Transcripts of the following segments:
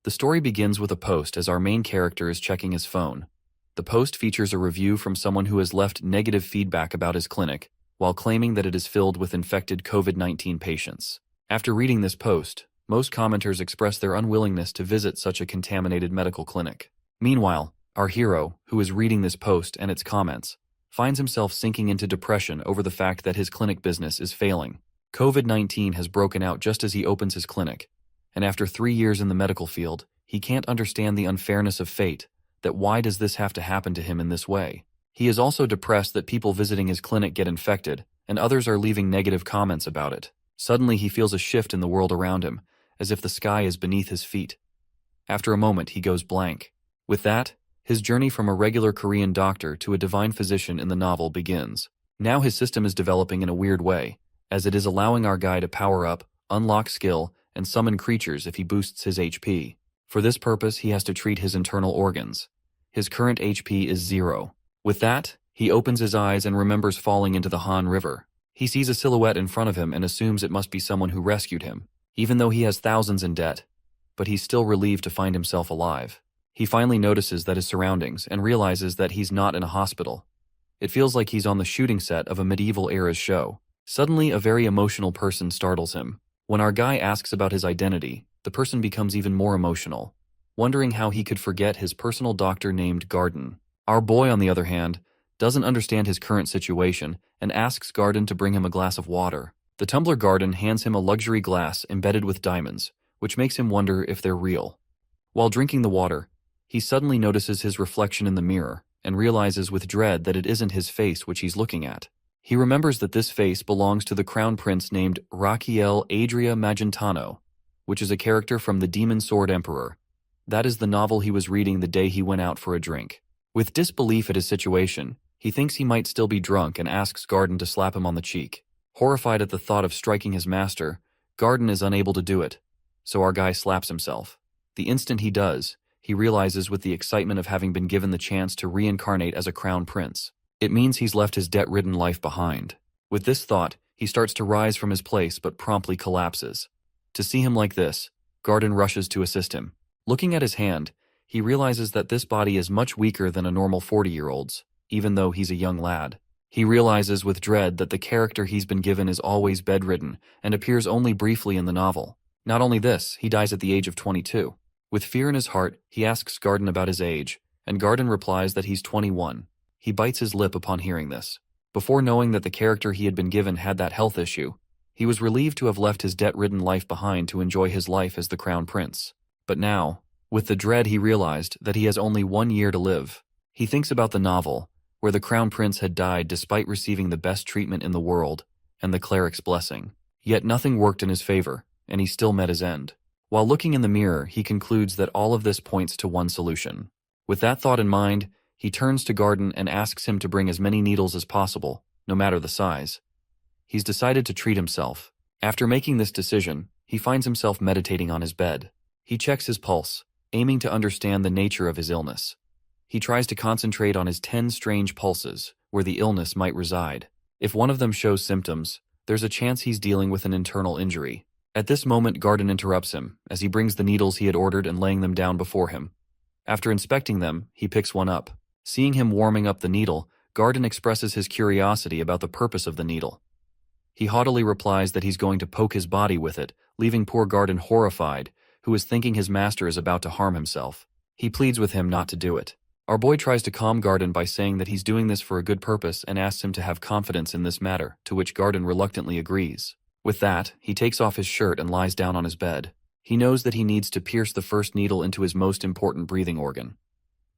The story begins with a post as our main character is checking his phone. The post features a review from someone who has left negative feedback about his clinic, while claiming that it is filled with infected COVID-19 patients. After reading this post, most commenters express their unwillingness to visit such a contaminated medical clinic. Meanwhile, our hero, who is reading this post and its comments, finds himself sinking into depression over the fact that his clinic business is failing. COVID-19 has broken out just as he opens his clinic, and after 3 years in the medical field, he can't understand the unfairness of fate, that why does this have to happen to him in this way? He is also depressed that people visiting his clinic get infected, and others are leaving negative comments about it. Suddenly he feels a shift in the world around him, as if the sky is beneath his feet. After a moment he goes blank. With that, his journey from a regular Korean doctor to a divine physician in the novel begins. Now his system is developing in a weird way, as it is allowing our guy to power up, unlock skill, and summon creatures if he boosts his HP. For this purpose he has to treat his internal organs. His current HP is 0. With that, he opens his eyes and remembers falling into the Han River. He sees a silhouette in front of him and assumes it must be someone who rescued him, even though he has thousands in debt. But he's still relieved to find himself alive. He finally notices that his surroundings and realizes that he's not in a hospital. It feels like he's on the shooting set of a medieval era's show. Suddenly, a very emotional person startles him. When our guy asks about his identity, the person becomes even more emotional, wondering how he could forget his personal doctor named Garden. Our boy, on the other hand, doesn't understand his current situation and asks Garden to bring him a glass of water. The tumbler Garden hands him a luxury glass embedded with diamonds, which makes him wonder if they're real. While drinking the water, he suddenly notices his reflection in the mirror and realizes with dread that it isn't his face which he's looking at. He remembers that this face belongs to the crown prince named Raquiel Adria Magentano, which is a character from The Demon Sword Emperor. That is the novel he was reading the day he went out for a drink. With disbelief at his situation, he thinks he might still be drunk and asks Garden to slap him on the cheek. Horrified at the thought of striking his master, Garden is unable to do it, so our guy slaps himself. The instant he does, he realizes with the excitement of having been given the chance to reincarnate as a crown prince. It means he's left his debt-ridden life behind. With this thought, he starts to rise from his place but promptly collapses. To see him like this, Garden rushes to assist him. Looking at his hand, he realizes that this body is much weaker than a normal 40-year-old's, even though he's a young lad. He realizes with dread that the character he's been given is always bedridden and appears only briefly in the novel. Not only this, he dies at the age of 22. With fear in his heart, he asks Garden about his age, and Garden replies that he's 21. He bites his lip upon hearing this. Before knowing that the character he had been given had that health issue, he was relieved to have left his debt-ridden life behind to enjoy his life as the crown prince. But now, with the dread, he realized that he has only 1 year to live. He thinks about the novel, where the crown prince had died despite receiving the best treatment in the world and the cleric's blessing. Yet nothing worked in his favor, and he still met his end. While looking in the mirror, he concludes that all of this points to one solution. With that thought in mind, he turns to Garden and asks him to bring as many needles as possible, no matter the size. He's decided to treat himself. After making this decision, he finds himself meditating on his bed. He checks his pulse, aiming to understand the nature of his illness. He tries to concentrate on his 10 strange pulses, where the illness might reside. If one of them shows symptoms, there's a chance he's dealing with an internal injury. At this moment, Garden interrupts him, as he brings the needles he had ordered and laying them down before him. After inspecting them, he picks one up. Seeing him warming up the needle, Garden expresses his curiosity about the purpose of the needle. He haughtily replies that he's going to poke his body with it, leaving poor Garden horrified, who is thinking his master is about to harm himself. He pleads with him not to do it. Our boy tries to calm Garden by saying that he's doing this for a good purpose and asks him to have confidence in this matter, to which Garden reluctantly agrees. With that, he takes off his shirt and lies down on his bed. He knows that he needs to pierce the first needle into his most important breathing organ.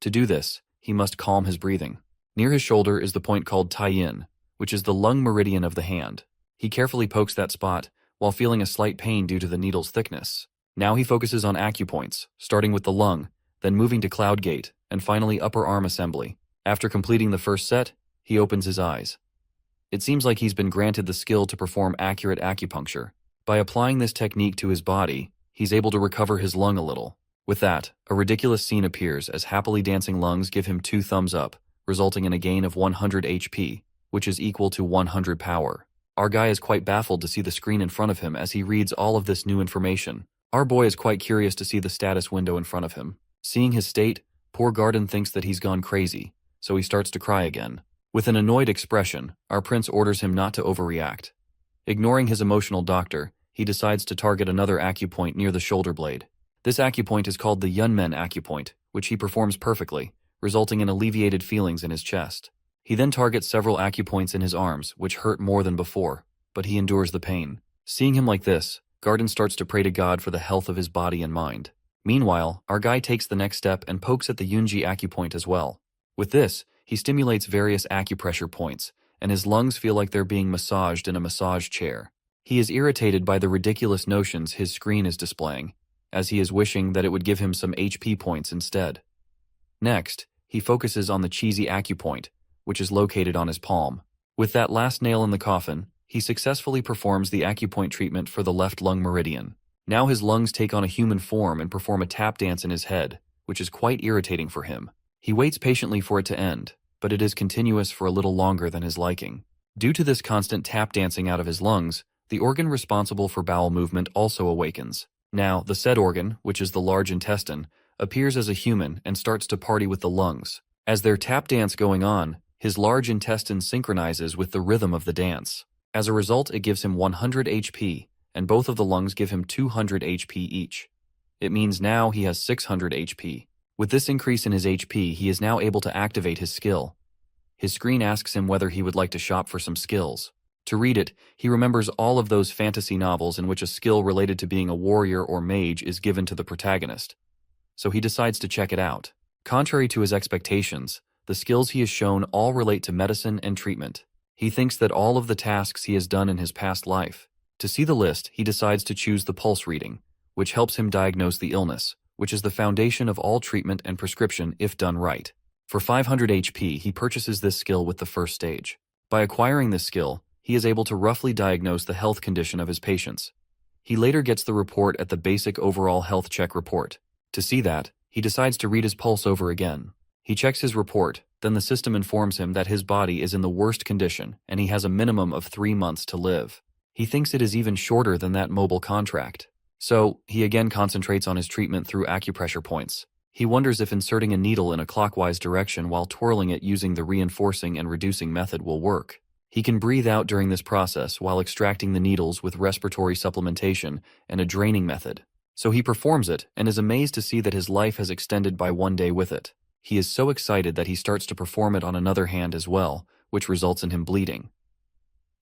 To do this, he must calm his breathing. Near his shoulder is the point called Tai-in, which is the lung meridian of the hand. He carefully pokes that spot, while feeling a slight pain due to the needle's thickness. Now he focuses on acupoints, starting with the lung, then moving to cloud gate, and finally upper arm assembly. After completing the first set, he opens his eyes. It seems like he's been granted the skill to perform accurate acupuncture. By applying this technique to his body, he's able to recover his lung a little. With that, a ridiculous scene appears as happily dancing lungs give him 2 thumbs up, resulting in a gain of 100 HP, which is equal to 100 power. Our guy is quite baffled to see the screen in front of him as he reads all of this new information. Our boy is quite curious to see the status window in front of him. Seeing his state, poor Garden thinks that he's gone crazy, so he starts to cry again. With an annoyed expression, our prince orders him not to overreact. Ignoring his emotional doctor, he decides to target another acupoint near the shoulder blade. This acupoint is called the Yunmen acupoint, which he performs perfectly, resulting in alleviated feelings in his chest. He then targets several acupoints in his arms, which hurt more than before, but he endures the pain. Seeing him like this, Garden starts to pray to God for the health of his body and mind. Meanwhile, our guy takes the next step and pokes at the Yunji acupoint as well. With this, he stimulates various acupressure points, and his lungs feel like they're being massaged in a massage chair. He is irritated by the ridiculous notions his screen is displaying, as he is wishing that it would give him some HP points instead. Next, he focuses on the cheesy acupoint, which is located on his palm. With that last nail in the coffin, he successfully performs the acupoint treatment for the left lung meridian. Now his lungs take on a human form and perform a tap dance in his head, which is quite irritating for him. He waits patiently for it to end, but it is continuous for a little longer than his liking. Due to this constant tap dancing out of his lungs, the organ responsible for bowel movement also awakens. Now, the said organ, which is the large intestine, appears as a human and starts to party with the lungs. As their tap dance going on, his large intestine synchronizes with the rhythm of the dance. As a result, it gives him 100 HP, and both of the lungs give him 200 HP each. It means now he has 600 HP. With this increase in his HP, he is now able to activate his skill. His screen asks him whether he would like to shop for some skills. To read it, he remembers all of those fantasy novels in which a skill related to being a warrior or mage is given to the protagonist. So he decides to check it out. Contrary to his expectations, the skills he is shown all relate to medicine and treatment. He thinks that all of the tasks he has done in his past life. To see the list, he decides to choose the pulse reading, which helps him diagnose the illness, which is the foundation of all treatment and prescription if done right. For 500 HP, he purchases this skill with the first stage. By acquiring this skill, he is able to roughly diagnose the health condition of his patients. He later gets the report at the basic overall health check report. To see that, he decides to read his pulse over again. He checks his report, then the system informs him that his body is in the worst condition and he has a minimum of 3 months to live. He thinks it is even shorter than that mobile contract. So, he again concentrates on his treatment through acupressure points. He wonders if inserting a needle in a clockwise direction while twirling it using the reinforcing and reducing method will work. He can breathe out during this process while extracting the needles with respiratory supplementation and a draining method. So he performs it and is amazed to see that his life has extended by 1 day with it. He is so excited that he starts to perform it on another hand as well, which results in him bleeding.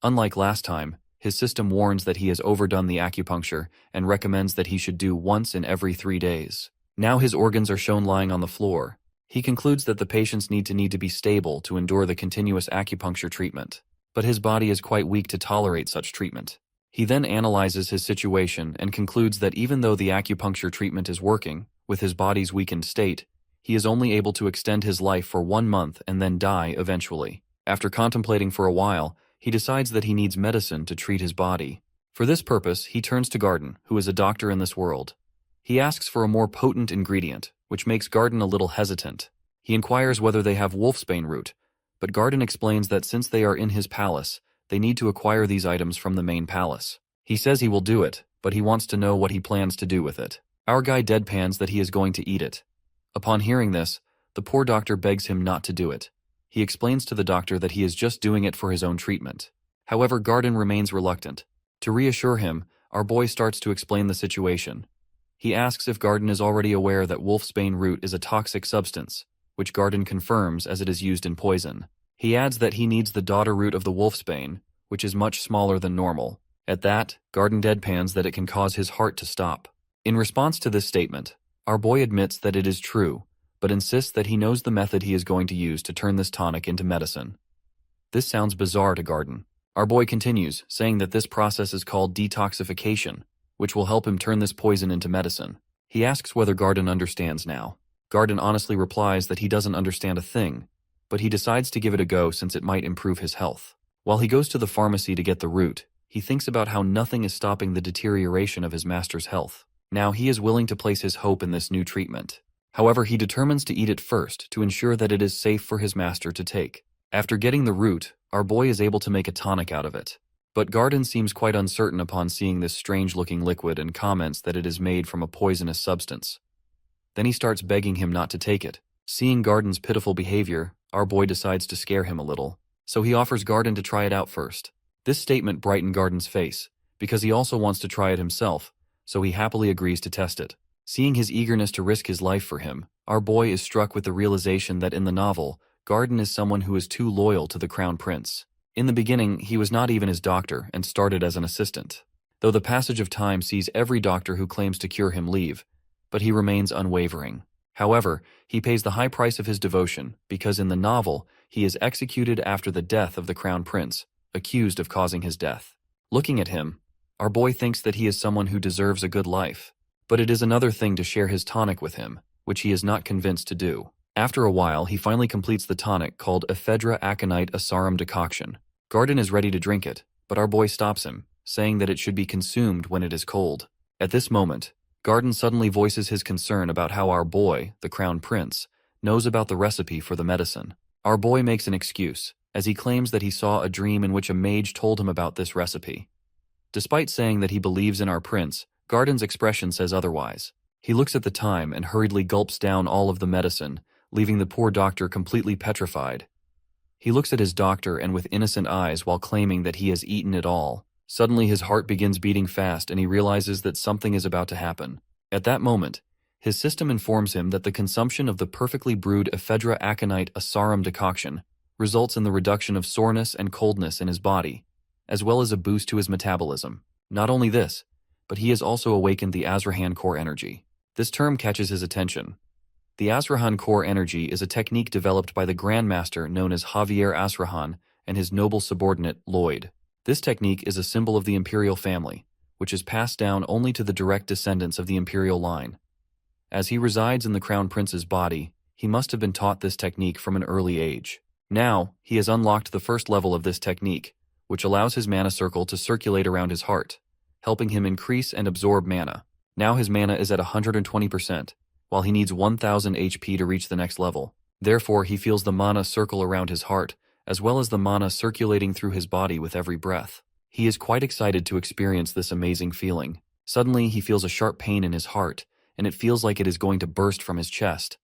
Unlike last time, his system warns that he has overdone the acupuncture and recommends that he should do once in every 3 days. Now his organs are shown lying on the floor. He concludes that the patients need to be stable to endure the continuous acupuncture treatment, but his body is quite weak to tolerate such treatment. He then analyzes his situation and concludes that even though the acupuncture treatment is working, with his body's weakened state, he is only able to extend his life for 1 month and then die eventually. After contemplating for a while, he decides that he needs medicine to treat his body. For this purpose, he turns to Garden, who is a doctor in this world. He asks for a more potent ingredient, which makes Garden a little hesitant. He inquires whether they have wolfsbane root, but Garden explains that since they are in his palace, they need to acquire these items from the main palace. He says he will do it, but he wants to know what he plans to do with it. Our guy deadpans that he is going to eat it. Upon hearing this, the poor doctor begs him not to do it. He explains to the doctor that he is just doing it for his own treatment. However, Garden remains reluctant. To reassure him, our boy starts to explain the situation. He asks if Garden is already aware that wolfsbane root is a toxic substance, which Garden confirms as it is used in poison. He adds that he needs the daughter root of the wolfsbane, which is much smaller than normal. At that, Garden deadpans that it can cause his heart to stop. In response to this statement, our boy admits that it is true, but insists that he knows the method he is going to use to turn this tonic into medicine. This sounds bizarre to Garden. Our boy continues, saying that this process is called detoxification, which will help him turn this poison into medicine. He asks whether Garden understands now. Garden honestly replies that he doesn't understand a thing, but he decides to give it a go since it might improve his health. While he goes to the pharmacy to get the root, he thinks about how nothing is stopping the deterioration of his master's health. Now he is willing to place his hope in this new treatment. However, he determines to eat it first to ensure that it is safe for his master to take. After getting the root, our boy is able to make a tonic out of it. But Garden seems quite uncertain upon seeing this strange-looking liquid and comments that it is made from a poisonous substance. Then he starts begging him not to take it. Seeing Garden's pitiful behavior, our boy decides to scare him a little, so he offers Garden to try it out first. This statement brightened Garden's face, because he also wants to try it himself, so he happily agrees to test it. Seeing his eagerness to risk his life for him, our boy is struck with the realization that in the novel, Garden is someone who is too loyal to the Crown Prince. In the beginning, he was not even his doctor and started as an assistant. Though the passage of time sees every doctor who claims to cure him leave, but he remains unwavering. However, he pays the high price of his devotion because in the novel, he is executed after the death of the Crown Prince, accused of causing his death. Looking at him, our boy thinks that he is someone who deserves a good life. But it is another thing to share his tonic with him, which he is not convinced to do. After a while, he finally completes the tonic called Ephedra Aconite Asarum Decoction. Garden is ready to drink it, but our boy stops him, saying that it should be consumed when it is cold. At this moment, Garden suddenly voices his concern about how our boy, the Crown Prince, knows about the recipe for the medicine. Our boy makes an excuse, as he claims that he saw a dream in which a mage told him about this recipe. Despite saying that he believes in our prince, Garden's expression says otherwise. He looks at the time and hurriedly gulps down all of the medicine, leaving the poor doctor completely petrified. He looks at his doctor and with innocent eyes while claiming that he has eaten it all. Suddenly his heart begins beating fast and he realizes that something is about to happen. At that moment, his system informs him that the consumption of the perfectly brewed Ephedra Aconite Asarum decoction results in the reduction of soreness and coldness in his body, as well as a boost to his metabolism. Not only this, but he has also awakened the Azrahan core energy. This term catches his attention. The Azrahan core energy is a technique developed by the Grandmaster known as Javier Azrahan and his noble subordinate, Lloyd. This technique is a symbol of the imperial family, which is passed down only to the direct descendants of the imperial line. As he resides in the Crown Prince's body, he must have been taught this technique from an early age. Now, he has unlocked the first level of this technique, which allows his mana circle to circulate around his heart, helping him increase and absorb mana. Now his mana is at 120%, while he needs 1000 HP to reach the next level. Therefore, he feels the mana circle around his heart, as well as the mana circulating through his body with every breath. He is quite excited to experience this amazing feeling. Suddenly, he feels a sharp pain in his heart, and it feels like it is going to burst from his chest.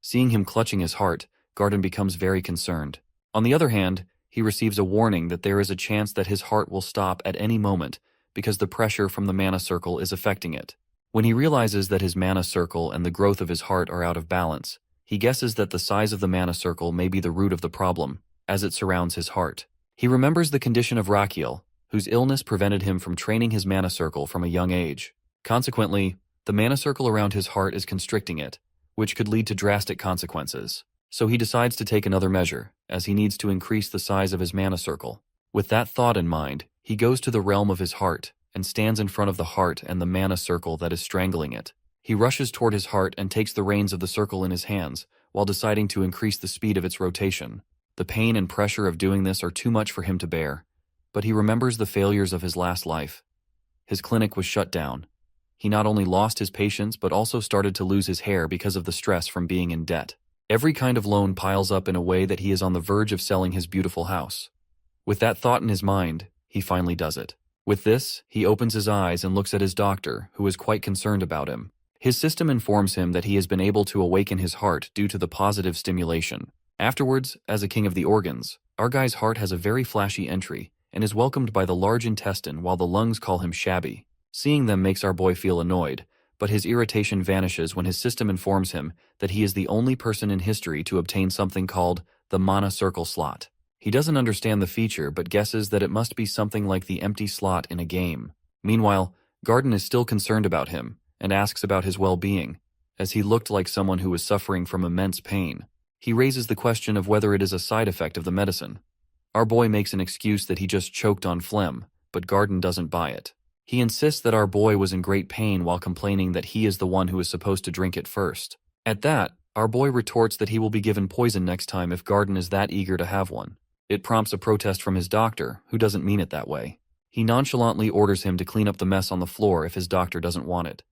Seeing him clutching his heart, Garden becomes very concerned. On the other hand, he receives a warning that there is a chance that his heart will stop at any moment because the pressure from the mana circle is affecting it. When he realizes that his mana circle and the growth of his heart are out of balance, he guesses that the size of the mana circle may be the root of the problem, as it surrounds his heart. He remembers the condition of Rakiel, whose illness prevented him from training his mana circle from a young age. Consequently, the mana circle around his heart is constricting it, which could lead to drastic consequences. So he decides to take another measure, as he needs to increase the size of his mana circle. With that thought in mind, he goes to the realm of his heart and stands in front of the heart and the mana circle that is strangling it. He rushes toward his heart and takes the reins of the circle in his hands, while deciding to increase the speed of its rotation. The pain and pressure of doing this are too much for him to bear, but he remembers the failures of his last life. His clinic was shut down. He not only lost his patients but also started to lose his hair because of the stress from being in debt. Every kind of loan piles up in a way that he is on the verge of selling his beautiful house. With that thought in his mind, he finally does it. With this, he opens his eyes and looks at his doctor, who is quite concerned about him. His system informs him that he has been able to awaken his heart due to the positive stimulation. Afterwards, as a king of the organs, our guy's heart has a very flashy entry and is welcomed by the large intestine while the lungs call him shabby. Seeing them makes our boy feel annoyed, but his irritation vanishes when his system informs him that he is the only person in history to obtain something called the mana circle slot. He doesn't understand the feature but guesses that it must be something like the empty slot in a game. Meanwhile, Garden is still concerned about him and asks about his well-being, as he looked like someone who was suffering from immense pain. He raises the question of whether it is a side effect of the medicine. Our boy makes an excuse that he just choked on phlegm, but Garden doesn't buy it. He insists that our boy was in great pain while complaining that he is the one who is supposed to drink it first. At that, our boy retorts that he will be given poison next time if Garden is that eager to have one. It prompts a protest from his doctor, who doesn't mean it that way. He nonchalantly orders him to clean up the mess on the floor if his doctor doesn't want it.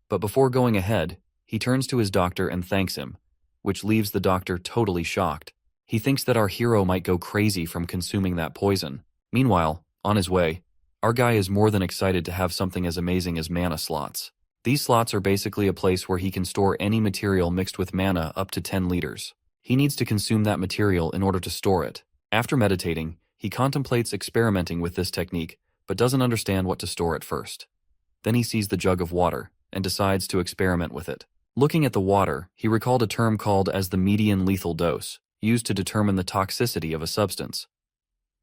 But before going ahead, he turns to his doctor and thanks him, which leaves the doctor totally shocked. He thinks that our hero might go crazy from consuming that poison. Meanwhile, On his way, our guy is more than excited to have something as amazing as mana slots. These slots are basically a place where he can store any material mixed with mana up to 10 liters. He needs to consume that material in order to store it. After meditating, he contemplates experimenting with this technique, but doesn't understand what to store at first. Then he sees the jug of water, and decides to experiment with it. Looking at the water, he recalled a term called as the median lethal dose, used to determine the toxicity of a substance.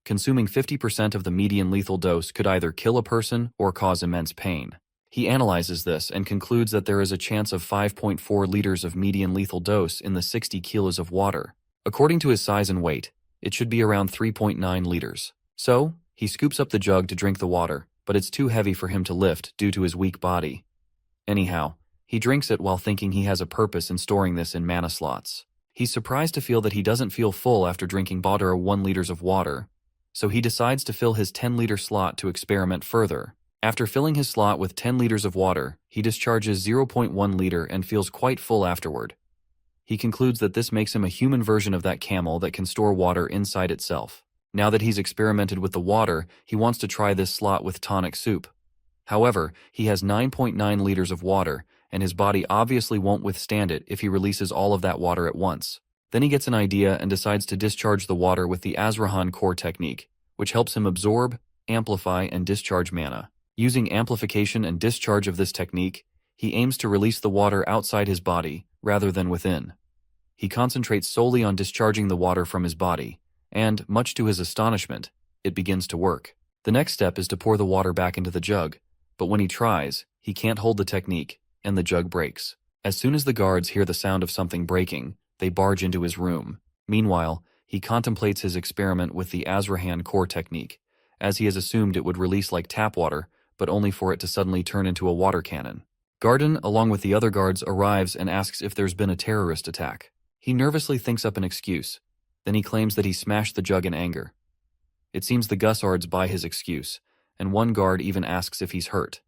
Consuming 50% of the median lethal dose could either kill a person or cause immense pain. He analyzes this and concludes that there is a chance of 5.4 liters of median lethal dose in the 60 kilos of water. According to his size and weight, it should be around 3.9 liters. So, he scoops up the jug to drink the water, but it's too heavy for him to lift due to his weak body. Anyhow, he drinks it while thinking he has a purpose in storing this in mana slots. He's surprised to feel that he doesn't feel full after drinking 1 liters of water, so he decides to fill his 10-liter slot to experiment further. After filling his slot with 10 liters of water, he discharges 0.1 liter and feels quite full afterward. He concludes that this makes him a human version of that camel that can store water inside itself. Now that he's experimented with the water, he wants to try this slot with tonic soup. However, he has 9.9 liters of water, and his body obviously won't withstand it if he releases all of that water at once. Then he gets an idea and decides to discharge the water with the Asura core technique, which helps him absorb, amplify, and discharge mana. Using amplification and discharge of this technique, he aims to release the water outside his body rather than within. He concentrates solely on discharging the water from his body, and, much to his astonishment, it begins to work. The next step is to pour the water back into the jug, but when he tries, he can't hold the technique, and the jug breaks. As soon as the guards hear the sound of something breaking, they barge into his room. Meanwhile, he contemplates his experiment with the Asura core technique, as he has assumed it would release like tap water, but only for it to suddenly turn into a water cannon. Garden, along with the other guards, arrives and asks if there's been a terrorist attack. He nervously thinks up an excuse. Then he claims that he smashed the jug in anger. It seems the guards buy his excuse, and one guard even asks if he's hurt.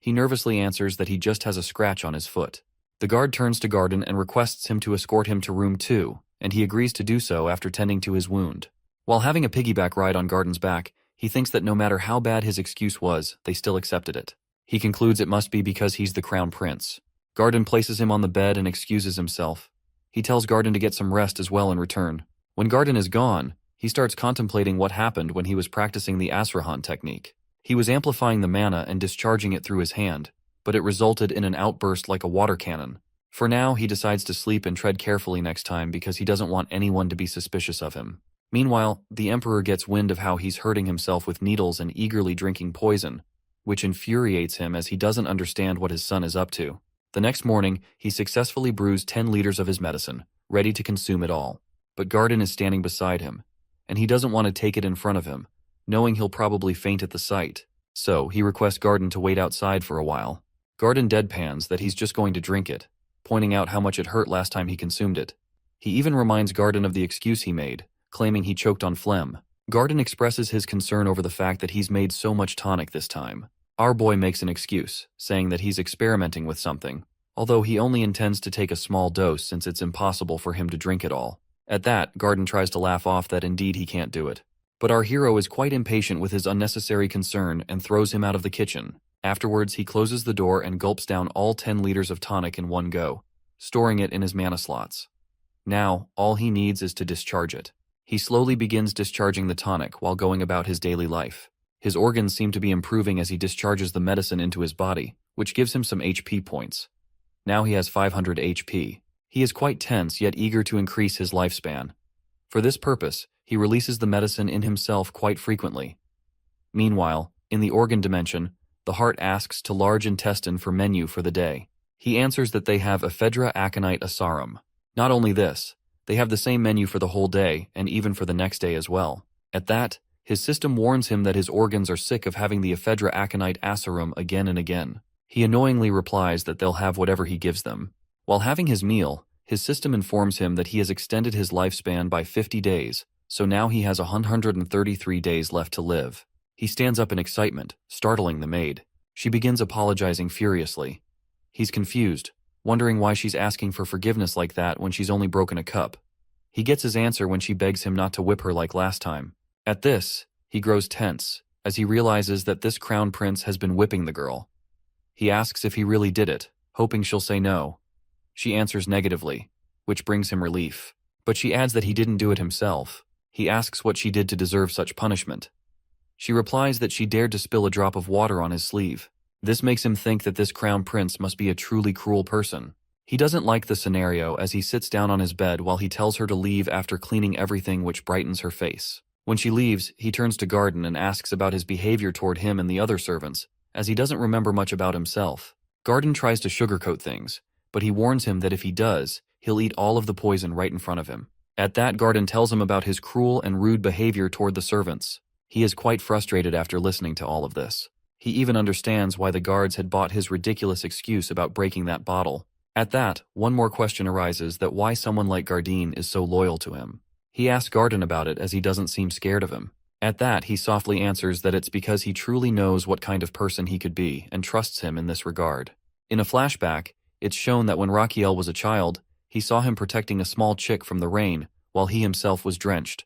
He nervously answers that he just has a scratch on his foot. The guard turns to Garden and requests him to escort him to room 2, and he agrees to do so after tending to his wound. While having a piggyback ride on Garden's back, he thinks that no matter how bad his excuse was, they still accepted it. He concludes it must be because he's the crown prince. Garden places him on the bed and excuses himself. He tells Garden to get some rest as well in return. When Garden is gone, he starts contemplating what happened when he was practicing the Asura technique. He was amplifying the mana and discharging it through his hand, but it resulted in an outburst like a water cannon. For now, he decides to sleep and tread carefully next time because he doesn't want anyone to be suspicious of him. Meanwhile, the Emperor gets wind of how he's hurting himself with needles and eagerly drinking poison, which infuriates him as he doesn't understand what his son is up to. The next morning, he successfully brews 10 liters of his medicine, ready to consume it all. But Garden is standing beside him, and he doesn't want to take it in front of him, knowing he'll probably faint at the sight. So, he requests Garden to wait outside for a while. Garden deadpans that he's just going to drink it, pointing out how much it hurt last time he consumed it. He even reminds Garden of the excuse he made, claiming he choked on phlegm. Garden expresses his concern over the fact that he's made so much tonic this time. Our boy makes an excuse, saying that he's experimenting with something, although he only intends to take a small dose since it's impossible for him to drink it all. At that, Garden tries to laugh off that indeed he can't do it. But our hero is quite impatient with his unnecessary concern and throws him out of the kitchen. Afterwards, he closes the door and gulps down all 10 liters of tonic in one go, storing it in his mana slots. Now, all he needs is to discharge it. He slowly begins discharging the tonic while going about his daily life. His organs seem to be improving as he discharges the medicine into his body, which gives him some HP points. Now he has 500 HP. He is quite tense yet eager to increase his lifespan. For this purpose, he releases the medicine in himself quite frequently. Meanwhile, in the organ dimension, the heart asks to large intestine for menu for the day. He answers that they have ephedra aconite asarum. Not only this, they have the same menu for the whole day and even for the next day as well. At that, his system warns him that his organs are sick of having the ephedra aconite asarum again and again. He annoyingly replies that they'll have whatever he gives them. While having his meal, his system informs him that he has extended his lifespan by 50 days, so now he has 133 days left to live. He stands up in excitement, startling the maid. She begins apologizing furiously. He's confused, wondering why she's asking for forgiveness like that when she's only broken a cup. He gets his answer when she begs him not to whip her like last time. At this, he grows tense, as he realizes that this crown prince has been whipping the girl. He asks if he really did it, hoping she'll say no. She answers negatively, which brings him relief. But she adds that he didn't do it himself. He asks what she did to deserve such punishment. She replies that she dared to spill a drop of water on his sleeve. This makes him think that this crown prince must be a truly cruel person. He doesn't like the scenario as he sits down on his bed while he tells her to leave after cleaning everything which brightens her face. When she leaves, he turns to Garden and asks about his behavior toward him and the other servants, as he doesn't remember much about himself. Garden tries to sugarcoat things, but he warns him that if he does, he'll eat all of the poison right in front of him. At that, Garden tells him about his cruel and rude behavior toward the servants. He is quite frustrated after listening to all of this. He even understands why the guards had bought his ridiculous excuse about breaking that bottle. At that, one more question arises that why someone like Garden is so loyal to him. He asks Garden about it as he doesn't seem scared of him. At that, he softly answers that it's because he truly knows what kind of person he could be and trusts him in this regard. In a flashback, it's shown that when Raquiel was a child, he saw him protecting a small chick from the rain while he himself was drenched.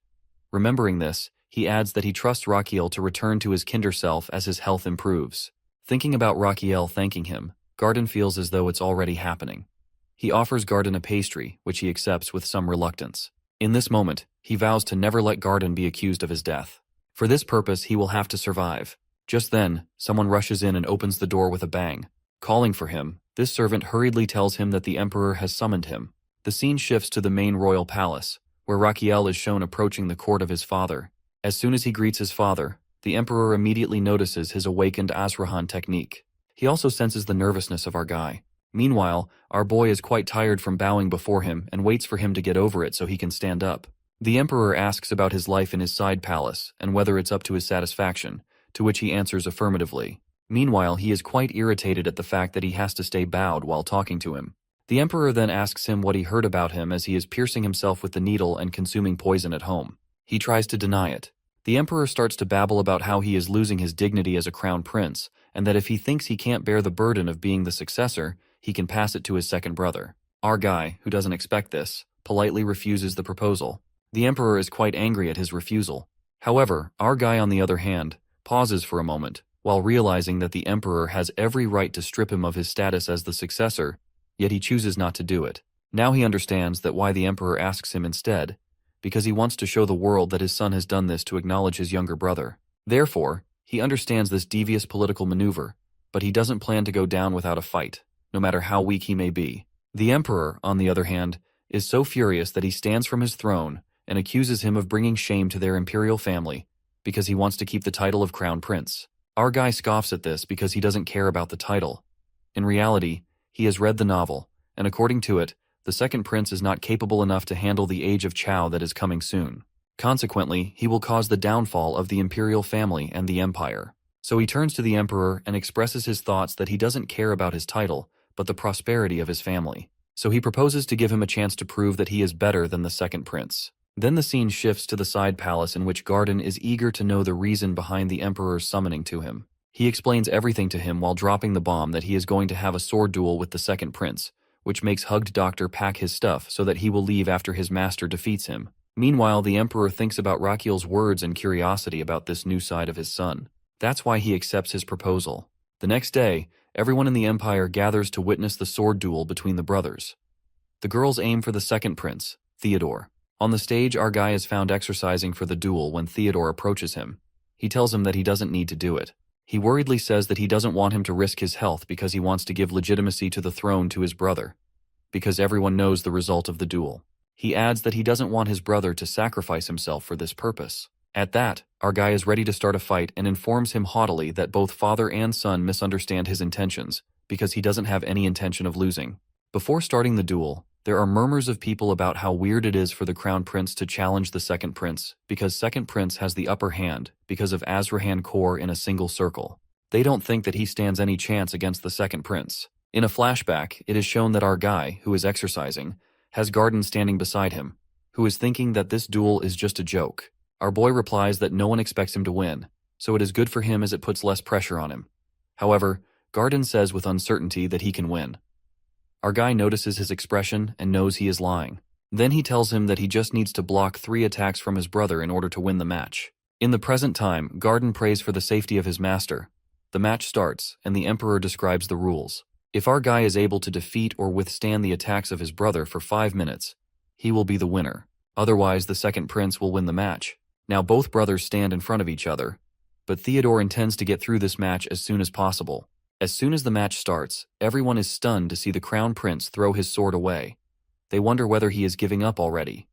Remembering this, he adds that he trusts Raquiel to return to his kinder self as his health improves. Thinking about Raquiel thanking him, Garden feels as though it's already happening. He offers Garden a pastry, which he accepts with some reluctance. In this moment, he vows to never let Garden be accused of his death. For this purpose, he will have to survive. Just then, someone rushes in and opens the door with a bang. Calling for him, this servant hurriedly tells him that the Emperor has summoned him. The scene shifts to the main royal palace, where Raquiel is shown approaching the court of his father. As soon as he greets his father, the Emperor immediately notices his awakened Asurahan technique. He also senses the nervousness of our guy. Meanwhile, our boy is quite tired from bowing before him and waits for him to get over it so he can stand up. The Emperor asks about his life in his side palace and whether it's up to his satisfaction, to which he answers affirmatively. Meanwhile, he is quite irritated at the fact that he has to stay bowed while talking to him. The Emperor then asks him what he heard about him as he is piercing himself with the needle and consuming poison at home. He tries to deny it. The Emperor starts to babble about how he is losing his dignity as a crown prince, and that if he thinks he can't bear the burden of being the successor, he can pass it to his second brother. Our guy, who doesn't expect this, politely refuses the proposal. The Emperor is quite angry at his refusal. However, our guy on the other hand, pauses for a moment, while realizing that the Emperor has every right to strip him of his status as the successor, yet he chooses not to do it. Now he understands that why the Emperor asks him instead, because he wants to show the world that his son has done this to acknowledge his younger brother. Therefore, he understands this devious political maneuver, but he doesn't plan to go down without a fight, no matter how weak he may be. The Emperor, on the other hand, is so furious that he stands from his throne and accuses him of bringing shame to their imperial family because he wants to keep the title of crown prince. Our guy scoffs at this because he doesn't care about the title. In reality, he has read the novel, and according to it, the second prince is not capable enough to handle the age of Chao that is coming soon. Consequently, he will cause the downfall of the imperial family and the empire. So he turns to the Emperor and expresses his thoughts that he doesn't care about his title, but the prosperity of his family. So he proposes to give him a chance to prove that he is better than the second prince. Then the scene shifts to the side palace in which Garden is eager to know the reason behind the Emperor's summoning to him. He explains everything to him while dropping the bomb that he is going to have a sword duel with the second prince, which makes Hugged Doctor pack his stuff so that he will leave after his master defeats him. Meanwhile, the Emperor thinks about Raquiel's words and curiosity about this new side of his son. That's why he accepts his proposal. The next day, everyone in the Empire gathers to witness the sword duel between the brothers. The girls aim for the second prince, Theodore. On the stage, our guy is found exercising for the duel when Theodore approaches him. He tells him that he doesn't need to do it. He worriedly says that he doesn't want him to risk his health because he wants to give legitimacy to the throne to his brother, because everyone knows the result of the duel. He adds that he doesn't want his brother to sacrifice himself for this purpose. At that, our guy is ready to start a fight and informs him haughtily that both father and son misunderstand his intentions because he doesn't have any intention of losing. Before starting the duel, there are murmurs of people about how weird it is for the crown prince to challenge the second prince because second prince has the upper hand because of Azrahan core in a single circle. They don't think that he stands any chance against the second prince. In a flashback, it is shown that our guy, who is exercising, has Garden standing beside him, who is thinking that this duel is just a joke. Our boy replies that no one expects him to win, so it is good for him as it puts less pressure on him. However, Garden says with uncertainty that he can win. Our guy notices his expression and knows he is lying. Then he tells him that he just needs to block 3 attacks from his brother in order to win the match. In the present time, Garden prays for the safety of his master. The match starts, and the Emperor describes the rules. If our guy is able to defeat or withstand the attacks of his brother for 5 minutes, he will be the winner. Otherwise, the second prince will win the match. Now both brothers stand in front of each other, but Theodore intends to get through this match as soon as possible. As soon as the match starts, everyone is stunned to see the crown prince throw his sword away. They wonder whether he is giving up already.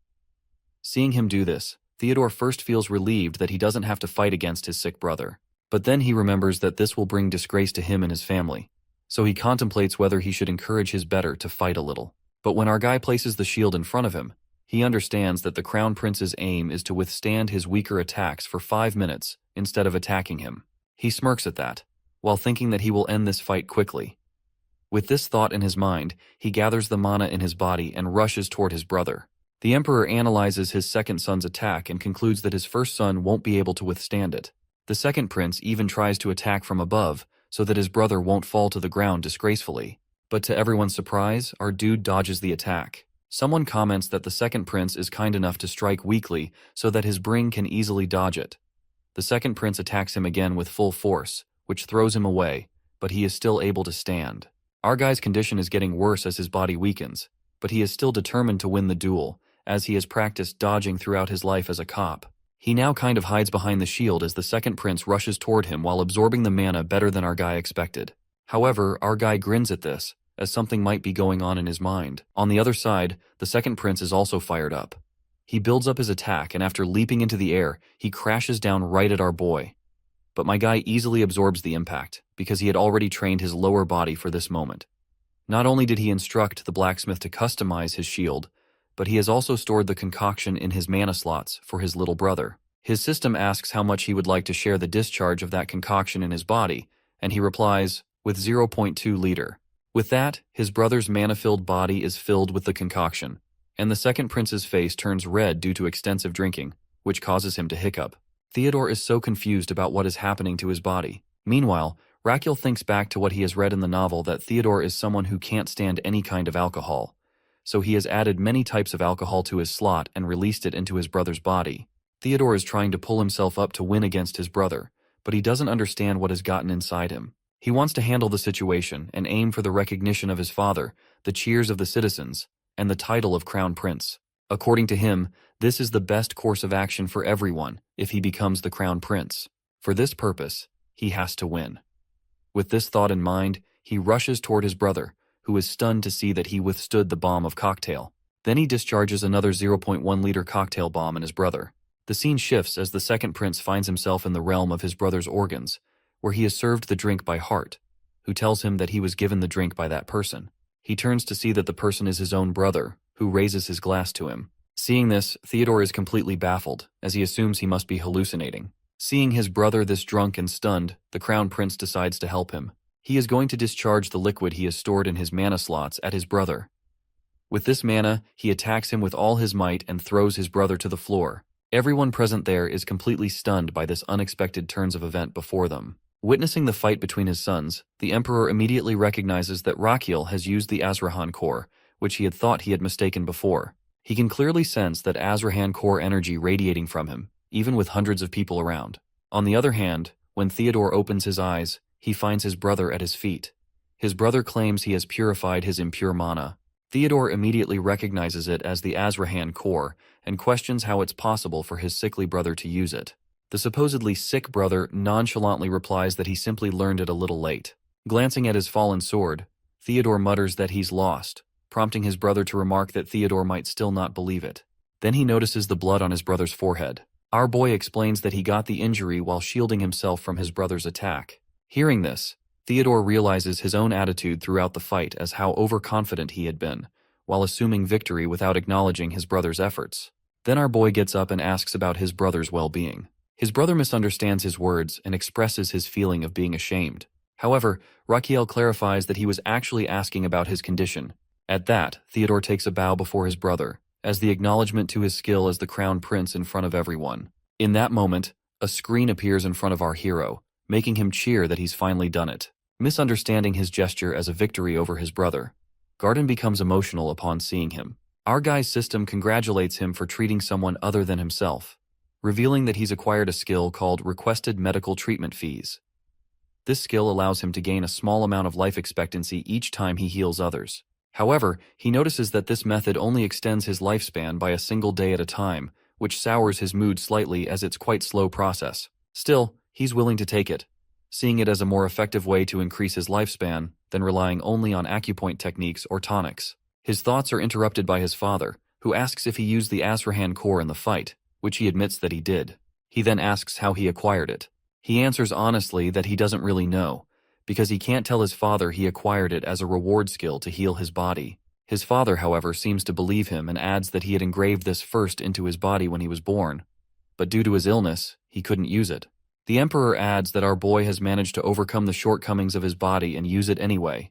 Seeing him do this, Theodore first feels relieved that he doesn't have to fight against his sick brother. But then he remembers that this will bring disgrace to him and his family. So he contemplates whether he should encourage his better to fight a little. But when our guy places the shield in front of him, he understands that the crown prince's aim is to withstand his weaker attacks for 5 minutes instead of attacking him. He smirks at that, while thinking that he will end this fight quickly. With this thought in his mind, he gathers the mana in his body and rushes toward his brother. The Emperor analyzes his second son's attack and concludes that his first son won't be able to withstand it. The second prince even tries to attack from above so that his brother won't fall to the ground disgracefully. But to everyone's surprise, our dude dodges the attack. Someone comments that the second prince is kind enough to strike weakly so that his bring can easily dodge it. The second prince attacks him again with full force, which throws him away, but he is still able to stand. Our guy's condition is getting worse as his body weakens, but he is still determined to win the duel, as he has practiced dodging throughout his life as a cop. He now kind of hides behind the shield as the second prince rushes toward him while absorbing the mana better than our guy expected. However, our guy grins at this, as something might be going on in his mind. On the other side, the second prince is also fired up. He builds up his attack, and after leaping into the air, he crashes down right at our boy. But my guy easily absorbs the impact, because he had already trained his lower body for this moment. Not only did he instruct the blacksmith to customize his shield, but he has also stored the concoction in his mana slots for his little brother. His system asks how much he would like to share the discharge of that concoction in his body, and he replies, with 0.2 liter. With that, his brother's mana-filled body is filled with the concoction, and the second prince's face turns red due to extensive drinking, which causes him to hiccup. Theodore is so confused about what is happening to his body. Meanwhile, Raquel thinks back to what he has read in the novel that Theodore is someone who can't stand any kind of alcohol, so he has added many types of alcohol to his slot and released it into his brother's body. Theodore is trying to pull himself up to win against his brother, but he doesn't understand what has gotten inside him. He wants to handle the situation and aim for the recognition of his father, the cheers of the citizens, and the title of Crown Prince. According to him, this is the best course of action for everyone if he becomes the Crown Prince. For this purpose, he has to win. With this thought in mind, he rushes toward his brother, who is stunned to see that he withstood the bomb of cocktail. Then he discharges another 0.1 liter cocktail bomb in his brother. The scene shifts as the second prince finds himself in the realm of his brother's organs, where he is served the drink by Hart, who tells him that he was given the drink by that person. He turns to see that the person is his own brother, who raises his glass to him. Seeing this, Theodore is completely baffled, as he assumes he must be hallucinating. Seeing his brother this drunk and stunned, the Crown Prince decides to help him. He is going to discharge the liquid he has stored in his mana slots at his brother. With this mana, he attacks him with all his might and throws his brother to the floor. Everyone present there is completely stunned by this unexpected turns of event before them. Witnessing the fight between his sons, the Emperor immediately recognizes that Raquel has used the Azrahan core, which he had thought he had mistaken before. He can clearly sense that Azrahan core energy radiating from him, even with hundreds of people around. On the other hand, when Theodore opens his eyes, he finds his brother at his feet. His brother claims he has purified his impure mana. Theodore immediately recognizes it as the Azrahan core and questions how it's possible for his sickly brother to use it. The supposedly sick brother nonchalantly replies that he simply learned it a little late. Glancing at his fallen sword, Theodore mutters that he's lost, prompting his brother to remark that Theodore might still not believe it. Then he notices the blood on his brother's forehead. Our boy explains that he got the injury while shielding himself from his brother's attack. Hearing this, Theodore realizes his own attitude throughout the fight as how overconfident he had been, while assuming victory without acknowledging his brother's efforts. Then our boy gets up and asks about his brother's well-being. His brother misunderstands his words and expresses his feeling of being ashamed. However, Raquel clarifies that he was actually asking about his condition. At that, Theodore takes a bow before his brother, as the acknowledgement to his skill as the Crown Prince in front of everyone. In that moment, a screen appears in front of our hero, making him cheer that he's finally done it. Misunderstanding his gesture as a victory over his brother, Garden becomes emotional upon seeing him. Our guy's system congratulates him for treating someone other than himself. revealing that he's acquired a skill called Requested Medical Treatment Fees. This skill allows him to gain a small amount of life expectancy each time he heals others. However, he notices that this method only extends his lifespan by a single day at a time, which sours his mood slightly as it's quite slow process. Still, he's willing to take it, seeing it as a more effective way to increase his lifespan than relying only on acupoint techniques or tonics. His thoughts are interrupted by his father, who asks if he used the Asura core in the fight, which he admits that he did. He then asks how he acquired it. He answers honestly that he doesn't really know, because he can't tell his father he acquired it as a reward skill to heal his body. His father, however, seems to believe him and adds that he had engraved this first into his body when he was born, but due to his illness, he couldn't use it. The Emperor adds that our boy has managed to overcome the shortcomings of his body and use it anyway.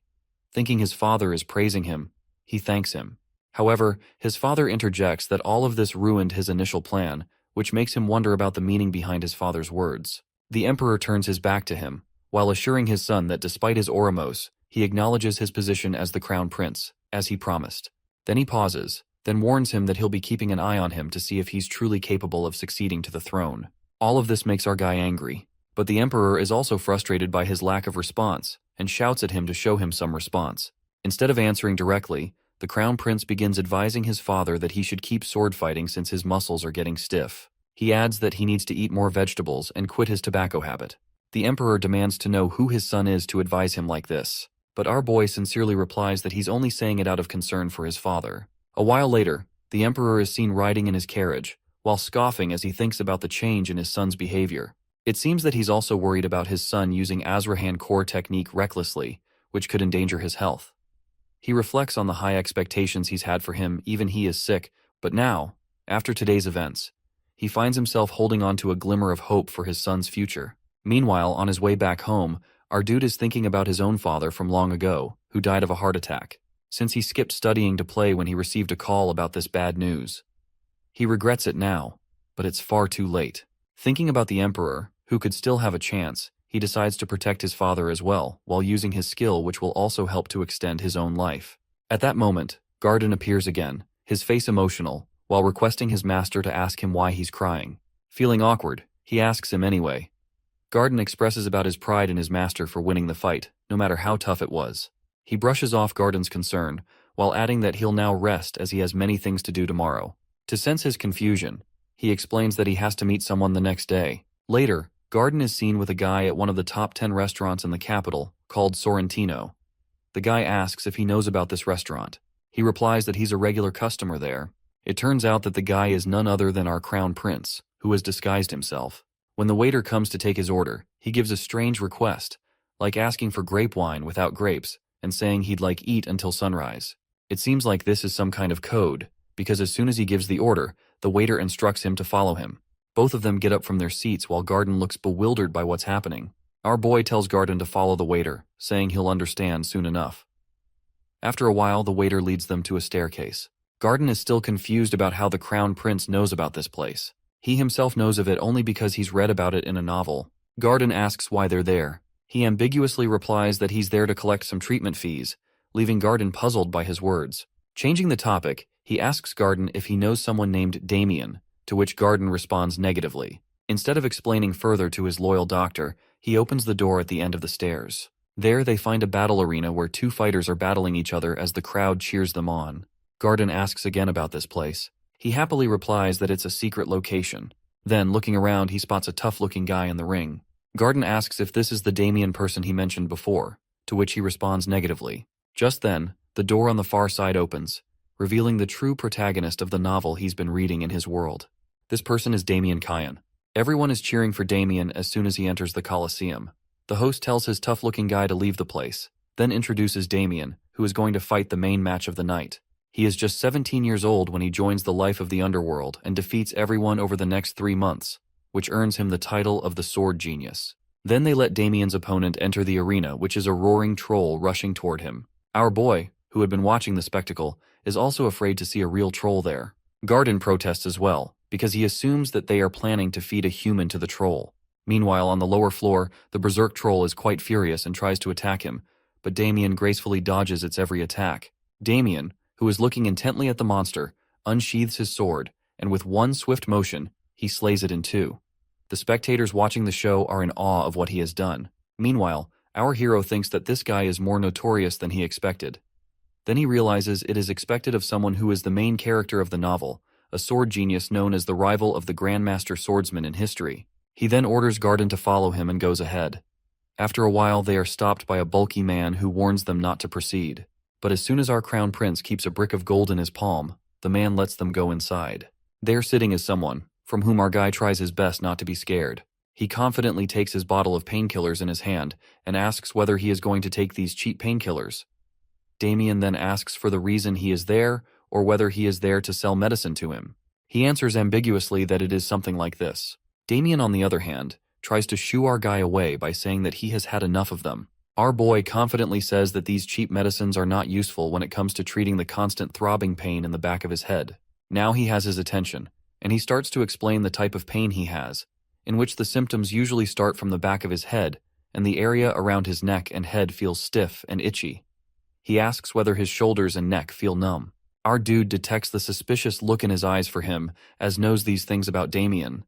Thinking his father is praising him, he thanks him. However, his father interjects that all of this ruined his initial plan, which makes him wonder about the meaning behind his father's words. The Emperor turns his back to him, while assuring his son that despite his Oramos, he acknowledges his position as the crown prince, as he promised. Then he pauses, then warns him that he'll be keeping an eye on him to see if he's truly capable of succeeding to the throne. All of this makes our guy angry, but the Emperor is also frustrated by his lack of response and shouts at him to show him some response. Instead of answering directly, the crown prince begins advising his father that he should keep sword fighting since his muscles are getting stiff. He adds that he needs to eat more vegetables and quit his tobacco habit. The Emperor demands to know who his son is to advise him like this, but our boy sincerely replies that he's only saying it out of concern for his father. A while later, the Emperor is seen riding in his carriage, while scoffing as he thinks about the change in his son's behavior. It seems that he's also worried about his son using Asura core technique recklessly, which could endanger his health. He reflects on the high expectations he's had for him even he is sick, but now, after today's events, he finds himself holding on to a glimmer of hope for his son's future. Meanwhile, on his way back home, our dude is thinking about his own father from long ago, who died of a heart attack, since he skipped studying to play when he received a call about this bad news. He regrets it now, but it's far too late. Thinking about the Emperor, who could still have a chance, he decides to protect his father as well, while using his skill which will also help to extend his own life. At that moment, Garden appears again, his face emotional, while requesting his master to ask him why he's crying. Feeling awkward, he asks him anyway. Garden expresses about his pride in his master for winning the fight, no matter how tough it was. He brushes off Garden's concern, while adding that he'll now rest as he has many things to do tomorrow. To sense his confusion, he explains that he has to meet someone the next day. Later, Garden is seen with a guy at one of the top 10 restaurants in the capital, called Sorrentino. The guy asks if he knows about this restaurant. He replies that he's a regular customer there. It turns out that the guy is none other than our crown prince, who has disguised himself. When the waiter comes to take his order, he gives a strange request, like asking for grape wine without grapes, and saying he'd like eat until sunrise. It seems like this is some kind of code, because as soon as he gives the order, the waiter instructs him to follow him. Both of them get up from their seats while Garden looks bewildered by what's happening. Our boy tells Garden to follow the waiter, saying he'll understand soon enough. After a while, the waiter leads them to a staircase. Garden is still confused about how the crown prince knows about this place. He himself knows of it only because he's read about it in a novel. Garden asks why they're there. He ambiguously replies that he's there to collect some treatment fees, leaving Garden puzzled by his words. Changing the topic, he asks Garden if he knows someone named Damien, to which Garden responds negatively. Instead of explaining further to his loyal doctor, he opens the door at the end of the stairs. There they find a battle arena where two fighters are battling each other as the crowd cheers them on. Garden asks again about this place. He happily replies that it's a secret location. Then, looking around, he spots a tough-looking guy in the ring. Garden asks if this is the Damien person he mentioned before, to which he responds negatively. Just then, the door on the far side opens, revealing the true protagonist of the novel he's been reading in his world. This person is Damien Kyan. Everyone is cheering for Damien as soon as he enters the Colosseum. The host tells his tough-looking guy to leave the place, then introduces Damien, who is going to fight the main match of the night. He is just 17 years old when he joins the life of the underworld and defeats everyone over the next 3 months, which earns him the title of the Sword Genius. Then they let Damien's opponent enter the arena, which is a roaring troll rushing toward him. Our boy, who had been watching the spectacle, is also afraid to see a real troll there. Garden protests as well, because he assumes that they are planning to feed a human to the troll. Meanwhile, on the lower floor, the berserk troll is quite furious and tries to attack him, but Damien gracefully dodges its every attack. Damien, who is looking intently at the monster, unsheathes his sword, and with one swift motion, he he slays it in two. The spectators watching the show are in awe of what he has done. Meanwhile, our hero thinks that this guy is more notorious than he expected. Then he realizes it is expected of someone who is the main character of the novel, a sword genius known as the rival of the Grandmaster Swordsman in history. He then orders Garden to follow him and goes ahead. After a while, they are stopped by a bulky man who warns them not to proceed. But as soon as our crown prince keeps a brick of gold in his palm, the man lets them go inside. There sitting is someone, from whom our guy tries his best not to be scared. He confidently takes his bottle of painkillers in his hand and asks whether he is going to take these cheap painkillers. Damien then asks for the reason he is there, or whether he is there to sell medicine to him. He answers ambiguously that it is something like this. Damien, on the other hand, tries to shoo our guy away by saying that he has had enough of them. Our boy confidently says that these cheap medicines are not useful when it comes to treating the constant throbbing pain in the back of his head. Now he has his attention, and he starts to explain the type of pain he has, in which the symptoms usually start from the back of his head, and the area around his neck and head feels stiff and itchy. He asks whether his shoulders and neck feel numb. Our dude detects the suspicious look in his eyes for him, as knows these things about Damien.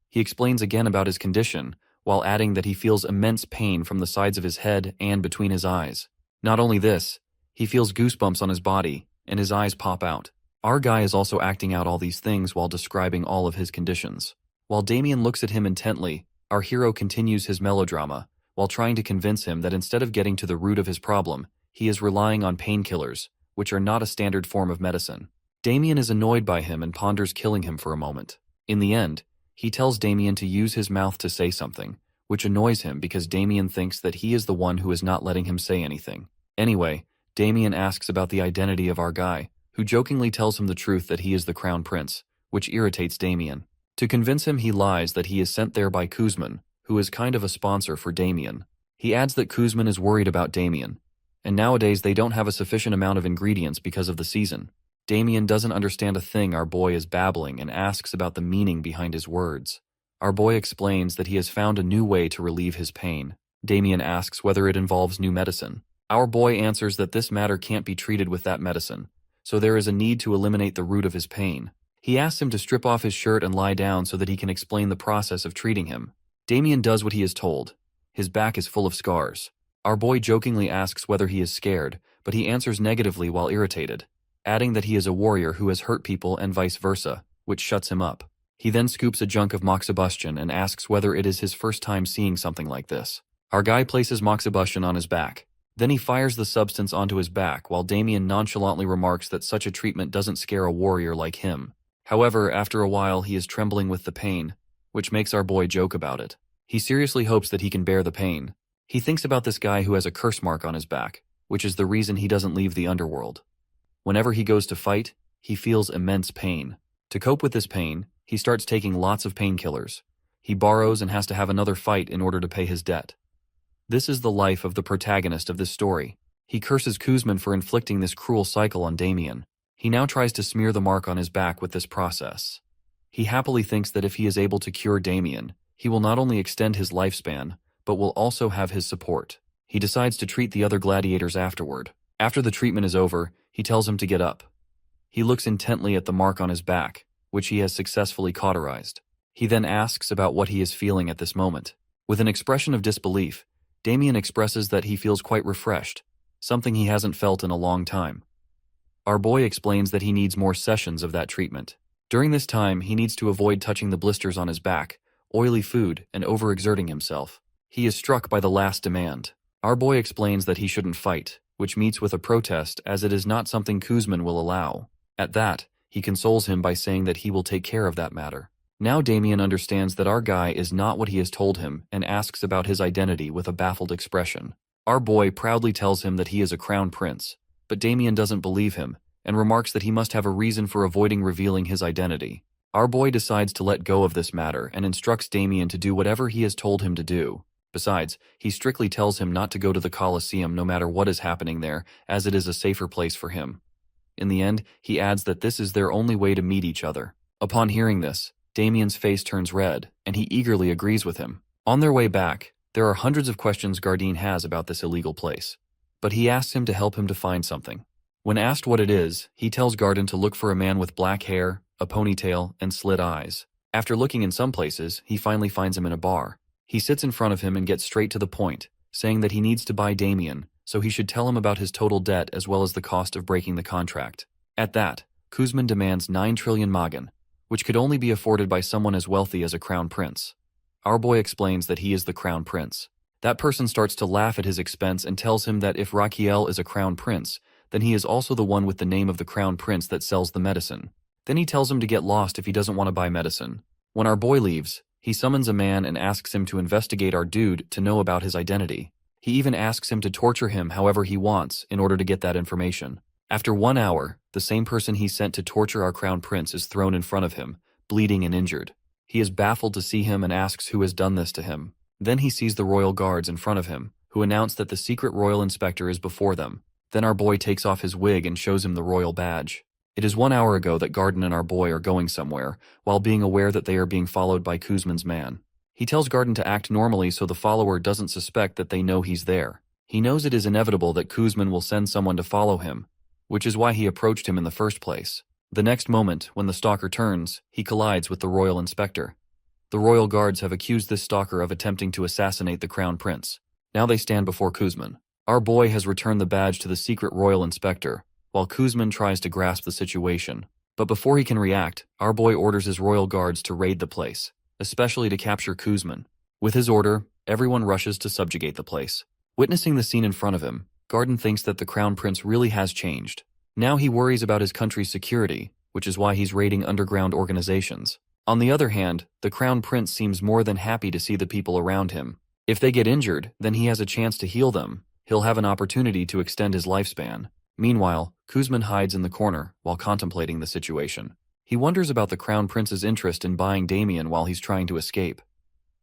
He explains again about his condition, while adding that he feels immense pain from the sides of his head and between his eyes. Not only this, he feels goosebumps on his body, and his eyes pop out. Our guy is also acting out all these things while describing all of his conditions. While Damien looks at him intently, our hero continues his melodrama, while trying to convince him that instead of getting to the root of his problem, he is relying on painkillers, which are not a standard form of medicine. Damien is annoyed by him and ponders killing him for a moment. In the end, he tells Damien to use his mouth to say something, which annoys him because Damien thinks that he is the one who is not letting him say anything. Anyway, Damien asks about the identity of our guy, who jokingly tells him the truth that he is the crown prince, which irritates Damien. To convince him, he lies that he is sent there by Kuzman, who is kind of a sponsor for Damien. He adds that Kuzman is worried about Damien, and nowadays they don't have a sufficient amount of ingredients because of the season. Damien doesn't understand a thing our boy is babbling and asks about the meaning behind his words. Our boy explains that he has found a new way to relieve his pain. Damien asks whether it involves new medicine. Our boy answers that this matter can't be treated with that medicine, so there is a need to eliminate the root of his pain. He asks him to strip off his shirt and lie down so that he can explain the process of treating him. Damien does what he is told. His back is full of scars. Our boy jokingly asks whether he is scared, but he answers negatively while irritated, adding that he is a warrior who has hurt people and vice versa, which shuts him up. He then scoops a junk of moxibustion and asks whether it is his first time seeing something like this. Our guy places moxibustion on his back. Then he fires the substance onto his back while Damien nonchalantly remarks that such a treatment doesn't scare a warrior like him. However, after a while he is trembling with the pain, which makes our boy joke about it. He seriously hopes that he can bear the pain. He thinks about this guy who has a curse mark on his back, which is the reason he doesn't leave the underworld. Whenever he goes to fight, he feels immense pain. To cope with this pain, he starts taking lots of painkillers. He borrows and has to have another fight in order to pay his debt. This is the life of the protagonist of this story. He curses Kuzman for inflicting this cruel cycle on Damien. He now tries to smear the mark on his back with this process. He happily thinks that if he is able to cure Damien, he will not only extend his lifespan, but will also have his support. He decides to treat the other gladiators afterward. After the treatment is over, he tells him to get up. He looks intently at the mark on his back, which he has successfully cauterized. He then asks about what he is feeling at this moment. With an expression of disbelief, Damien expresses that he feels quite refreshed, something he hasn't felt in a long time. Our boy explains that he needs more sessions of that treatment. During this time, he needs to avoid touching the blisters on his back, oily food, and overexerting himself. He is struck by the last demand. Our boy explains that he shouldn't fight, which meets with a protest as it is not something Kuzman will allow. At that, he consoles him by saying that he will take care of that matter. Now Damien understands that our guy is not what he has told him and asks about his identity with a baffled expression. Our boy proudly tells him that he is a crown prince, but Damien doesn't believe him and remarks that he must have a reason for avoiding revealing his identity. Our boy decides to let go of this matter and instructs Damien to do whatever he has told him to do. Besides, he strictly tells him not to go to the Colosseum no matter what is happening there, as it is a safer place for him. In the end, he adds that this is their only way to meet each other. Upon hearing this, Damien's face turns red, and he eagerly agrees with him. On their way back, there are hundreds of questions Garden has about this illegal place, but he asks him to help him to find something. When asked what it is, he tells Garden to look for a man with black hair, a ponytail, and slit eyes. After looking in some places, he finally finds him in a bar. He sits in front of him and gets straight to the point, saying that he needs to buy Damien, so he should tell him about his total debt as well as the cost of breaking the contract. At that, Kuzman demands 9 trillion magan, which could only be afforded by someone as wealthy as a crown prince. Our boy explains that he is the crown prince. That person starts to laugh at his expense and tells him that if Raquiel is a crown prince, then he is also the one with the name of the crown prince that sells the medicine. Then he tells him to get lost if he doesn't want to buy medicine. When our boy leaves, he summons a man and asks him to investigate our dude to know about his identity. He even asks him to torture him however he wants in order to get that information. After 1 hour, the same person he sent to torture our crown prince is thrown in front of him, bleeding and injured. He is baffled to see him and asks who has done this to him. Then he sees the royal guards in front of him, who announce that the secret royal inspector is before them. Then our boy takes off his wig and shows him the royal badge. It is 1 hour ago that Garden and our boy are going somewhere, while being aware that they are being followed by Kuzman's man. He tells Garden to act normally so the follower doesn't suspect that they know he's there. He knows it is inevitable that Kuzman will send someone to follow him, which is why he approached him in the first place. The next moment, when the stalker turns, he collides with the royal inspector. The royal guards have accused this stalker of attempting to assassinate the crown prince. Now they stand before Kuzman. Our boy has returned the badge to the secret royal inspector, while Kuzman tries to grasp the situation. But before he can react, our boy orders his royal guards to raid the place, especially to capture Kuzman. With his order, everyone rushes to subjugate the place. Witnessing the scene in front of him, Garden thinks that the crown prince really has changed. Now he worries about his country's security, which is why he's raiding underground organizations. On the other hand, the crown prince seems more than happy to see the people around him. If they get injured, then he has a chance to heal them. He'll have an opportunity to extend his lifespan. Meanwhile, Kuzman hides in the corner while contemplating the situation. He wonders about the crown prince's interest in buying Damien while he's trying to escape.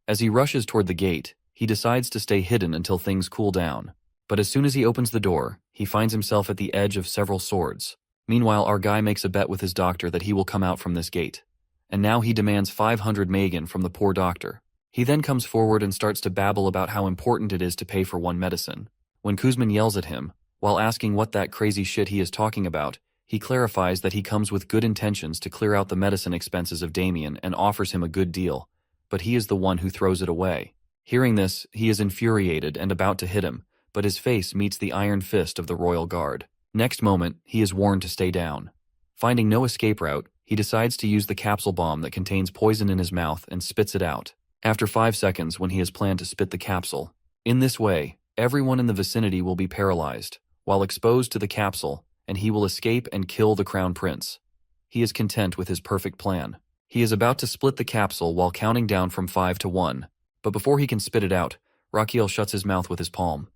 As he rushes toward the gate, he decides to stay hidden until things cool down. But as soon as he opens the door, he finds himself at the edge of several swords. Meanwhile, our guy makes a bet with his doctor that he will come out from this gate. And now he demands 500 magan from the poor doctor. He then comes forward and starts to babble about how important it is to pay for one medicine. When Kuzman yells at him, while asking what that crazy shit he is talking about, he clarifies that he comes with good intentions to clear out the medicine expenses of Damien and offers him a good deal, but he is the one who throws it away. Hearing this, he is infuriated and about to hit him, but his face meets the iron fist of the royal guard. Next moment, he is warned to stay down. Finding no escape route, he decides to use the capsule bomb that contains poison in his mouth and spits it out. After 5 seconds when he has planned to spit the capsule. In this way, everyone in the vicinity will be paralyzed, while exposed to the capsule, and he will escape and kill the crown prince. He is content with his perfect plan. He is about to split the capsule while counting down from 5 to 1, but before he can spit it out, Raquiel shuts his mouth with his palm.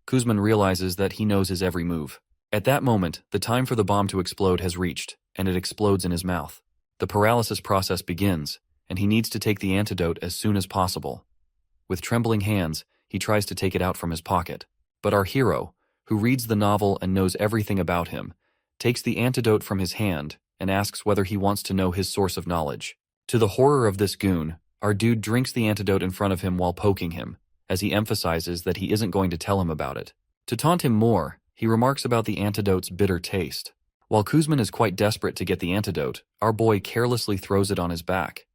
Kuzman realizes that he knows his every move. At that moment, the time for the bomb to explode has reached, and it explodes in his mouth. The paralysis process begins, and he needs to take the antidote as soon as possible. With trembling hands, he tries to take it out from his pocket. But our hero, who reads the novel and knows everything about him, takes the antidote from his hand and asks whether he wants to know his source of knowledge. To the horror of this goon, our dude drinks the antidote in front of him while poking him, as he emphasizes that he isn't going to tell him about it. To taunt him more, he remarks about the antidote's bitter taste. While Kuzman is quite desperate to get the antidote, our boy carelessly throws it on his back.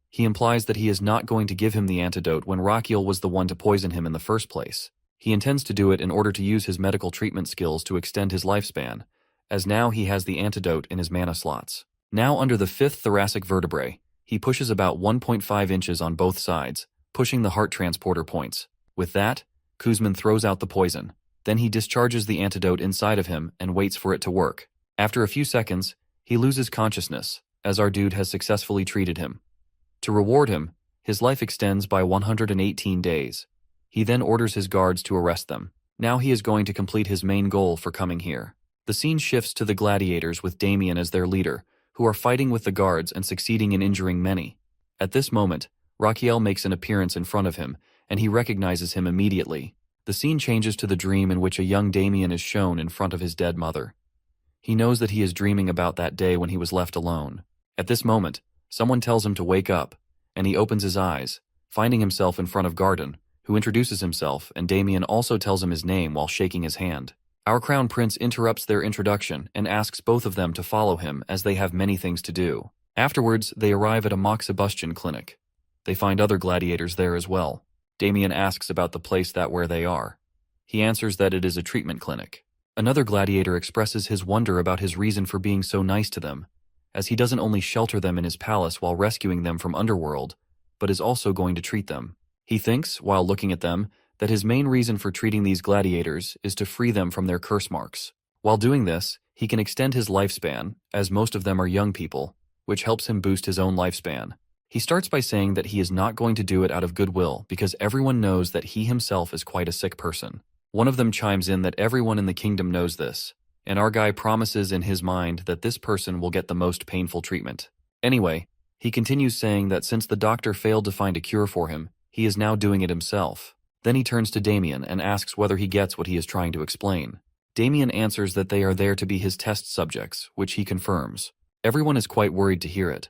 He implies that he is not going to give him the antidote when Raquiel was the one to poison him in the first place. He intends to do it in order to use his medical treatment skills to extend his lifespan, as now he has the antidote in his mana slots. Now under the 5th thoracic vertebrae, he pushes about 1.5 inches on both sides, pushing the heart transporter points. With that, Kuzman throws out the poison. Then he discharges the antidote inside of him and waits for it to work. After a few seconds, he loses consciousness, as our dude has successfully treated him. To reward him, his life extends by 118 days. He then orders his guards to arrest them. Now he is going to complete his main goal for coming here. The scene shifts to the gladiators with Damien as their leader, who are fighting with the guards and succeeding in injuring many. At this moment, Raquiel makes an appearance in front of him, and he recognizes him immediately. The scene changes to the dream in which a young Damien is shown in front of his dead mother. He knows that he is dreaming about that day when he was left alone. At this moment, someone tells him to wake up, and he opens his eyes, finding himself in front of Garden, who introduces himself, and Damien also tells him his name while shaking his hand. Our crown prince interrupts their introduction and asks both of them to follow him as they have many things to do. Afterwards, they arrive at a moxibustion clinic. They find other gladiators there as well. Damien asks about the place where they are. He answers that it is a treatment clinic. Another gladiator expresses his wonder about his reason for being so nice to them, as he doesn't only shelter them in his palace while rescuing them from underworld, but is also going to treat them. He thinks, while looking at them, that his main reason for treating these gladiators is to free them from their curse marks. While doing this, he can extend his lifespan, as most of them are young people, which helps him boost his own lifespan. He starts by saying that he is not going to do it out of goodwill because everyone knows that he himself is quite a sick person. One of them chimes in that everyone in the kingdom knows this, and our guy promises in his mind that this person will get the most painful treatment. Anyway, he continues saying that since the doctor failed to find a cure for him, he is now doing it himself. Then he turns to Damien and asks whether he gets what he is trying to explain. Damien answers that they are there to be his test subjects, which he confirms. Everyone is quite worried to hear it.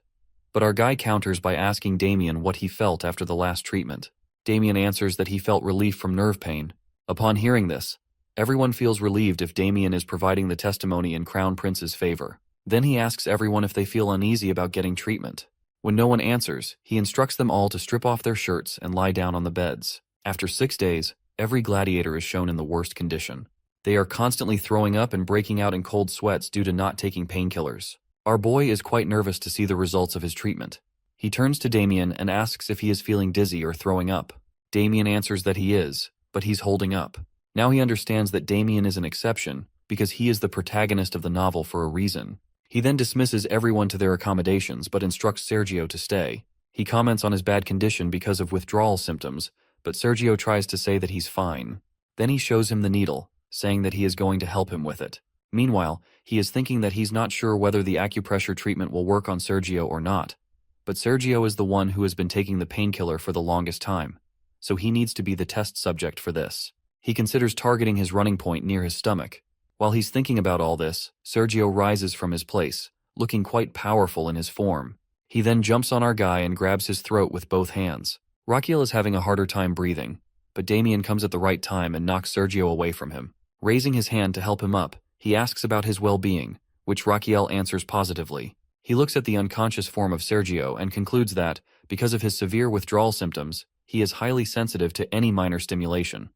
But our guy counters by asking Damien what he felt after the last treatment. Damien answers that he felt relief from nerve pain. Upon hearing this, everyone feels relieved if Damien is providing the testimony in Crown Prince's favor. Then he asks everyone if they feel uneasy about getting treatment. When no one answers, he instructs them all to strip off their shirts and lie down on the beds. After 6 days, every gladiator is shown in the worst condition. They are constantly throwing up and breaking out in cold sweats due to not taking painkillers. Our boy is quite nervous to see the results of his treatment. He turns to Damien and asks if he is feeling dizzy or throwing up. Damien answers that he is, but he's holding up. Now he understands that Damien is an exception because he is the protagonist of the novel for a reason. He then dismisses everyone to their accommodations but instructs Sergio to stay. He comments on his bad condition because of withdrawal symptoms, but Sergio tries to say that he's fine. Then he shows him the needle, saying that he is going to help him with it. Meanwhile, he is thinking that he's not sure whether the acupressure treatment will work on Sergio or not. But Sergio is the one who has been taking the painkiller for the longest time, so he needs to be the test subject for this. He considers targeting his running point near his stomach. While he's thinking about all this, Sergio rises from his place, looking quite powerful in his form. He then jumps on our guy and grabs his throat with both hands. Raquiel is having a harder time breathing, but Damien comes at the right time and knocks Sergio away from him. Raising his hand to help him up, he asks about his well-being, which Raquiel answers positively. He looks at the unconscious form of Sergio and concludes that, because of his severe withdrawal symptoms, he is highly sensitive to any minor stimulation.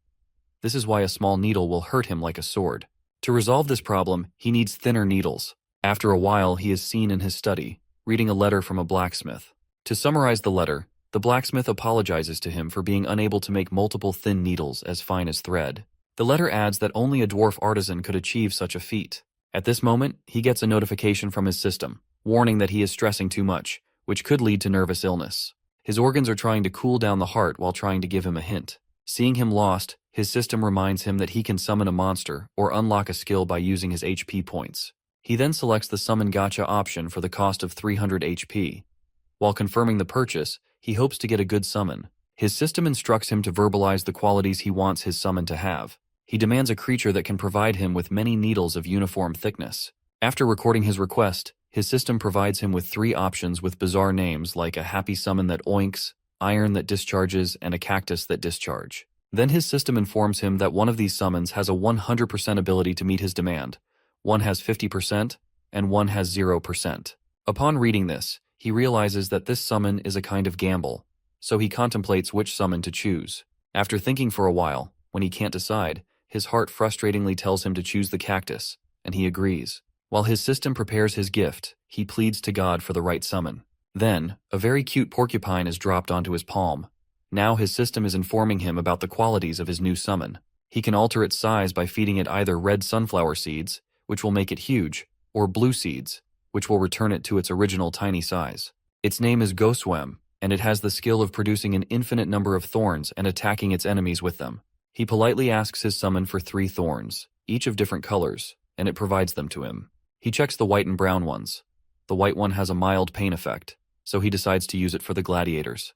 This is why a small needle will hurt him like a sword. To resolve this problem, he needs thinner needles. After a while, he is seen in his study, reading a letter from a blacksmith. To summarize the letter, the blacksmith apologizes to him for being unable to make multiple thin needles as fine as thread. The letter adds that only a dwarf artisan could achieve such a feat. At this moment, he gets a notification from his system, warning that he is stressing too much, which could lead to nervous illness. His organs are trying to cool down the heart while trying to give him a hint. Seeing him lost, his system reminds him that he can summon a monster or unlock a skill by using his HP points. He then selects the summon gacha option for the cost of 300 HP. While confirming the purchase, he hopes to get a good summon. His system instructs him to verbalize the qualities he wants his summon to have. He demands a creature that can provide him with many needles of uniform thickness. After recording his request, his system provides him with 3 options with bizarre names like a happy summon that oinks, iron that discharges, and a cactus that discharge. Then his system informs him that one of these summons has a 100% ability to meet his demand, one has 50%, and one has 0%. Upon reading this, he realizes that this summon is a kind of gamble, so he contemplates which summon to choose. After thinking for a while, when he can't decide, his heart frustratingly tells him to choose the cactus, and he agrees. While his system prepares his gift, he pleads to God for the right summon. Then, a very cute porcupine is dropped onto his palm. Now his system is informing him about the qualities of his new summon. He can alter its size by feeding it either red sunflower seeds, which will make it huge, or blue seeds, which will return it to its original tiny size. Its name is Goswem, and it has the skill of producing an infinite number of thorns and attacking its enemies with them. He politely asks his summon for 3 thorns, each of different colors, and it provides them to him. He checks the white and brown ones. The white one has a mild pain effect, so he decides to use it for the gladiators.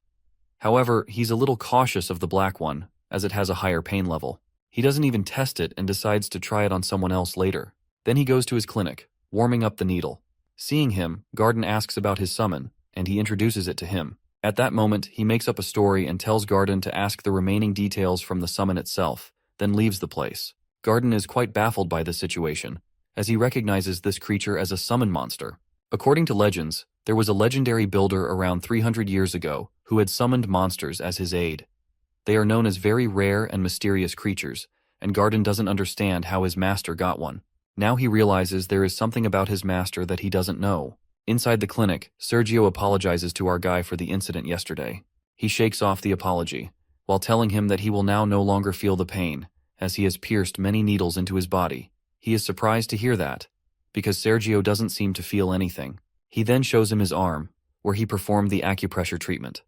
However, he's a little cautious of the black one, as it has a higher pain level. He doesn't even test it and decides to try it on someone else later. Then he goes to his clinic, warming up the needle. Seeing him, Garden asks about his summon, and he introduces it to him. At that moment, he makes up a story and tells Garden to ask the remaining details from the summon itself, then leaves the place. Garden is quite baffled by this situation, as he recognizes this creature as a summon monster. According to legends, There was a legendary builder around 300 years ago who had summoned monsters as his aid. They are known as very rare and mysterious creatures, and Garden doesn't understand how his master got one. Now he realizes there is something about his master that he doesn't know. Inside the clinic, Sergio apologizes to our guy for the incident yesterday. He shakes off the apology, while telling him that he will now no longer feel the pain, as he has pierced many needles into his body. He is surprised to hear that, because Sergio doesn't seem to feel anything. He then shows him his arm, where he performed the acupressure treatment.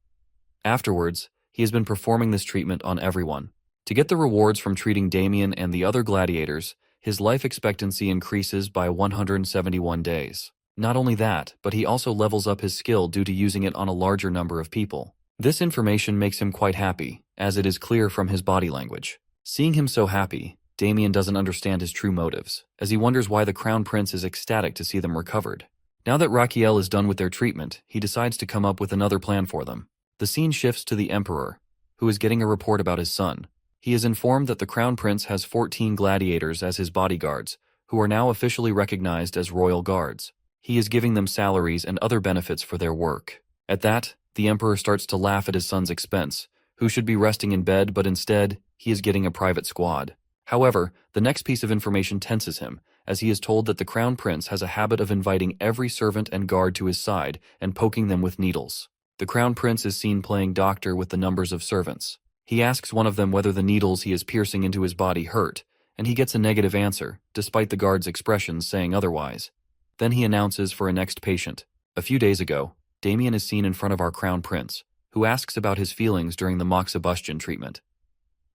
Afterwards, he has been performing this treatment on everyone. To get the rewards from treating Damien and the other gladiators, his life expectancy increases by 171 days. Not only that, but he also levels up his skill due to using it on a larger number of people. This information makes him quite happy, as it is clear from his body language. Seeing him so happy, Damien doesn't understand his true motives, as he wonders why the Crown Prince is ecstatic to see them recovered. Now that Raquel is done with their treatment, he decides to come up with another plan for them. The scene shifts to the Emperor, who is getting a report about his son. He is informed that the Crown Prince has 14 gladiators as his bodyguards, who are now officially recognized as royal guards. He is giving them salaries and other benefits for their work. At that, the Emperor starts to laugh at his son's expense, who should be resting in bed, but instead, he is getting a private squad. However, the next piece of information tenses him, as he is told that the Crown Prince has a habit of inviting every servant and guard to his side and poking them with needles. The Crown Prince is seen playing doctor with the numbers of servants. He asks one of them whether the needles he is piercing into his body hurt, and he gets a negative answer, despite the guard's expressions saying otherwise. Then he announces for a next patient. A few days ago, Damien is seen in front of our Crown Prince, who asks about his feelings during the moxibustion treatment.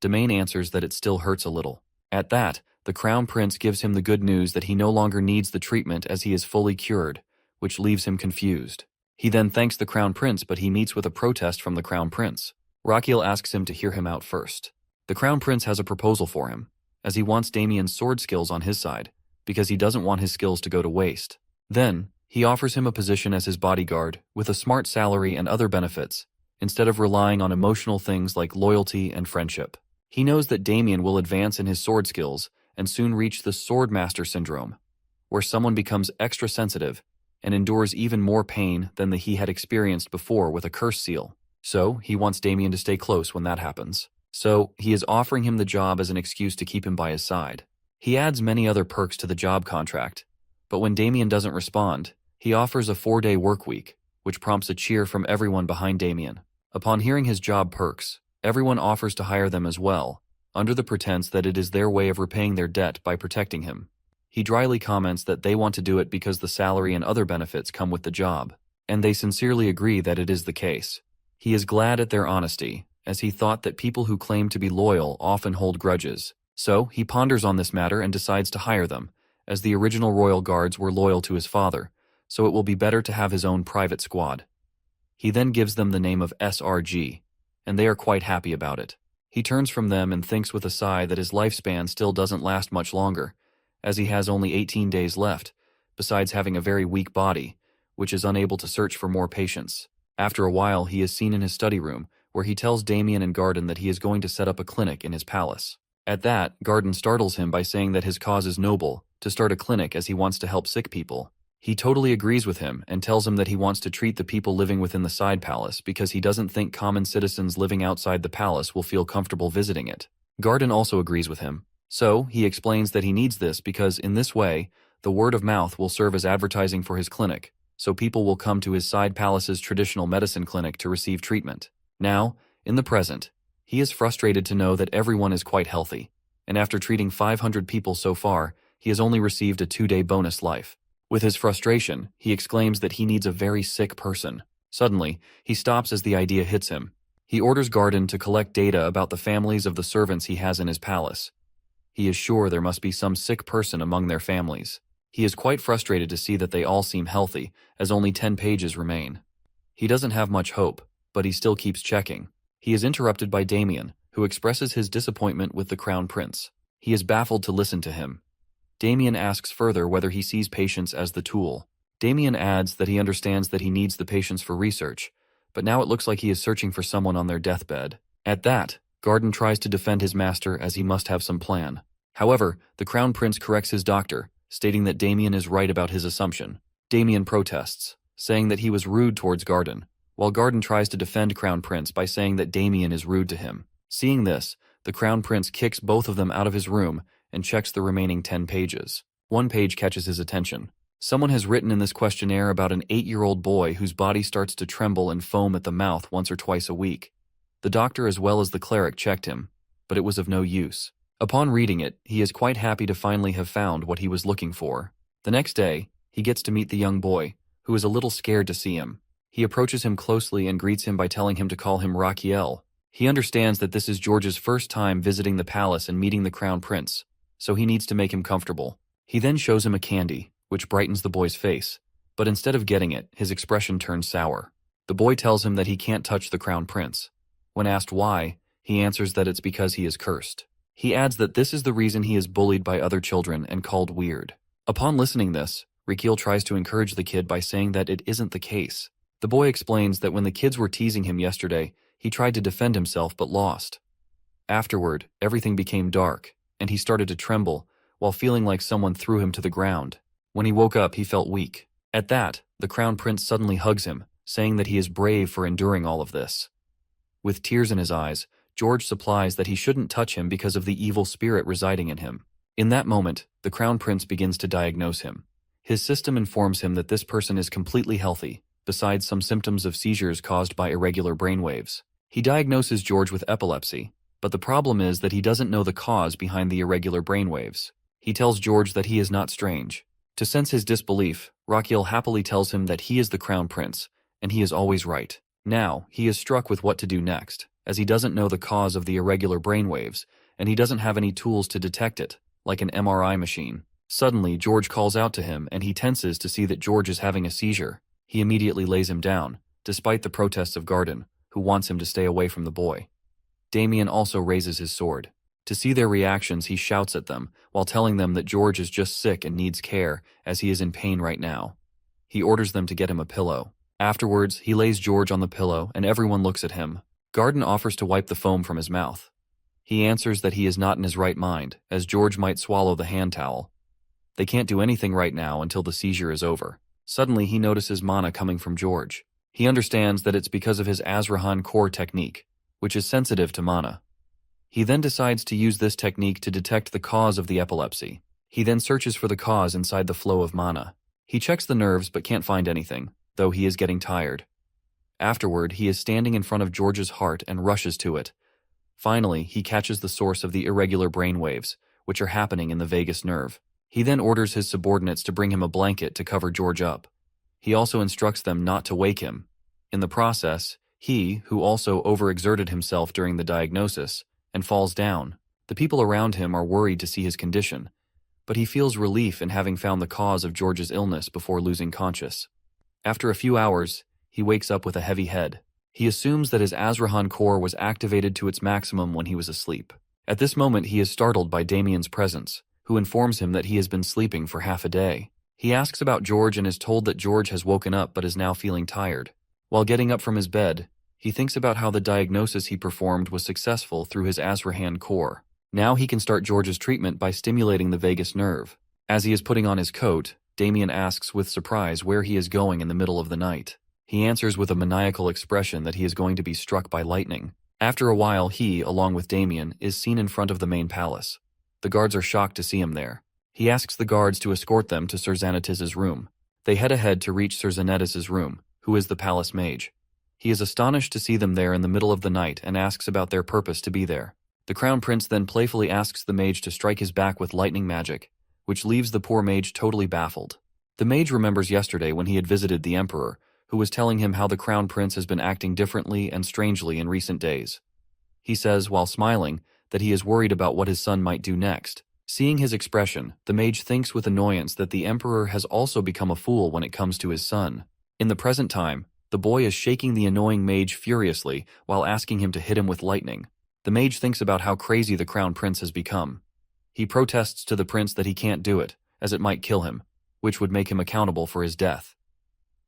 Damien answers that it still hurts a little. At that, the Crown Prince gives him the good news that he no longer needs the treatment as he is fully cured, which leaves him confused. He then thanks the Crown Prince, but he meets with a protest from the Crown Prince. Raquel asks him to hear him out first. The Crown Prince has a proposal for him, as he wants Damien's sword skills on his side, because he doesn't want his skills to go to waste. Then, he offers him a position as his bodyguard, with a smart salary and other benefits, instead of relying on emotional things like loyalty and friendship. He knows that Damien will advance in his sword skills and soon reach the Sword Master Syndrome, where someone becomes extra sensitive and endures even more pain than he had experienced before with a curse seal. So, he wants Damien to stay close when that happens. So, he is offering him the job as an excuse to keep him by his side. He adds many other perks to the job contract, but when Damien doesn't respond, he offers a 4-day work week, which prompts a cheer from everyone behind Damien. Upon hearing his job perks, everyone offers to hire them as well, under the pretense that it is their way of repaying their debt by protecting him. He dryly comments that they want to do it because the salary and other benefits come with the job, and they sincerely agree that it is the case. He is glad at their honesty, as he thought that people who claim to be loyal often hold grudges. So, he ponders on this matter and decides to hire them, as the original royal guards were loyal to his father, so it will be better to have his own private squad. He then gives them the name of SRG, and they are quite happy about it. He turns from them and thinks with a sigh that his lifespan still doesn't last much longer, as he has only 18 days left, besides having a very weak body, which is unable to search for more patients. After a while, he is seen in his study room, where he tells Damien and Garden that he is going to set up a clinic in his palace. At that, Garden startles him by saying that his cause is noble, to start a clinic as he wants to help sick people. He totally agrees with him and tells him that he wants to treat the people living within the side palace because he doesn't think common citizens living outside the palace will feel comfortable visiting it. Garden also agrees with him. So, he explains that he needs this because, in this way, the word of mouth will serve as advertising for his clinic, so people will come to his side palace's traditional medicine clinic to receive treatment. Now, in the present, he is frustrated to know that everyone is quite healthy, and after treating 500 people so far, he has only received a 2-day bonus life. With his frustration, he exclaims that he needs a very sick person. Suddenly, he stops as the idea hits him. He orders Garden to collect data about the families of the servants he has in his palace. He is sure there must be some sick person among their families. He is quite frustrated to see that they all seem healthy, as only 10 pages remain. He doesn't have much hope, but he still keeps checking. He is interrupted by Damien, who expresses his disappointment with the Crown Prince. He is baffled to listen to him. Damien asks further whether he sees patients as the tool. Damien adds that he understands that he needs the patients for research, but now it looks like he is searching for someone on their deathbed. At that, Garden tries to defend his master as he must have some plan. However, the Crown Prince corrects his doctor, stating that Damien is right about his assumption. Damien protests, saying that he was rude towards Garden, while Garden tries to defend Crown Prince by saying that Damien is rude to him. Seeing this, the Crown Prince kicks both of them out of his room and checks the remaining 10 pages. One page catches his attention. Someone has written in this questionnaire about an 8-year-old boy whose body starts to tremble and foam at the mouth once or twice a week. The doctor as well as the cleric checked him, but it was of no use. Upon reading it, he is quite happy to finally have found what he was looking for. The next day, he gets to meet the young boy, who is a little scared to see him. He approaches him closely and greets him by telling him to call him Raquiel. He understands that this is George's first time visiting the palace and meeting the Crown Prince, so he needs to make him comfortable. He then shows him a candy, which brightens the boy's face, but instead of getting it, his expression turns sour. The boy tells him that he can't touch the Crown Prince. When asked why, he answers that it's because he is cursed. He adds that this is the reason he is bullied by other children and called weird. Upon listening this, Raquiel tries to encourage the kid by saying that it isn't the case. The boy explains that when the kids were teasing him yesterday, he tried to defend himself but lost. Afterward, everything became dark, and he started to tremble, while feeling like someone threw him to the ground. When he woke up, he felt weak. At that, the Crown Prince suddenly hugs him, saying that he is brave for enduring all of this. With tears in his eyes, George supplies that he shouldn't touch him because of the evil spirit residing in him. In that moment, the Crown Prince begins to diagnose him. His system informs him that this person is completely healthy, besides some symptoms of seizures caused by irregular brainwaves. He diagnoses George with epilepsy, but the problem is that he doesn't know the cause behind the irregular brainwaves. He tells George that he is not strange. To sense his disbelief, Raquiel happily tells him that he is the Crown Prince, and he is always right. Now, he is struck with what to do next, as he doesn't know the cause of the irregular brainwaves, and he doesn't have any tools to detect it, like an MRI machine. Suddenly, George calls out to him, and he tenses to see that George is having a seizure. He immediately lays him down, despite the protests of Garden, who wants him to stay away from the boy. Damien also raises his sword. To see their reactions, he shouts at them, while telling them that George is just sick and needs care, as he is in pain right now. He orders them to get him a pillow. Afterwards, he lays George on the pillow, and everyone looks at him. Garden offers to wipe the foam from his mouth. He answers that he is not in his right mind, as George might swallow the hand towel. They can't do anything right now until the seizure is over. Suddenly, he notices mana coming from George. He understands that it's because of his Azrahan core technique, which is sensitive to mana. He then decides to use this technique to detect the cause of the epilepsy. He then searches for the cause inside the flow of mana. He checks the nerves but can't find anything, though he is getting tired. Afterward, he is standing in front of George's heart and rushes to it. Finally, he catches the source of the irregular brain waves, which are happening in the vagus nerve. He then orders his subordinates to bring him a blanket to cover George up. He also instructs them not to wake him. In the process, he, who also overexerted himself during the diagnosis, and falls down. The people around him are worried to see his condition, but he feels relief in having found the cause of George's illness before losing conscious. After a few hours, he wakes up with a heavy head. He assumes that his Azrahan core was activated to its maximum when he was asleep. At this moment, he is startled by Damien's presence, who informs him that he has been sleeping for half a day. He asks about George and is told that George has woken up but is now feeling tired. While getting up from his bed, he thinks about how the diagnosis he performed was successful through his Azrahan core. Now he can start George's treatment by stimulating the vagus nerve. As he is putting on his coat, Damien asks with surprise where he is going in the middle of the night. He answers with a maniacal expression that he is going to be struck by lightning. After a while, he, along with Damien, is seen in front of the main palace. The guards are shocked to see him there. He asks the guards to escort them to Sir Xanatis's room. They head ahead to reach Sir Xanatis's room, who is the palace mage. He is astonished to see them there in the middle of the night and asks about their purpose to be there. The Crown Prince then playfully asks the mage to strike his back with lightning magic, which leaves the poor mage totally baffled. The mage remembers yesterday when he had visited the Emperor, who was telling him how the Crown Prince has been acting differently and strangely in recent days. He says, while smiling, that he is worried about what his son might do next. Seeing his expression, the mage thinks with annoyance that the Emperor has also become a fool when it comes to his son. In the present time, the boy is shaking the annoying mage furiously while asking him to hit him with lightning. The mage thinks about how crazy the Crown Prince has become. He protests to the prince that he can't do it, as it might kill him, which would make him accountable for his death.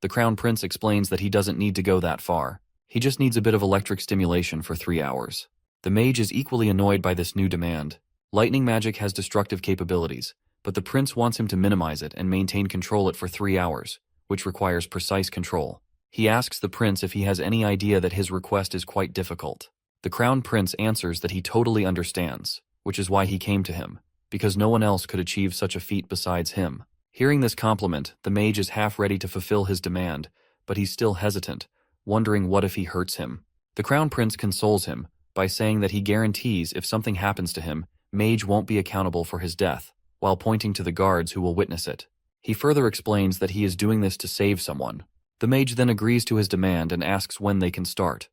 The Crown Prince explains that he doesn't need to go that far. He just needs a bit of electric stimulation for 3 hours. The mage is equally annoyed by this new demand. Lightning magic has destructive capabilities, but the prince wants him to minimize it and maintain control it for 3 hours, which requires precise control. He asks the prince if he has any idea that his request is quite difficult. The crown prince answers that he totally understands, which is why he came to him, because no one else could achieve such a feat besides him. Hearing this compliment, the mage is half ready to fulfill his demand, but he's still hesitant, wondering what if he hurts him. The crown prince consoles him by saying that he guarantees if something happens to him, Mage won't be accountable for his death, while pointing to the guards who will witness it. He further explains that he is doing this to save someone. The mage then agrees to his demand and asks when they can start.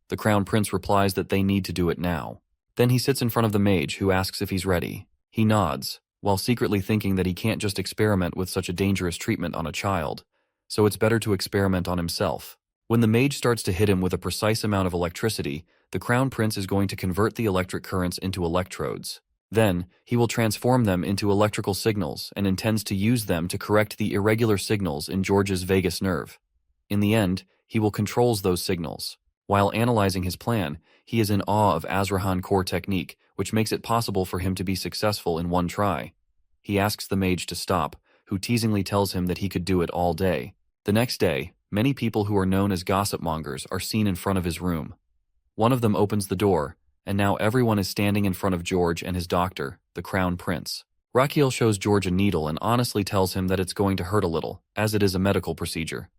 The crown prince replies that they need to do it now. Then he sits in front of the mage, who asks if he's ready. He nods, while secretly thinking that he can't just experiment with such a dangerous treatment on a child, so it's better to experiment on himself. When the mage starts to hit him with a precise amount of electricity, the crown prince is going to convert the electric currents into electrodes. Then, he will transform them into electrical signals and intends to use them to correct the irregular signals in George's vagus nerve. In the end, he will control those signals. While analyzing his plan, he is in awe of Azrahan core technique, which makes it possible for him to be successful in one try. He asks the mage to stop, who teasingly tells him that he could do it all day. The next day, many people who are known as gossip mongers are seen in front of his room. One of them opens the door, and now everyone is standing in front of George and his doctor, the crown prince. Rakiel shows George a needle and honestly tells him that it's going to hurt a little, as it is a medical procedure.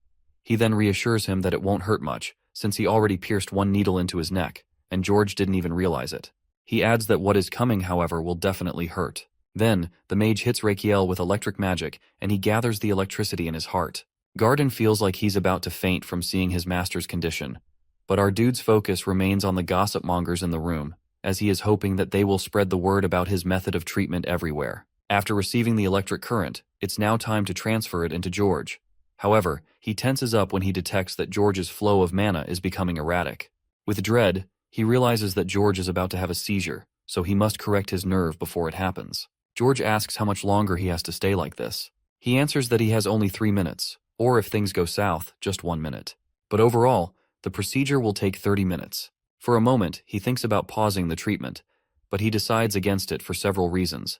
He then reassures him that it won't hurt much, since he already pierced one needle into his neck, and George didn't even realize it. He adds that what is coming, however, will definitely hurt. Then, the mage hits Rakiel with electric magic, and he gathers the electricity in his heart. Garden feels like he's about to faint from seeing his master's condition, but our dude's focus remains on the gossip mongers in the room, as he is hoping that they will spread the word about his method of treatment everywhere. After receiving the electric current, it's now time to transfer it into George. However, he tenses up when he detects that George's flow of mana is becoming erratic. With dread, he realizes that George is about to have a seizure, so he must correct his nerve before it happens. George asks how much longer he has to stay like this. He answers that he has only 3 minutes, or if things go south, just 1 minute. But overall, the procedure will take 30 minutes. For a moment, he thinks about pausing the treatment, but he decides against it for several reasons.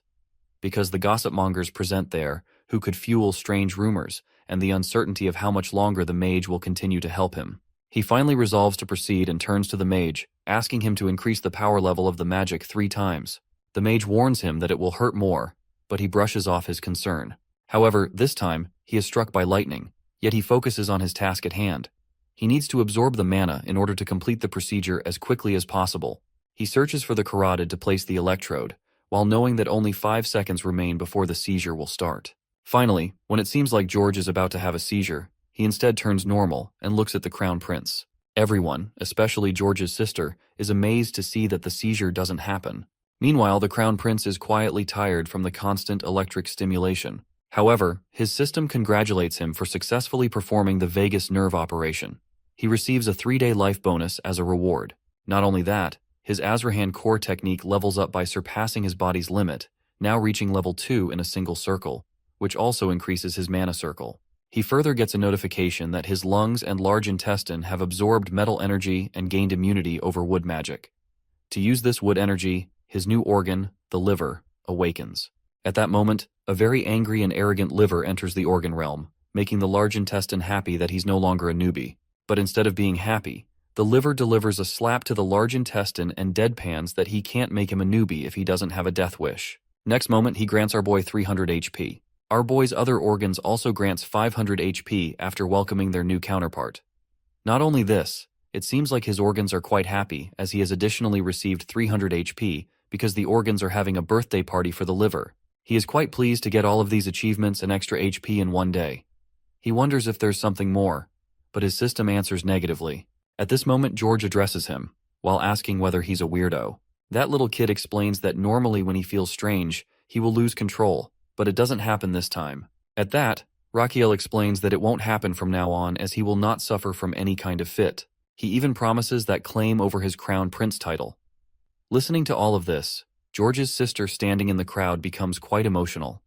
Because the gossip mongers present there, who could fuel strange rumors, and the uncertainty of how much longer the mage will continue to help him. He finally resolves to proceed and turns to the mage, asking him to increase the power level of the magic 3 times. The mage warns him that it will hurt more, but he brushes off his concern. However, this time, he is struck by lightning, yet he focuses on his task at hand. He needs to absorb the mana in order to complete the procedure as quickly as possible. He searches for the carotid to place the electrode, while knowing that only 5 seconds remain before the seizure will start. Finally, when it seems like George is about to have a seizure, he instead turns normal and looks at the crown prince. Everyone, especially George's sister, is amazed to see that the seizure doesn't happen. Meanwhile, the crown prince is quietly tired from the constant electric stimulation. However, his system congratulates him for successfully performing the vagus nerve operation. He receives a 3-day life bonus as a reward. Not only that, his Azrahan core technique levels up by surpassing his body's limit, now reaching level 2 in a single circle, which also increases his mana circle. He further gets a notification that his lungs and large intestine have absorbed metal energy and gained immunity over wood magic. To use this wood energy, his new organ, the liver, awakens. At that moment, a very angry and arrogant liver enters the organ realm, making the large intestine happy that he's no longer a newbie. But instead of being happy, the liver delivers a slap to the large intestine and deadpans that he can't make him a newbie if he doesn't have a death wish. Next moment, he grants our boy 300 HP. Our boy's other organs also grants 500 HP after welcoming their new counterpart. Not only this, it seems like his organs are quite happy as he has additionally received 300 HP because the organs are having a birthday party for the liver. He is quite pleased to get all of these achievements and extra HP in one day. He wonders if there's something more, but his system answers negatively. At this moment, George addresses him, while asking whether he's a weirdo. That little kid explains that normally when he feels strange, he will lose control, but it doesn't happen this time. At that, Rakiel explains that it won't happen from now on as he will not suffer from any kind of fit. He even promises that claim over his crown prince title. Listening to all of this, George's sister standing in the crowd becomes quite emotional.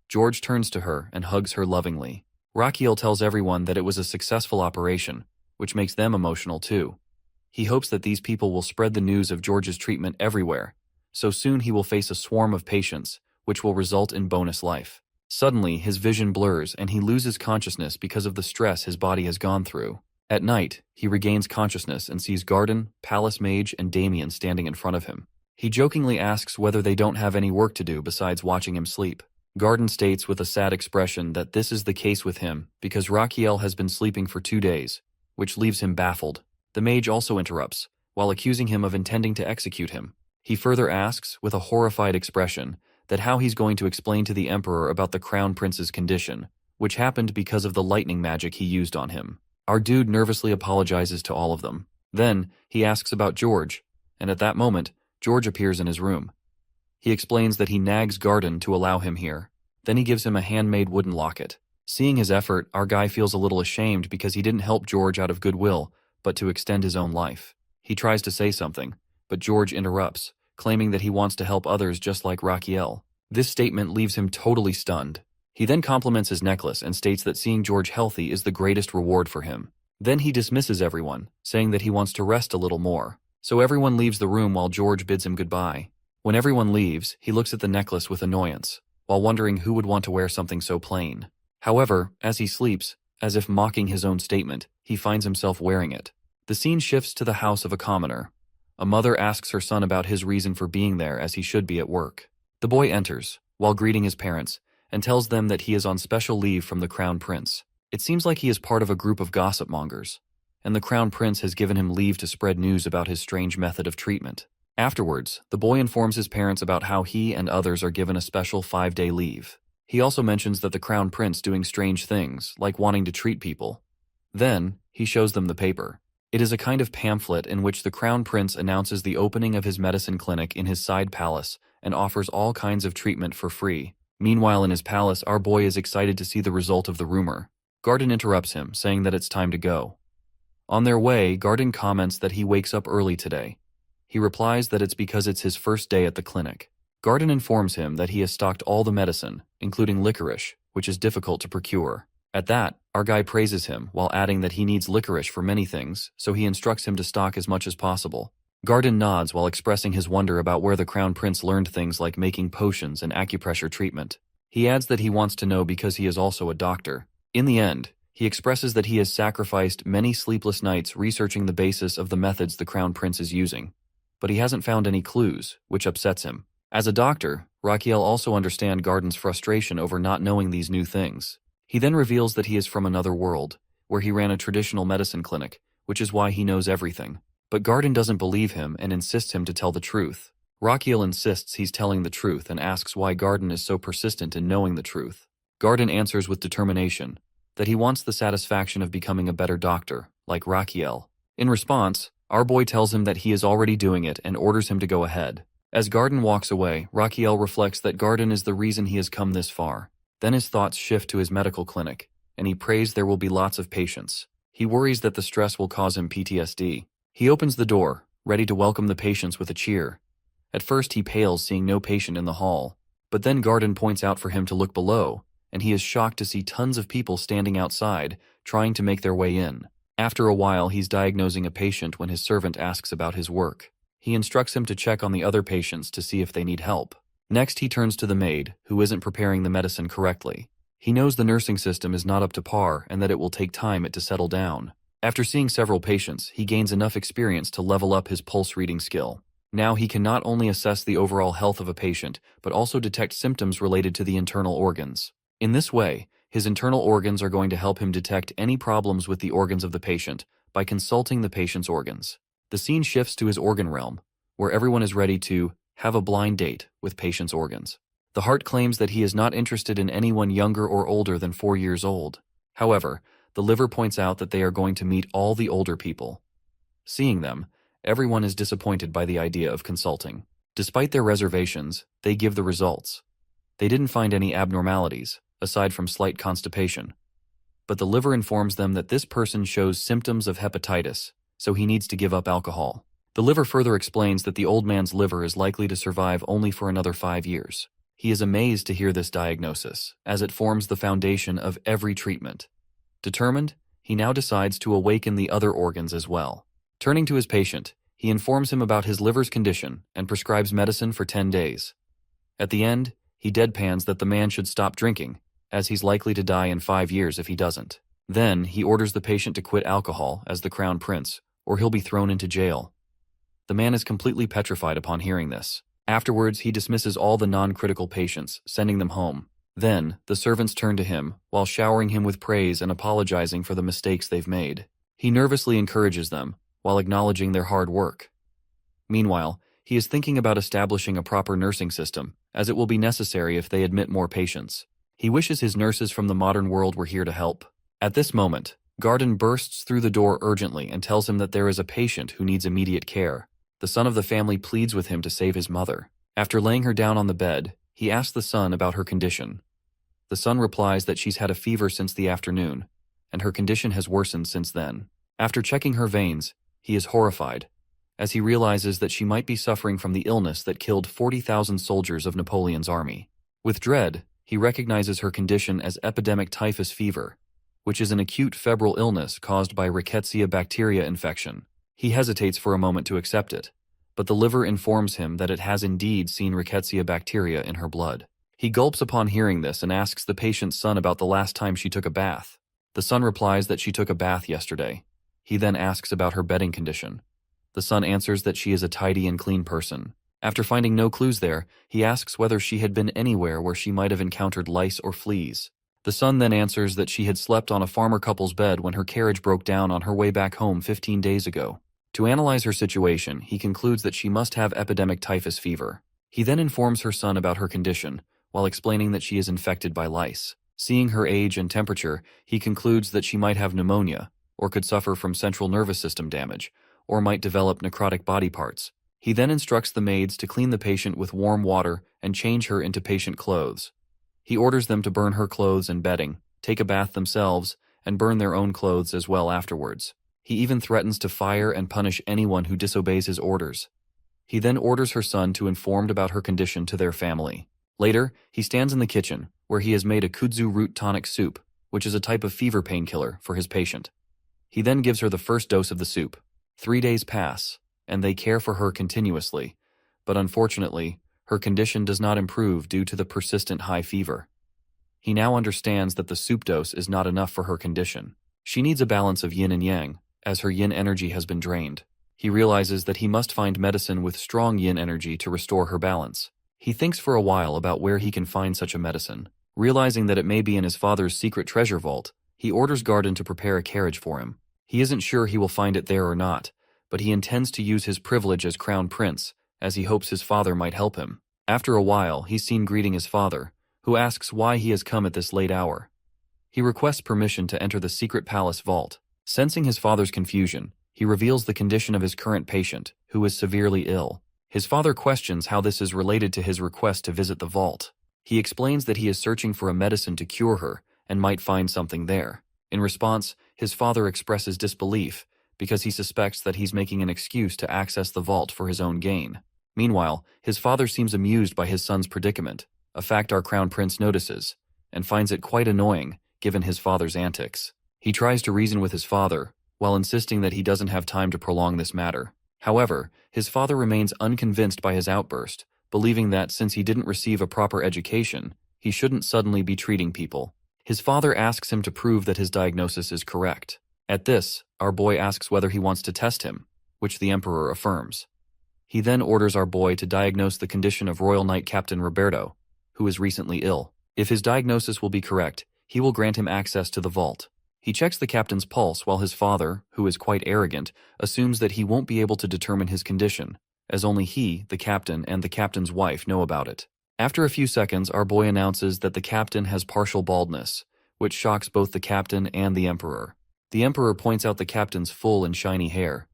George turns to her and hugs her lovingly. Rakiel tells everyone that it was a successful operation, which makes them emotional too. He hopes that these people will spread the news of George's treatment everywhere, so soon he will face a swarm of patients, which will result in bonus life. Suddenly, his vision blurs and he loses consciousness because of the stress his body has gone through. At night, he regains consciousness and sees Garden, Palace Mage, and Damien standing in front of him. He jokingly asks whether they don't have any work to do besides watching him sleep. Garden states with a sad expression that this is the case with him because Raquiel has been sleeping for 2 days, which leaves him baffled. The mage also interrupts, while accusing him of intending to execute him. He further asks, with a horrified expression, that how he's going to explain to the Emperor about the Crown Prince's condition, which happened because of the lightning magic he used on him. Our dude nervously apologizes to all of them. Then, he asks about George, and at that moment, George appears in his room. He explains that he nags Garden to allow him here. Then he gives him a handmade wooden locket. Seeing his effort, our guy feels a little ashamed because he didn't help George out of goodwill, but to extend his own life. He tries to say something, but George interrupts, claiming that he wants to help others just like Raquiel. This statement leaves him totally stunned. He then compliments his necklace and states that seeing George healthy is the greatest reward for him. Then he dismisses everyone, saying that he wants to rest a little more. So everyone leaves the room while George bids him goodbye. When everyone leaves, he looks at the necklace with annoyance, while wondering who would want to wear something so plain. However, as he sleeps, as if mocking his own statement, he finds himself wearing it. The scene shifts to the house of a commoner. A mother asks her son about his reason for being there as he should be at work. The boy enters, while greeting his parents, and tells them that he is on special leave from the Crown Prince. It seems like he is part of a group of gossip mongers, and the Crown Prince has given him leave to spread news about his strange method of treatment. Afterwards, the boy informs his parents about how he and others are given a special 5-day leave. He also mentions that the Crown Prince doing strange things, like wanting to treat people. Then, he shows them the paper. It is a kind of pamphlet in which the Crown Prince announces the opening of his medicine clinic in his side palace and offers all kinds of treatment for free. Meanwhile, in his palace, our boy is excited to see the result of the rumor. Garden interrupts him, saying that it's time to go. On their way, Garden comments that he wakes up early today. He replies that it's because it's his first day at the clinic. Garden informs him that he has stocked all the medicine, including licorice, which is difficult to procure. At that, our guy praises him, while adding that he needs licorice for many things, so he instructs him to stock as much as possible. Garden nods while expressing his wonder about where the Crown Prince learned things like making potions and acupressure treatment. He adds that he wants to know because he is also a doctor. In the end, he expresses that he has sacrificed many sleepless nights researching the basis of the methods the Crown Prince is using. But he hasn't found any clues, which upsets him. As a doctor, Raquiel also understands Garden's frustration over not knowing these new things. He then reveals that he is from another world, where he ran a traditional medicine clinic, which is why he knows everything. But Garden doesn't believe him and insists him to tell the truth. Raquiel insists he's telling the truth and asks why Garden is so persistent in knowing the truth. Garden answers with determination that he wants the satisfaction of becoming a better doctor, like Raquiel. In response, our boy tells him that he is already doing it and orders him to go ahead. As Garden walks away, Raquiel reflects that Garden is the reason he has come this far. Then his thoughts shift to his medical clinic, and he prays there will be lots of patients. He worries that the stress will cause him PTSD. He opens the door, ready to welcome the patients with a cheer. At first he pales seeing no patient in the hall, but then Garden points out for him to look below, and he is shocked to see tons of people standing outside, trying to make their way in. After a while, he's diagnosing a patient when his servant asks about his work. He instructs him to check on the other patients to see if they need help. Next, he turns to the maid, who isn't preparing the medicine correctly. He knows the nursing system is not up to par and that it will take time to settle down. After seeing several patients, he gains enough experience to level up his pulse reading skill. Now he can not only assess the overall health of a patient, but also detect symptoms related to the internal organs. In this way, his internal organs are going to help him detect any problems with the organs of the patient by consulting the patient's organs. The scene shifts to his organ realm, where everyone is ready to have a blind date with patient's organs. The heart claims that he is not interested in anyone younger or older than 4 years old. However, the liver points out that they are going to meet all the older people. Seeing them, everyone is disappointed by the idea of consulting. Despite their reservations, they give the results. They didn't find any abnormalities, aside from slight constipation. But the liver informs them that this person shows symptoms of hepatitis, so he needs to give up alcohol. The liver further explains that the old man's liver is likely to survive only for another 5 years. He is amazed to hear this diagnosis, as it forms the foundation of every treatment. Determined, he now decides to awaken the other organs as well. Turning to his patient, he informs him about his liver's condition and prescribes medicine for 10 days. At the end, He deadpans that the man should stop drinking, as he's likely to die in 5 years if he doesn't. Then, he orders the patient to quit alcohol as the crown prince, or he'll be thrown into jail. The man is completely petrified upon hearing this. Afterwards, he dismisses all the non-critical patients, sending them home. Then, the servants turn to him, while showering him with praise and apologizing for the mistakes they've made. He nervously encourages them, while acknowledging their hard work. Meanwhile, he is thinking about establishing a proper nursing system, as it will be necessary if they admit more patients. He wishes his nurses from the modern world were here to help. At this moment, Garden bursts through the door urgently and tells him that there is a patient who needs immediate care. The son of the family pleads with him to save his mother. After laying her down on the bed, he asks the son about her condition. The son replies that she's had a fever since the afternoon, and her condition has worsened since then. After checking her veins, he is horrified, as he realizes that she might be suffering from the illness that killed 40,000 soldiers of Napoleon's army. With dread, he recognizes her condition as epidemic typhus fever, which is an acute febrile illness caused by Rickettsia bacteria infection. He hesitates for a moment to accept it, but the liver informs him that it has indeed seen Rickettsia bacteria in her blood. He gulps upon hearing this and asks the patient's son about the last time she took a bath. The son replies that she took a bath yesterday. He then asks about her bedding condition. The son answers that she is a tidy and clean person. After finding no clues there, he asks whether she had been anywhere where she might have encountered lice or fleas. The son then answers that she had slept on a farmer couple's bed when her carriage broke down on her way back home 15 days ago. To analyze her situation, he concludes that she must have epidemic typhus fever. He then informs her son about her condition, while explaining that she is infected by lice. Seeing her age and temperature, he concludes that she might have pneumonia, or could suffer from central nervous system damage, or might develop necrotic body parts. He then instructs the maids to clean the patient with warm water and change her into patient clothes. He orders them to burn her clothes and bedding, take a bath themselves, and burn their own clothes as well afterwards. He even threatens to fire and punish anyone who disobeys his orders. He then orders her son to inform about her condition to their family. Later, he stands in the kitchen, where he has made a kudzu root tonic soup, which is a type of fever painkiller, for his patient. He then gives her the first dose of the soup. 3 days pass, and they care for her continuously, but unfortunately, her condition does not improve due to the persistent high fever. He now understands that the soup dose is not enough for her condition. She needs a balance of yin and yang, as her yin energy has been drained. He realizes that he must find medicine with strong yin energy to restore her balance. He thinks for a while about where he can find such a medicine. Realizing that it may be in his father's secret treasure vault, he orders Garden to prepare a carriage for him. He isn't sure he will find it there or not, but he intends to use his privilege as crown prince, as he hopes his father might help him. After a while, he's seen greeting his father, who asks why he has come at this late hour. He requests permission to enter the secret palace vault. Sensing his father's confusion, he reveals the condition of his current patient, who is severely ill. His father questions how this is related to his request to visit the vault. He explains that he is searching for a medicine to cure her and might find something there. In response, his father expresses disbelief because he suspects that he's making an excuse to access the vault for his own gain. Meanwhile, his father seems amused by his son's predicament, a fact our crown prince notices, and finds it quite annoying given his father's antics. He tries to reason with his father, while insisting that he doesn't have time to prolong this matter. However, his father remains unconvinced by his outburst, believing that since he didn't receive a proper education, he shouldn't suddenly be treating people. His father asks him to prove that his diagnosis is correct. At this, our boy asks whether he wants to test him, which the emperor affirms. He then orders our boy to diagnose the condition of Royal Knight Captain Roberto, who is recently ill. If his diagnosis will be correct, he will grant him access to the vault. He checks the captain's pulse while his father, who is quite arrogant, assumes that he won't be able to determine his condition, as only he, the captain, and the captain's wife know about it. After a few seconds, our boy announces that the captain has partial baldness, which shocks both the captain and the emperor. The emperor points out the captain's full and shiny hair.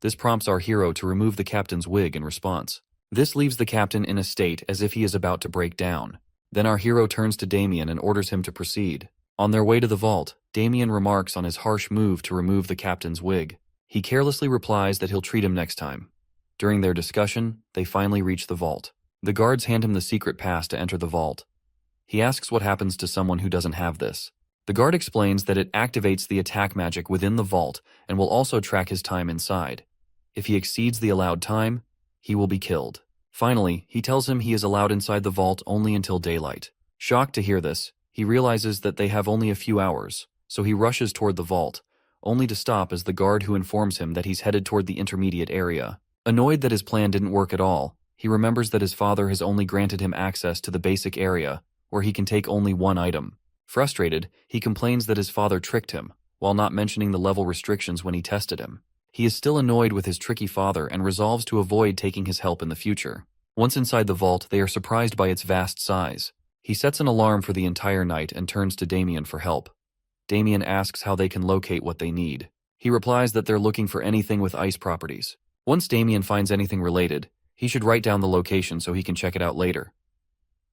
This prompts our hero to remove the captain's wig in response. This leaves the captain in a state as if he is about to break down. Then our hero turns to Damien and orders him to proceed. On their way to the vault, Damien remarks on his harsh move to remove the captain's wig. He carelessly replies that he'll treat him next time. During their discussion, they finally reach the vault. The guards hand him the secret pass to enter the vault. He asks what happens to someone who doesn't have this. The guard explains that it activates the attack magic within the vault and will also track his time inside. If he exceeds the allowed time, he will be killed. Finally, he tells him he is allowed inside the vault only until daylight. Shocked to hear this, he realizes that they have only a few hours, so he rushes toward the vault, only to stop as the guard who informs him that he's headed toward the intermediate area. Annoyed that his plan didn't work at all, he remembers that his father has only granted him access to the basic area, where he can take only one item. Frustrated, he complains that his father tricked him, while not mentioning the level restrictions when he tested him. He is still annoyed with his tricky father and resolves to avoid taking his help in the future. Once inside the vault, they are surprised by its vast size. He sets an alarm for the entire night and turns to Damien for help. Damien asks how they can locate what they need. He replies that they're looking for anything with ice properties. Once Damien finds anything related, he should write down the location so he can check it out later.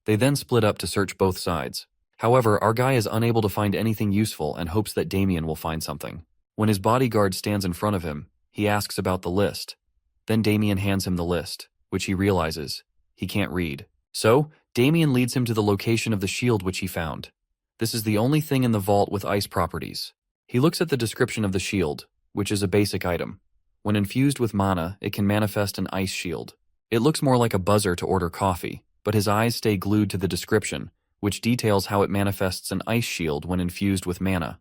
They then split up to search both sides. However, our guy is unable to find anything useful and hopes that Damien will find something. When his bodyguard stands in front of him, he asks about the list. Then Damien hands him the list, which he realizes he can't read. So, Damien leads him to the location of the shield which he found. This is the only thing in the vault with ice properties. He looks at the description of the shield, which is a basic item. When infused with mana, it can manifest an ice shield. It looks more like a buzzer to order coffee, but his eyes stay glued to the description, which details how it manifests an ice shield when infused with mana.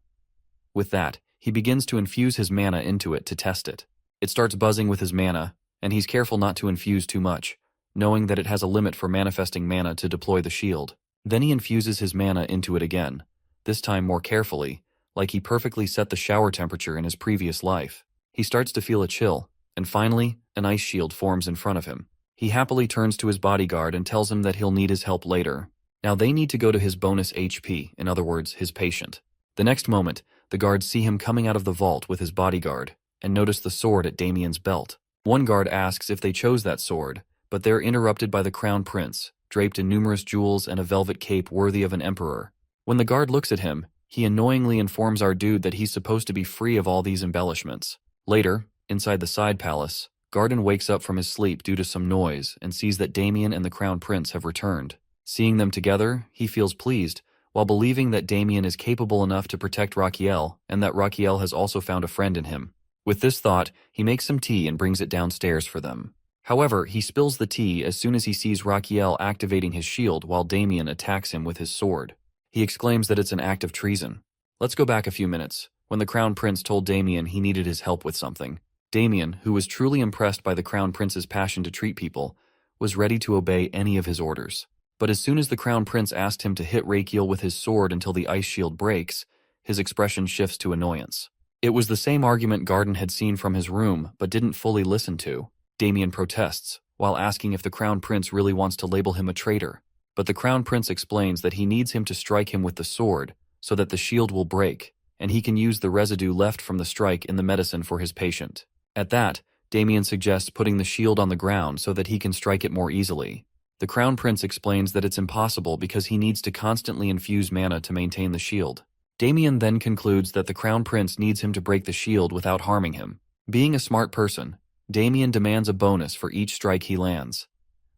With that, he begins to infuse his mana into it to test it. It starts buzzing with his mana, and he's careful not to infuse too much, knowing that it has a limit for manifesting mana to deploy the shield. Then he infuses his mana into it again, this time more carefully, like he perfectly set the shower temperature in his previous life. He starts to feel a chill, and finally, an ice shield forms in front of him. He happily turns to his bodyguard and tells him that he'll need his help later. Now they need to go to his bonus HP, in other words, his patient. The next moment, the guards see him coming out of the vault with his bodyguard, and notice the sword at Damien's belt. One guard asks if they chose that sword, but they're interrupted by the crown prince, draped in numerous jewels and a velvet cape worthy of an emperor. When the guard looks at him, he annoyingly informs our dude that he's supposed to be free of all these embellishments. Later, inside the side palace, Garden wakes up from his sleep due to some noise and sees that Damien and the crown prince have returned. Seeing them together, he feels pleased, while believing that Damien is capable enough to protect Raquel and that Raquel has also found a friend in him. With this thought, he makes some tea and brings it downstairs for them. However, he spills the tea as soon as he sees Raquel activating his shield while Damien attacks him with his sword. He exclaims that it's an act of treason. Let's go back a few minutes, when the crown prince told Damien he needed his help with something. Damien, who was truly impressed by the crown prince's passion to treat people, was ready to obey any of his orders. But as soon as the crown prince asked him to hit Raquel with his sword until the ice shield breaks, his expression shifts to annoyance. It was the same argument Garden had seen from his room but didn't fully listen to. Damien protests, while asking if the crown prince really wants to label him a traitor. But the crown prince explains that he needs him to strike him with the sword so that the shield will break, and he can use the residue left from the strike in the medicine for his patient. At that, Damien suggests putting the shield on the ground so that he can strike it more easily. The crown prince explains that it's impossible because he needs to constantly infuse mana to maintain the shield. Damien then concludes that the crown prince needs him to break the shield without harming him. Being a smart person, Damien demands a bonus for each strike he lands,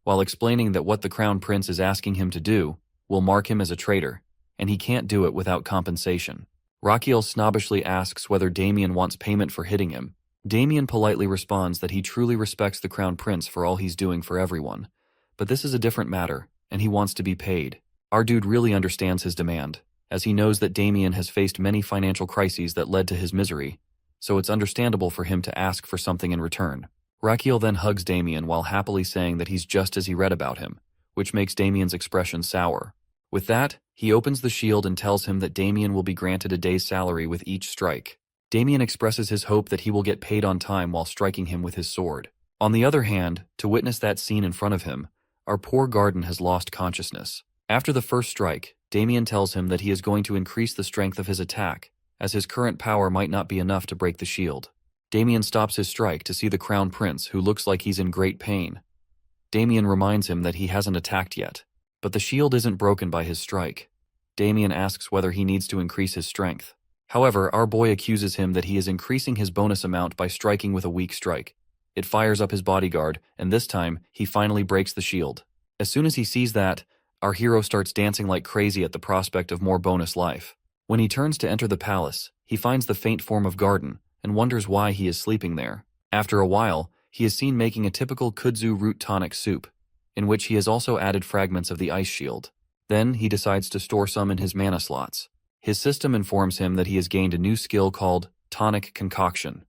while explaining that what the crown prince is asking him to do will mark him as a traitor, and he can't do it without compensation. Raquel snobbishly asks whether Damien wants payment for hitting him. Damien politely responds that he truly respects the crown prince for all he's doing for everyone, but this is a different matter, and he wants to be paid. Our dude really understands his demand, as he knows that Damien has faced many financial crises that led to his misery, so it's understandable for him to ask for something in return. Raquel then hugs Damien while happily saying that he's just as he read about him, which makes Damien's expression sour. With that, he opens the shield and tells him that Damien will be granted a day's salary with each strike. Damien expresses his hope that he will get paid on time while striking him with his sword. On the other hand, to witness that scene in front of him, our poor Garden has lost consciousness. After the first strike, Damien tells him that he is going to increase the strength of his attack, as his current power might not be enough to break the shield. Damien stops his strike to see the crown prince, who looks like he's in great pain. Damien reminds him that he hasn't attacked yet, but the shield isn't broken by his strike. Damien asks whether he needs to increase his strength. However, our boy accuses him that he is increasing his bonus amount by striking with a weak strike. It fires up his bodyguard, and this time, he finally breaks the shield. As soon as he sees that, our hero starts dancing like crazy at the prospect of more bonus life. When he turns to enter the palace, he finds the faint form of Garden, and wonders why he is sleeping there. After a while, he is seen making a typical kudzu root tonic soup. in which he has also added fragments of the ice shield. Then he decides to store some in his mana slots. His system informs him that he has gained a new skill called Tonic Concoction.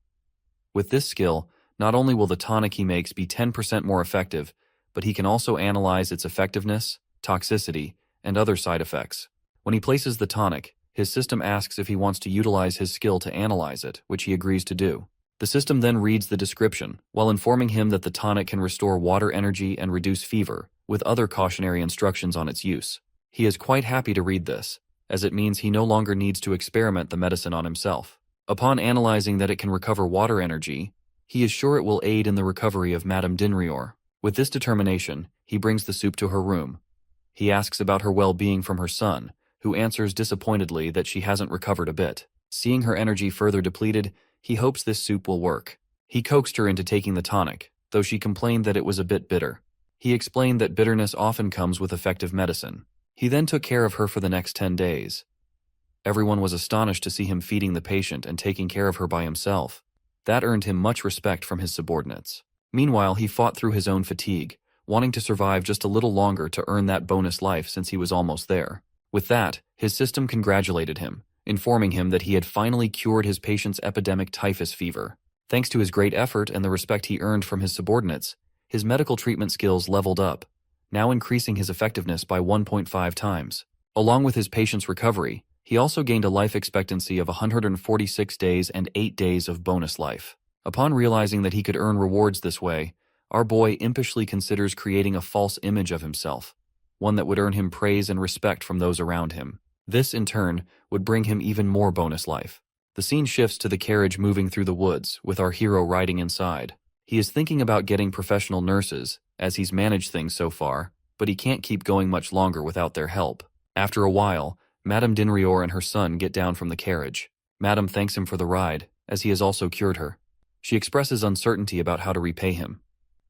With this skill, not only will the tonic he makes be 10% more effective, but he can also analyze its effectiveness, toxicity, and other side effects. When he places the tonic, his system asks if he wants to utilize his skill to analyze it, which he agrees to do. The system then reads the description, while informing him that the tonic can restore water energy and reduce fever, with other cautionary instructions on its use. He is quite happy to read this, as it means he no longer needs to experiment the medicine on himself. Upon analyzing that it can recover water energy, he is sure it will aid in the recovery of Madame Dinrior. With this determination, he brings the soup to her room. He asks about her well-being from her son, who answers disappointedly that she hasn't recovered a bit. Seeing her energy further depleted, he hopes this soup will work. He coaxed her into taking the tonic, though she complained that it was a bit bitter. He explained that bitterness often comes with effective medicine. He then took care of her for the next 10 days. Everyone was astonished to see him feeding the patient and taking care of her by himself. That earned him much respect from his subordinates. Meanwhile, he fought through his own fatigue, wanting to survive just a little longer to earn that bonus life since he was almost there. With that, his system congratulated him, informing him that he had finally cured his patient's epidemic typhus fever. Thanks to his great effort and the respect he earned from his subordinates, his medical treatment skills leveled up, now increasing his effectiveness by 1.5 times. Along with his patient's recovery, he also gained a life expectancy of 146 days and 8 days of bonus life. Upon realizing that he could earn rewards this way, our boy impishly considers creating a false image of himself, one that would earn him praise and respect from those around him. This, in turn, would bring him even more bonus life. The scene shifts to the carriage moving through the woods, with our hero riding inside. He is thinking about getting professional nurses, as he's managed things so far, but he can't keep going much longer without their help. After a while, Madame Dinrior and her son get down from the carriage. Madame thanks him for the ride, as he has also cured her. She expresses uncertainty about how to repay him.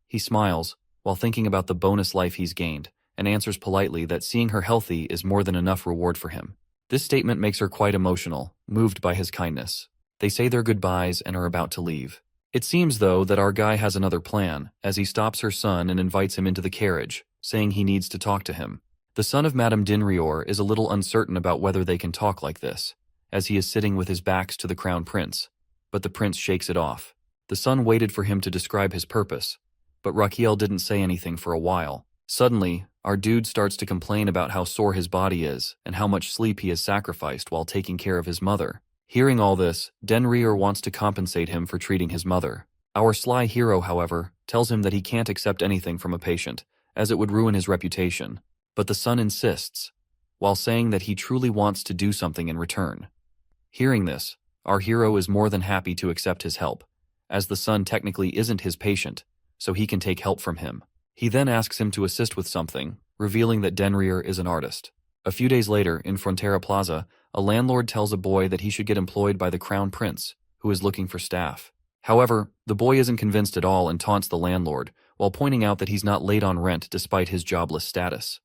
He smiles, while thinking about the bonus life he's gained, and answers politely that seeing her healthy is more than enough reward for him. This statement makes her quite emotional, moved by his kindness. They say their goodbyes and are about to leave. It seems, though, that our guy has another plan, as he stops her son and invites him into the carriage, saying he needs to talk to him. The son of Madame Dinrior is a little uncertain about whether they can talk like this, as he is sitting with his backs to the crown prince, but the prince shakes it off. The son waited for him to describe his purpose, but Raquiel didn't say anything for a while. Suddenly, our dude starts to complain about how sore his body is and how much sleep he has sacrificed while taking care of his mother. Hearing all this, Dinrior wants to compensate him for treating his mother. Our sly hero, however, tells him that he can't accept anything from a patient, as it would ruin his reputation. But the son insists, while saying that he truly wants to do something in return. Hearing this, our hero is more than happy to accept his help, as the son technically isn't his patient, so he can take help from him. He then asks him to assist with something, revealing that Dinrior is an artist. A few days later, in Frontera Plaza, a landlord tells a boy that he should get employed by the crown prince, who is looking for staff. However, the boy isn't convinced at all and taunts the landlord, while pointing out that he's not late on rent despite his jobless status.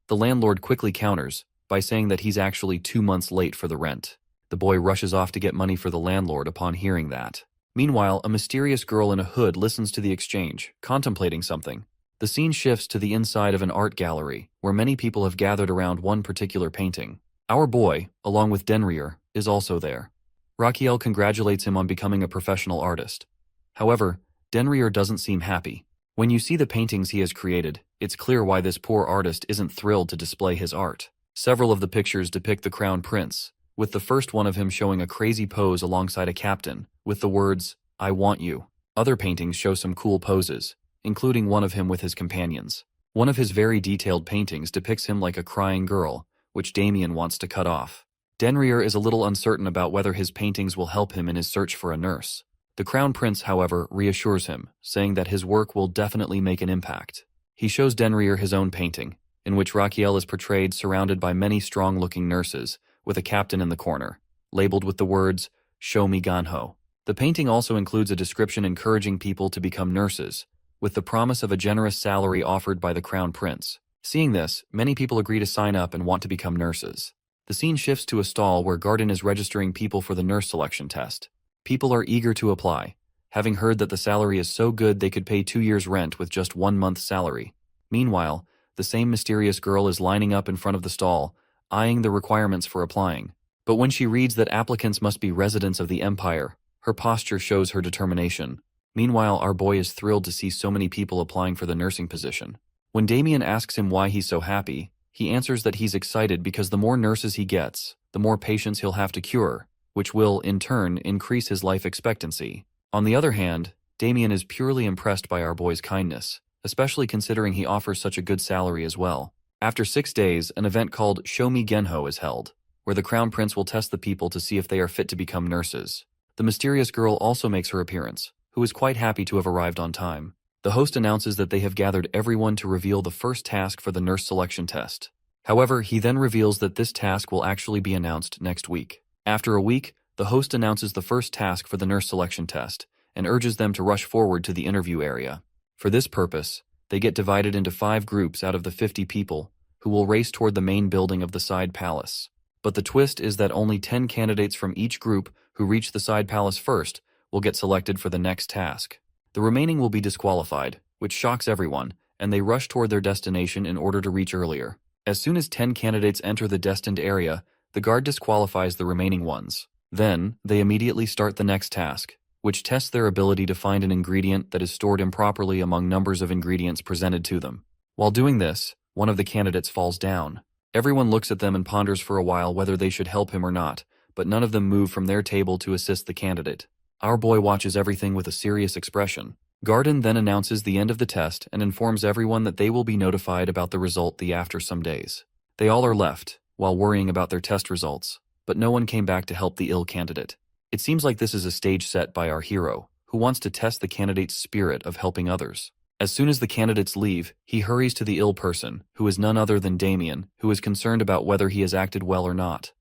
The landlord quickly counters by saying that he's actually 2 months late for the rent. The boy rushes off to get money for the landlord upon hearing that. Meanwhile, a mysterious girl in a hood listens to the exchange, contemplating something. The scene shifts to the inside of an art gallery, where many people have gathered around one particular painting. Our boy, along with Dinrior, is also there. Raquiel congratulates him on becoming a professional artist. However, Dinrior doesn't seem happy. When you see the paintings he has created, it's clear why this poor artist isn't thrilled to display his art. Several of the pictures depict the crown prince, with the first one of him showing a crazy pose alongside a captain, with the words, "I want you." Other paintings show some cool poses, including one of him with his companions. One of his very detailed paintings depicts him like a crying girl, which Damien wants to cut off. Dinrior is a little uncertain about whether his paintings will help him in his search for a nurse. The crown prince, however, reassures him, saying that his work will definitely make an impact. He shows Dinrior his own painting, in which Raquiel is portrayed surrounded by many strong-looking nurses, with a captain in the corner, labeled with the words, "Show me Ganho." The painting also includes a description encouraging people to become nurses, with the promise of a generous salary offered by the crown prince. Seeing this, many people agree to sign up and want to become nurses. The scene shifts to a stall where Garden is registering people for the nurse selection test. People are eager to apply, having heard that the salary is so good they could pay 2 years' rent with just 1 month's salary. Meanwhile, the same mysterious girl is lining up in front of the stall, eyeing the requirements for applying. But when she reads that applicants must be residents of the Empire, her posture shows her determination. Meanwhile, our boy is thrilled to see so many people applying for the nursing position. When Damien asks him why he's so happy, he answers that he's excited because the more nurses he gets, the more patients he'll have to cure, which will, in turn, increase his life expectancy. On the other hand, Damien is purely impressed by our boy's kindness, especially considering he offers such a good salary as well. After 6 days, an event called Show Me Genho is held, where the Crown Prince will test the people to see if they are fit to become nurses. The mysterious girl also makes her appearance, who is quite happy to have arrived on time. The host announces that they have gathered everyone to reveal the first task for the nurse selection test. However, he then reveals that this task will actually be announced next week. After a week, the host announces the first task for the nurse selection test and urges them to rush forward to the interview area. For this purpose, they get divided into 5 groups out of the 50 people who will race toward the main building of the side palace. But the twist is that only 10 candidates from each group who reach the side palace first will get selected for the next task. The remaining will be disqualified, which shocks everyone, and they rush toward their destination in order to reach earlier. As soon as 10 candidates enter the destined area, the guard disqualifies the remaining ones. Then, they immediately start the next task, which tests their ability to find an ingredient that is stored improperly among numbers of ingredients presented to them. While doing this, one of the candidates falls down. Everyone looks at them and ponders for a while whether they should help him or not, but none of them move from their table to assist the candidate. Our boy watches everything with a serious expression. Garden then announces the end of the test and informs everyone that they will be notified about the result after some days. They all are left, while worrying about their test results, but no one came back to help the ill candidate. It seems like this is a stage set by our hero, who wants to test the candidate's spirit of helping others. As soon as the candidates leave, he hurries to the ill person, who is none other than Damien, who is concerned about whether he has acted well or not.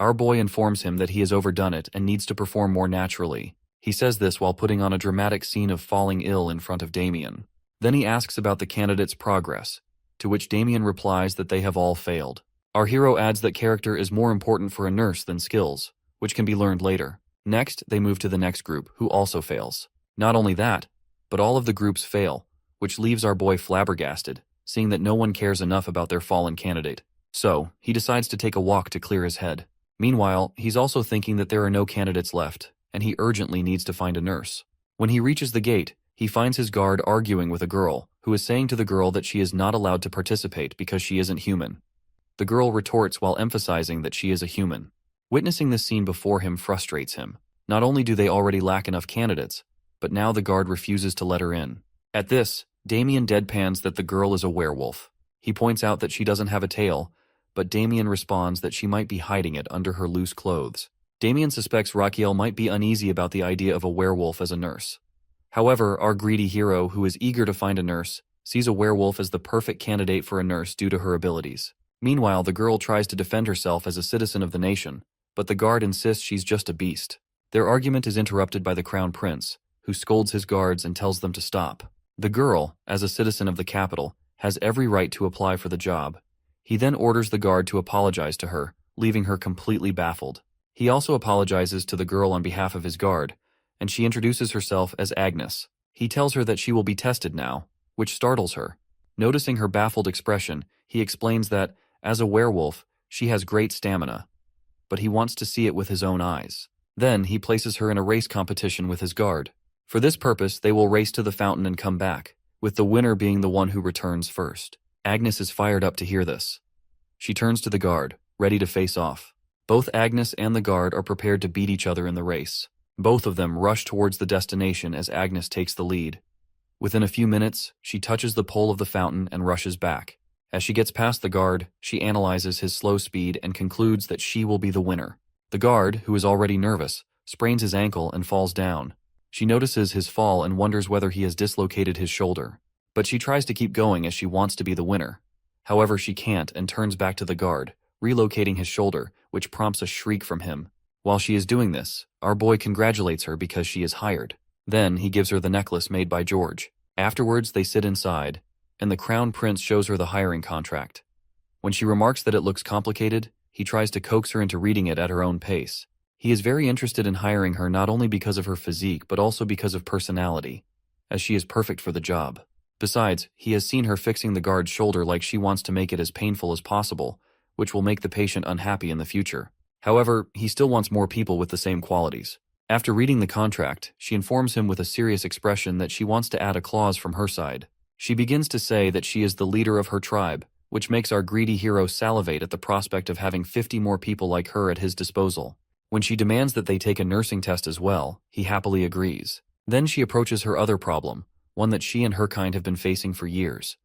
Our boy informs him that he has overdone it and needs to perform more naturally. He says this while putting on a dramatic scene of falling ill in front of Damien. Then he asks about the candidate's progress, to which Damien replies that they have all failed. Our hero adds that character is more important for a nurse than skills, which can be learned later. Next, they move to the next group, who also fails. Not only that, but all of the groups fail, which leaves our boy flabbergasted, seeing that no one cares enough about their fallen candidate. So, he decides to take a walk to clear his head. Meanwhile, he's also thinking that there are no candidates left, and he urgently needs to find a nurse. When he reaches the gate, he finds his guard arguing with a girl, who is saying to the girl that she is not allowed to participate because she isn't human. The girl retorts while emphasizing that she is a human. Witnessing this scene before him frustrates him. Not only do they already lack enough candidates, but now the guard refuses to let her in. At this, Damien deadpans that the girl is a werewolf. He points out that she doesn't have a tail, but Damien responds that she might be hiding it under her loose clothes. Damien suspects Raquel might be uneasy about the idea of a werewolf as a nurse. However, our greedy hero, who is eager to find a nurse, sees a werewolf as the perfect candidate for a nurse due to her abilities. Meanwhile, the girl tries to defend herself as a citizen of the nation, but the guard insists she's just a beast. Their argument is interrupted by the Crown Prince, who scolds his guards and tells them to stop. The girl, as a citizen of the capital, has every right to apply for the job. He then orders the guard to apologize to her, leaving her completely baffled. He also apologizes to the girl on behalf of his guard, and she introduces herself as Agnes. He tells her that she will be tested now, which startles her. Noticing her baffled expression, he explains that, as a werewolf, she has great stamina, but he wants to see it with his own eyes. Then he places her in a race competition with his guard. For this purpose, they will race to the fountain and come back, with the winner being the one who returns first. Agnes is fired up to hear this. She turns to the guard, ready to face off. Both Agnes and the guard are prepared to beat each other in the race. Both of them rush towards the destination as Agnes takes the lead. Within a few minutes, she touches the pole of the fountain and rushes back. As she gets past the guard, she analyzes his slow speed and concludes that she will be the winner. The guard, who is already nervous, sprains his ankle and falls down. She notices his fall and wonders whether he has dislocated his shoulder. But she tries to keep going as she wants to be the winner. However, she can't and turns back to the guard, relocating his shoulder, which prompts a shriek from him. While she is doing this, our boy congratulates her because she is hired. Then he gives her the necklace made by George. Afterwards, they sit inside, and the Crown Prince shows her the hiring contract. When she remarks that it looks complicated, he tries to coax her into reading it at her own pace. He is very interested in hiring her not only because of her physique but also because of personality, as she is perfect for the job. Besides, he has seen her fixing the guard's shoulder like she wants to make it as painful as possible, which will make the patient unhappy in the future. However, he still wants more people with the same qualities. After reading the contract, she informs him with a serious expression that she wants to add a clause from her side. She begins to say that she is the leader of her tribe, which makes our greedy hero salivate at the prospect of having 50 more people like her at his disposal. When she demands that they take a nursing test as well, he happily agrees. Then she approaches her other problem, one that she and her kind have been facing for years.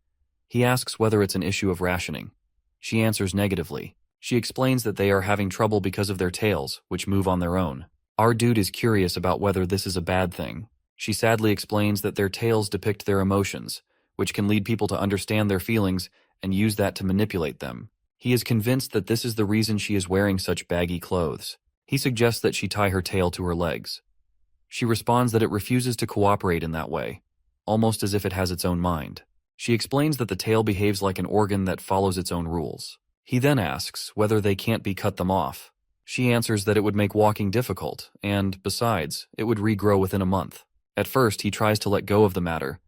He asks whether it's an issue of rationing. She answers negatively. She explains that they are having trouble because of their tails, which move on their own. Our dude is curious about whether this is a bad thing. She sadly explains that their tails depict their emotions, which can lead people to understand their feelings and use that to manipulate them. He is convinced that this is the reason she is wearing such baggy clothes. He suggests that she tie her tail to her legs. She responds that it refuses to cooperate in that way, almost as if it has its own mind. She explains that the tail behaves like an organ that follows its own rules. He then asks whether they can't be cut them off. She answers that it would make walking difficult, and, besides, it would regrow within a month. At first, he tries to let go of the matter,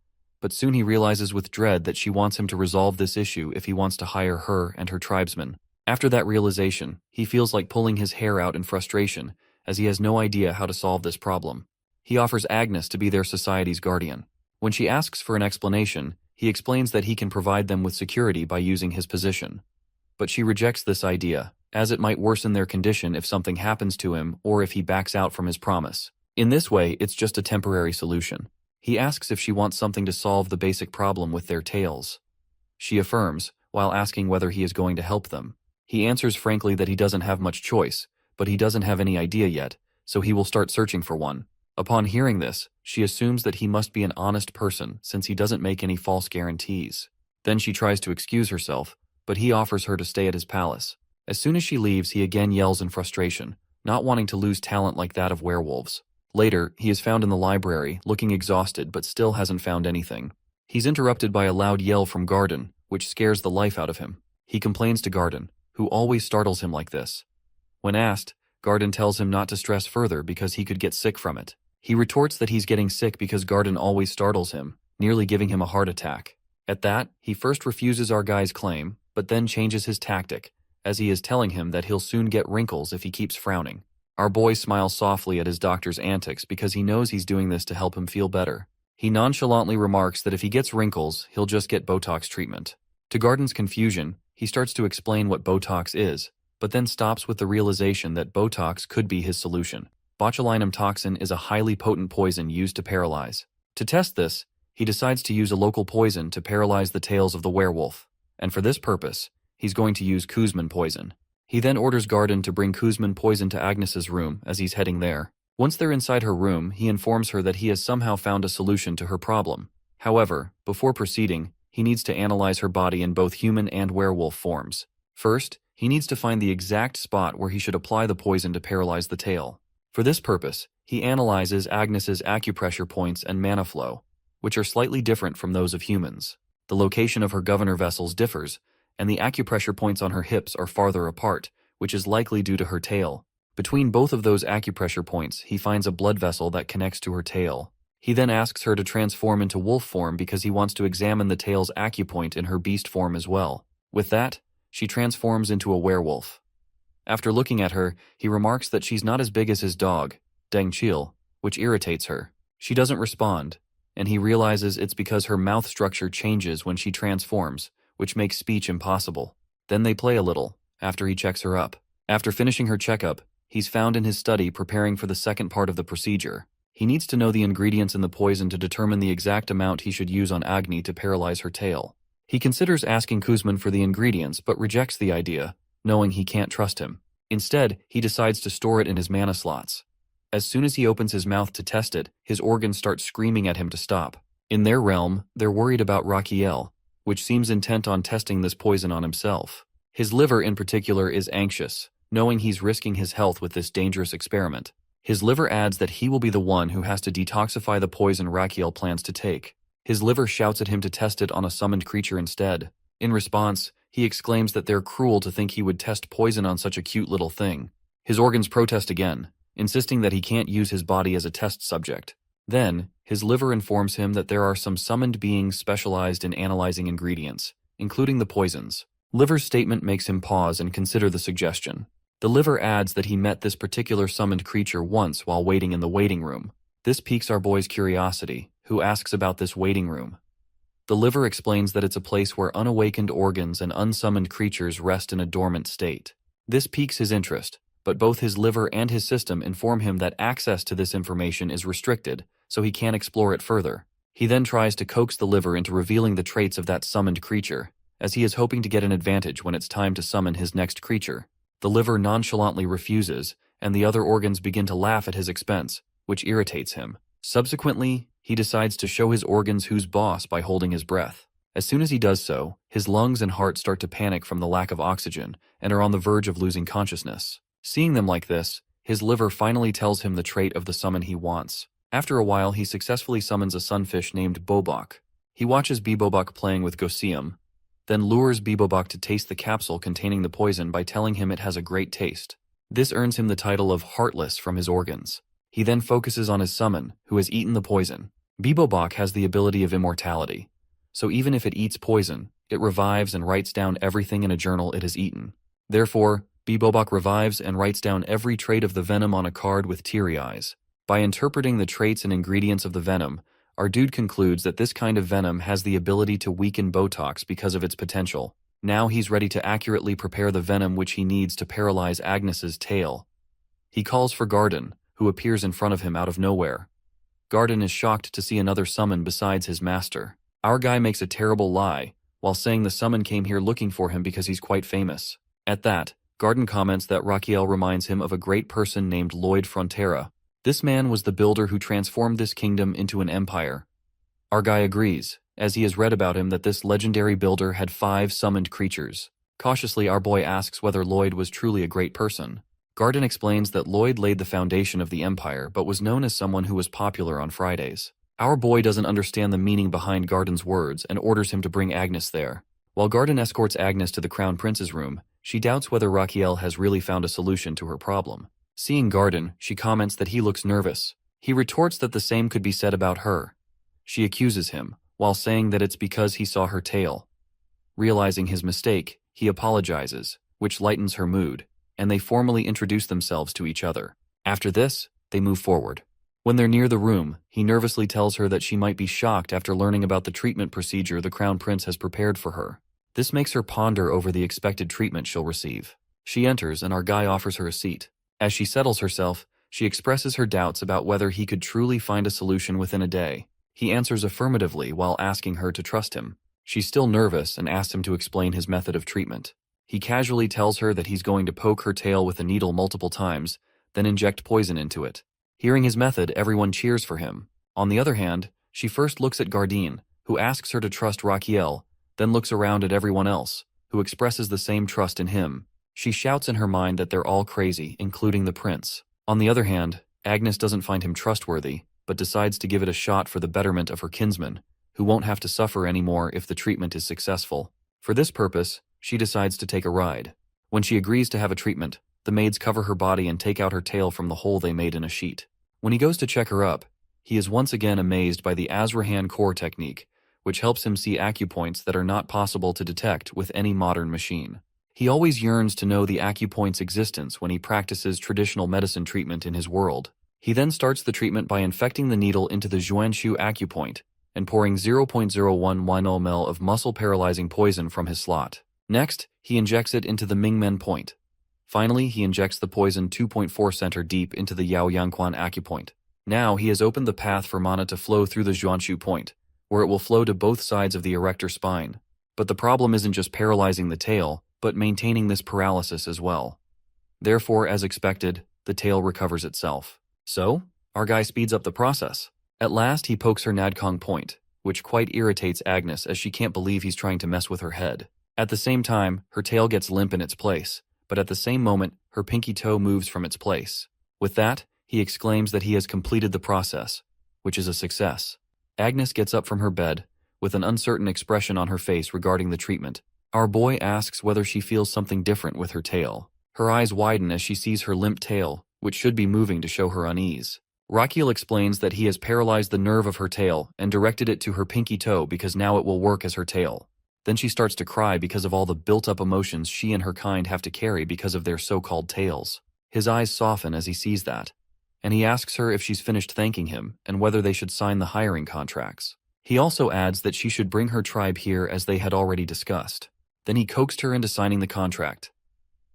but soon he realizes with dread that she wants him to resolve this issue if he wants to hire her and her tribesmen. After that realization, he feels like pulling his hair out in frustration, as he has no idea how to solve this problem. He offers Agnes to be their society's guardian. When she asks for an explanation, he explains that he can provide them with security by using his position. But she rejects this idea, as it might worsen their condition if something happens to him or if he backs out from his promise. In this way, it's just a temporary solution. He asks if she wants something to solve the basic problem with their tails. She affirms, while asking whether he is going to help them. He answers frankly that he doesn't have much choice, but he doesn't have any idea yet, so he will start searching for one. Upon hearing this, she assumes that he must be an honest person since he doesn't make any false guarantees. Then she tries to excuse herself, but he offers her to stay at his palace. As soon as she leaves, he again yells in frustration, not wanting to lose talent like that of werewolves. Later, he is found in the library, looking exhausted but still hasn't found anything. He's interrupted by a loud yell from Garden, which scares the life out of him. He complains to Garden, who always startles him like this. When asked, Garden tells him not to stress further because he could get sick from it. He retorts that he's getting sick because Garden always startles him, nearly giving him a heart attack. At that, he first refuses our guy's claim, but then changes his tactic, as he is telling him that he'll soon get wrinkles if he keeps frowning. Our boy smiles softly at his doctor's antics because he knows he's doing this to help him feel better. He nonchalantly remarks that if he gets wrinkles, he'll just get Botox treatment. To Garden's confusion, he starts to explain what Botox is, but then stops with the realization that Botox could be his solution. Botulinum toxin is a highly potent poison used to paralyze. To test this, he decides to use a local poison to paralyze the tails of the werewolf, and for this purpose, he's going to use Kuzman poison. He then orders Garden to bring Kuzman poison to Agnes's room as he's heading there. Once they're inside her room, he informs her that he has somehow found a solution to her problem. However, before proceeding, he needs to analyze her body in both human and werewolf forms. First, he needs to find the exact spot where he should apply the poison to paralyze the tail. For this purpose, he analyzes Agnes's acupressure points and mana flow, which are slightly different from those of humans. The location of her governor vessels differs, and the acupressure points on her hips are farther apart, which is likely due to her tail. Between both of those acupressure points, he finds a blood vessel that connects to her tail. He then asks her to transform into wolf form because he wants to examine the tail's acupoint in her beast form as well. With that, she transforms into a werewolf. After looking at her, he remarks that she's not as big as his dog, Deng Chil, which irritates her. She doesn't respond, and he realizes it's because her mouth structure changes when she transforms, which makes speech impossible. Then they play a little, after he checks her up. After finishing her checkup, he's found in his study preparing for the second part of the procedure. He needs to know the ingredients in the poison to determine the exact amount he should use on Agni to paralyze her tail. He considers asking Kuzman for the ingredients but rejects the idea, knowing he can't trust him. Instead, he decides to store it in his mana slots. As soon as he opens his mouth to test it, his organs start screaming at him to stop. In their realm, they're worried about Rakiel, which seems intent on testing this poison on himself. His liver in particular is anxious, knowing he's risking his health with this dangerous experiment. His liver adds that he will be the one who has to detoxify the poison Rakiel plans to take. His liver shouts at him to test it on a summoned creature instead. In response, he exclaims that they're cruel to think he would test poison on such a cute little thing. His organs protest again, insisting that he can't use his body as a test subject. Then, his liver informs him that there are some summoned beings specialized in analyzing ingredients, including the poisons. Liver's statement makes him pause and consider the suggestion. The liver adds that he met this particular summoned creature once while waiting in the waiting room. This piques our boy's curiosity, who asks about this waiting room. The liver explains that it's a place where unawakened organs and unsummoned creatures rest in a dormant state. This piques his interest, but both his liver and his system inform him that access to this information is restricted, so he can't explore it further. He then tries to coax the liver into revealing the traits of that summoned creature, as he is hoping to get an advantage when it's time to summon his next creature. The liver nonchalantly refuses, and the other organs begin to laugh at his expense, which irritates him. Subsequently, he decides to show his organs who's boss by holding his breath. As soon as he does so, his lungs and heart start to panic from the lack of oxygen and are on the verge of losing consciousness. Seeing them like this, his liver finally tells him the trait of the summon he wants. After a while, he successfully summons a sunfish named Bobok. He watches Bebobok playing with Gosium, then lures Bebobok to taste the capsule containing the poison by telling him it has a great taste. This earns him the title of Heartless from his organs. He then focuses on his summon, who has eaten the poison. Bebobok has the ability of immortality, so even if it eats poison, it revives and writes down everything in a journal it has eaten. Therefore, Bebobok revives and writes down every trait of the venom on a card with teary eyes. By interpreting the traits and ingredients of the venom, our dude concludes that this kind of venom has the ability to weaken Botox because of its potential. Now he's ready to accurately prepare the venom which he needs to paralyze Agnes's tail. He calls for Garden, who appears in front of him out of nowhere. Garden is shocked to see another summon besides his master. Our guy makes a terrible lie, while saying the summon came here looking for him because he's quite famous. At that, Garden comments that Raquiel reminds him of a great person named Lloyd Frontera. This man was the builder who transformed this kingdom into an empire. Our guy agrees, as he has read about him that this legendary builder had 5 summoned creatures. Cautiously, our boy asks whether Lloyd was truly a great person. Garden explains that Lloyd laid the foundation of the empire but was known as someone who was popular on Fridays. Our boy doesn't understand the meaning behind Garden's words and orders him to bring Agnes there. While Garden escorts Agnes to the Crown Prince's room, she doubts whether Raquiel has really found a solution to her problem. Seeing Garden, she comments that he looks nervous. He retorts that the same could be said about her. She accuses him, while saying that it's because he saw her tail. Realizing his mistake, he apologizes, which lightens her mood, and they formally introduce themselves to each other. After this, they move forward. When they're near the room, he nervously tells her that she might be shocked after learning about the treatment procedure the Crown Prince has prepared for her. This makes her ponder over the expected treatment she'll receive. She enters and our guy offers her a seat. As she settles herself, she expresses her doubts about whether he could truly find a solution within a day. He answers affirmatively while asking her to trust him. She's still nervous and asks him to explain his method of treatment. He casually tells her that he's going to poke her tail with a needle multiple times, then inject poison into it. Hearing his method, everyone cheers for him. On the other hand, she first looks at Gardine, who asks her to trust Raquiel, then looks around at everyone else, who expresses the same trust in him. She shouts in her mind that they're all crazy, including the prince. On the other hand, Agnes doesn't find him trustworthy, but decides to give it a shot for the betterment of her kinsman, who won't have to suffer anymore if the treatment is successful. For this purpose, she decides to take a ride. When she agrees to have a treatment, the maids cover her body and take out her tail from the hole they made in a sheet. When he goes to check her up, he is once again amazed by the Azrahan core technique, which helps him see acupoints that are not possible to detect with any modern machine. He always yearns to know the acupoint's existence when he practices traditional medicine treatment in his world. He then starts the treatment by infecting the needle into the Xuanshu acupoint and pouring 0.01 ml of muscle-paralyzing poison from his slot. Next, he injects it into the Mingmen point. Finally, he injects the poison 2.4 center deep into the Yao Yangquan acupoint. Now, he has opened the path for mana to flow through the Xuanshu point, where it will flow to both sides of the erector spine. But the problem isn't just paralyzing the tail, but maintaining this paralysis as well. Therefore, as expected, the tail recovers itself. So, our guy speeds up the process. At last, he pokes her Nadkong point, which quite irritates Agnes as she can't believe he's trying to mess with her head. At the same time, her tail gets limp in its place, but at the same moment, her pinky toe moves from its place. With that, he exclaims that he has completed the process, which is a success. Agnes gets up from her bed, with an uncertain expression on her face regarding the treatment. Our boy asks whether she feels something different with her tail. Her eyes widen as she sees her limp tail, which should be moving to show her unease. Rakiel explains that he has paralyzed the nerve of her tail and directed it to her pinky toe because now it will work as her tail. Then she starts to cry because of all the built-up emotions she and her kind have to carry because of their so-called tails. His eyes soften as he sees that, and he asks her if she's finished thanking him and whether they should sign the hiring contracts. He also adds that she should bring her tribe here as they had already discussed. Then he coaxed her into signing the contract.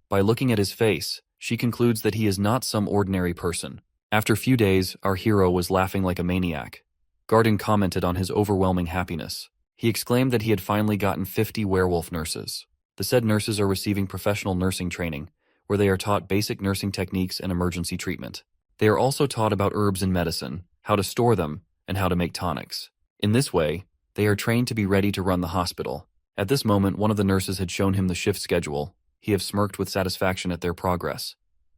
By looking at his face, she concludes that he is not some ordinary person. After a few days, our hero was laughing like a maniac. Garden commented on his overwhelming happiness. He exclaimed that he had finally gotten 50 werewolf nurses. The said nurses are receiving professional nursing training, where they are taught basic nursing techniques and emergency treatment. They are also taught about herbs and medicine, how to store them, and how to make tonics. In this way, they are trained to be ready to run the hospital. At this moment, one of the nurses had shown him the shift schedule. He have smirked with satisfaction at their progress.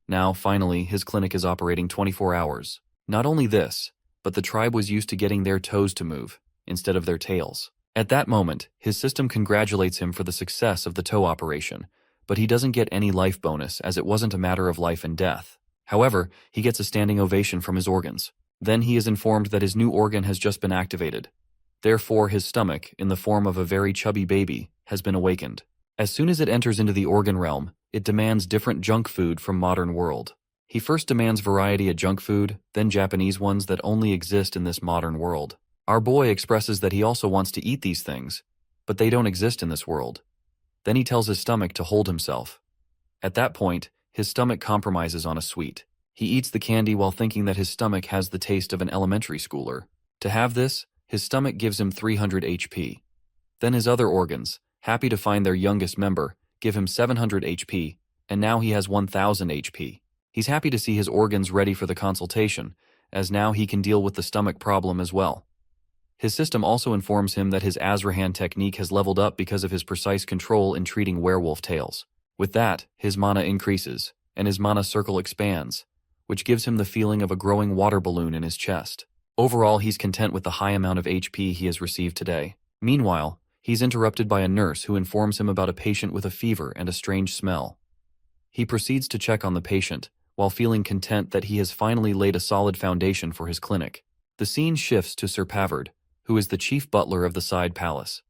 Now, finally, his clinic is operating 24 hours. Not only this, but the tribe was used to getting their toes to move, instead of their tails. At that moment, his system congratulates him for the success of the toe operation, but he doesn't get any life bonus as it wasn't a matter of life and death. However, he gets a standing ovation from his organs. Then he is informed that his new organ has just been activated. Therefore, his stomach, in the form of a very chubby baby, has been awakened. As soon as it enters into the organ realm, it demands different junk food from modern world. He first demands variety of junk food, then Japanese ones that only exist in this modern world. Our boy expresses that he also wants to eat these things, but they don't exist in this world. Then he tells his stomach to hold himself. At that point, his stomach compromises on a sweet. He eats the candy while thinking that his stomach has the taste of an elementary schooler. To have this, his stomach gives him 300 HP. Then his other organs, happy to find their youngest member, give him 700 HP, and now he has 1000 HP. He's happy to see his organs ready for the consultation, as now he can deal with the stomach problem as well. His system also informs him that his Azrahan technique has leveled up because of his precise control in treating werewolf tails. With that, his mana increases, and his mana circle expands, which gives him the feeling of a growing water balloon in his chest. Overall, he's content with the high amount of HP he has received today. Meanwhile, he's interrupted by a nurse who informs him about a patient with a fever and a strange smell. He proceeds to check on the patient, while feeling content that he has finally laid a solid foundation for his clinic. The scene shifts to Sir Pavard, who is the chief butler of the side palace.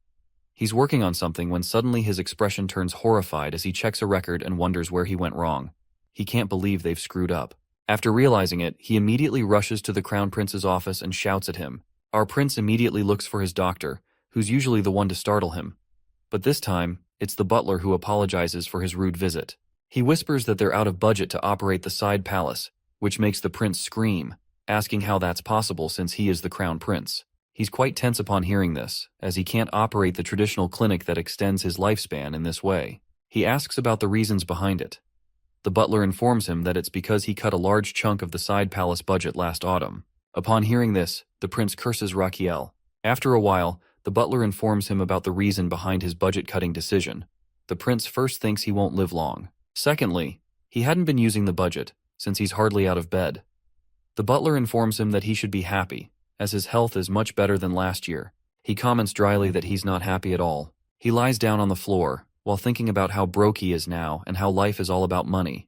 He's working on something when suddenly his expression turns horrified as he checks a record and wonders where he went wrong. He can't believe they've screwed up. After realizing it, he immediately rushes to the Crown Prince's office and shouts at him. Our prince immediately looks for his doctor, who's usually the one to startle him. But this time, it's the butler who apologizes for his rude visit. He whispers that they're out of budget to operate the side palace, which makes the prince scream, asking how that's possible since he is the Crown Prince. He's quite tense upon hearing this, as he can't operate the traditional clinic that extends his lifespan in this way. He asks about the reasons behind it. The butler informs him that it's because he cut a large chunk of the side palace budget last autumn. Upon hearing this, the prince curses Rakiel. After a while, the butler informs him about the reason behind his budget-cutting decision. The prince first thinks he won't live long. Secondly, he hadn't been using the budget, since he's hardly out of bed. The butler informs him that he should be happy, as his health is much better than last year. He comments dryly that he's not happy at all. He lies down on the floor, while thinking about how broke he is now and how life is all about money.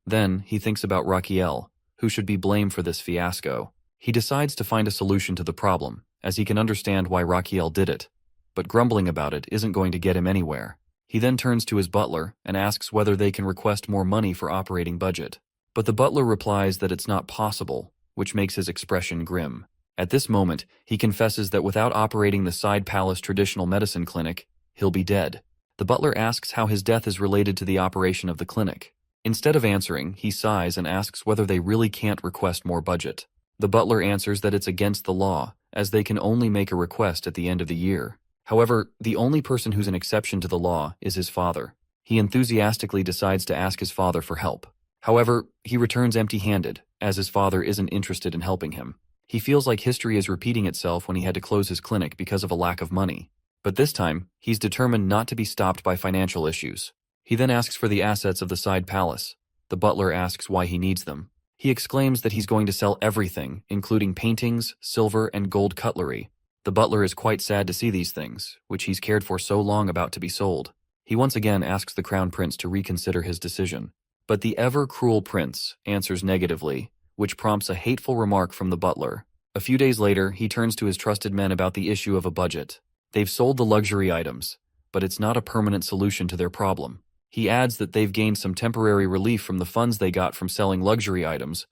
Then, he thinks about Rakiel, who should be blamed for this fiasco. He decides to find a solution to the problem, as he can understand why Rakiel did it. But grumbling about it isn't going to get him anywhere. He then turns to his butler and asks whether they can request more money for operating budget. But the butler replies that it's not possible, which makes his expression grim. At this moment, he confesses that without operating the side palace traditional medicine clinic, he'll be dead. The butler asks how his death is related to the operation of the clinic. Instead of answering, he sighs and asks whether they really can't request more budget. The butler answers that it's against the law, as they can only make a request at the end of the year. However, the only person who's an exception to the law is his father. He enthusiastically decides to ask his father for help. However, he returns empty-handed, as his father isn't interested in helping him. He feels like history is repeating itself when he had to close his clinic because of a lack of money. But this time, he's determined not to be stopped by financial issues. He then asks for the assets of the side palace. The butler asks why he needs them. He exclaims that he's going to sell everything, including paintings, silver, and gold cutlery. The butler is quite sad to see these things, which he's cared for so long about to be sold. He once again asks the Crown Prince to reconsider his decision. But the ever-cruel prince answers negatively, which prompts a hateful remark from the butler. A few days later, he turns to his trusted men about the issue of a budget. They've sold the luxury items, but it's not a permanent solution to their problem. He adds that they've gained some temporary relief from the funds they got from selling luxury items,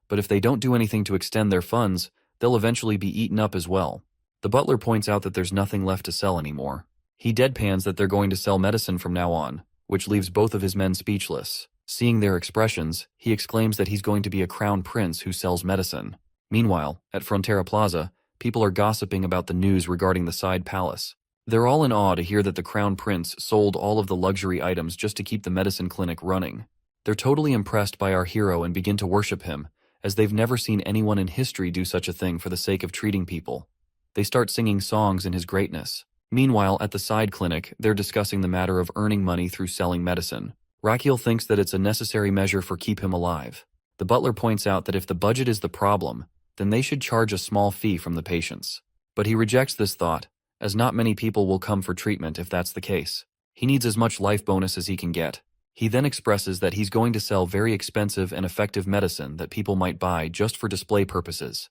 but if they don't do anything to extend their funds, they'll eventually be eaten up as well. The butler points out that there's nothing left to sell anymore. He deadpans that they're going to sell medicine from now on, which leaves both of his men speechless. Seeing their expressions, he exclaims that he's going to be a crown prince who sells medicine. Meanwhile, at Frontera Plaza, people are gossiping about the news regarding the side palace. They're all in awe to hear that the crown prince sold all of the luxury items just to keep the medicine clinic running. They're totally impressed by our hero and begin to worship him, as they've never seen anyone in history do such a thing for the sake of treating people. They start singing songs in his greatness. Meanwhile, at the side clinic, they're discussing the matter of earning money through selling medicine. Raquel thinks that it's a necessary measure for keep him alive. The butler points out that if the budget is the problem, then they should charge a small fee from the patients. But he rejects this thought, as not many people will come for treatment if that's the case. He needs as much life bonus as he can get. He then expresses that he's going to sell very expensive and effective medicine that people might buy just for display purposes.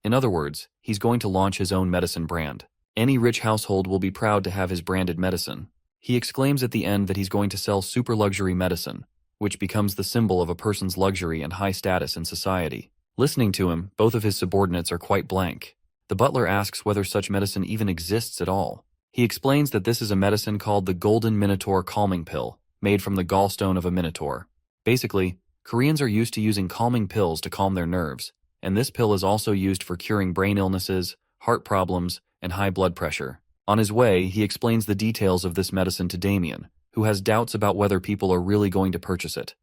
In other words, he's going to launch his own medicine brand. Any rich household will be proud to have his branded medicine. He exclaims at the end that he's going to sell super luxury medicine, which becomes the symbol of a person's luxury and high status in society. Listening to him, both of his subordinates are quite blank. The butler asks whether such medicine even exists at all. He explains that this is a medicine called the Golden Minotaur Calming Pill, made from the gallstone of a minotaur. Basically, Koreans are used to using calming pills to calm their nerves, and this pill is also used for curing brain illnesses, heart problems, and high blood pressure. On his way, he explains the details of this medicine to Damien, who has doubts about whether people are really going to purchase it.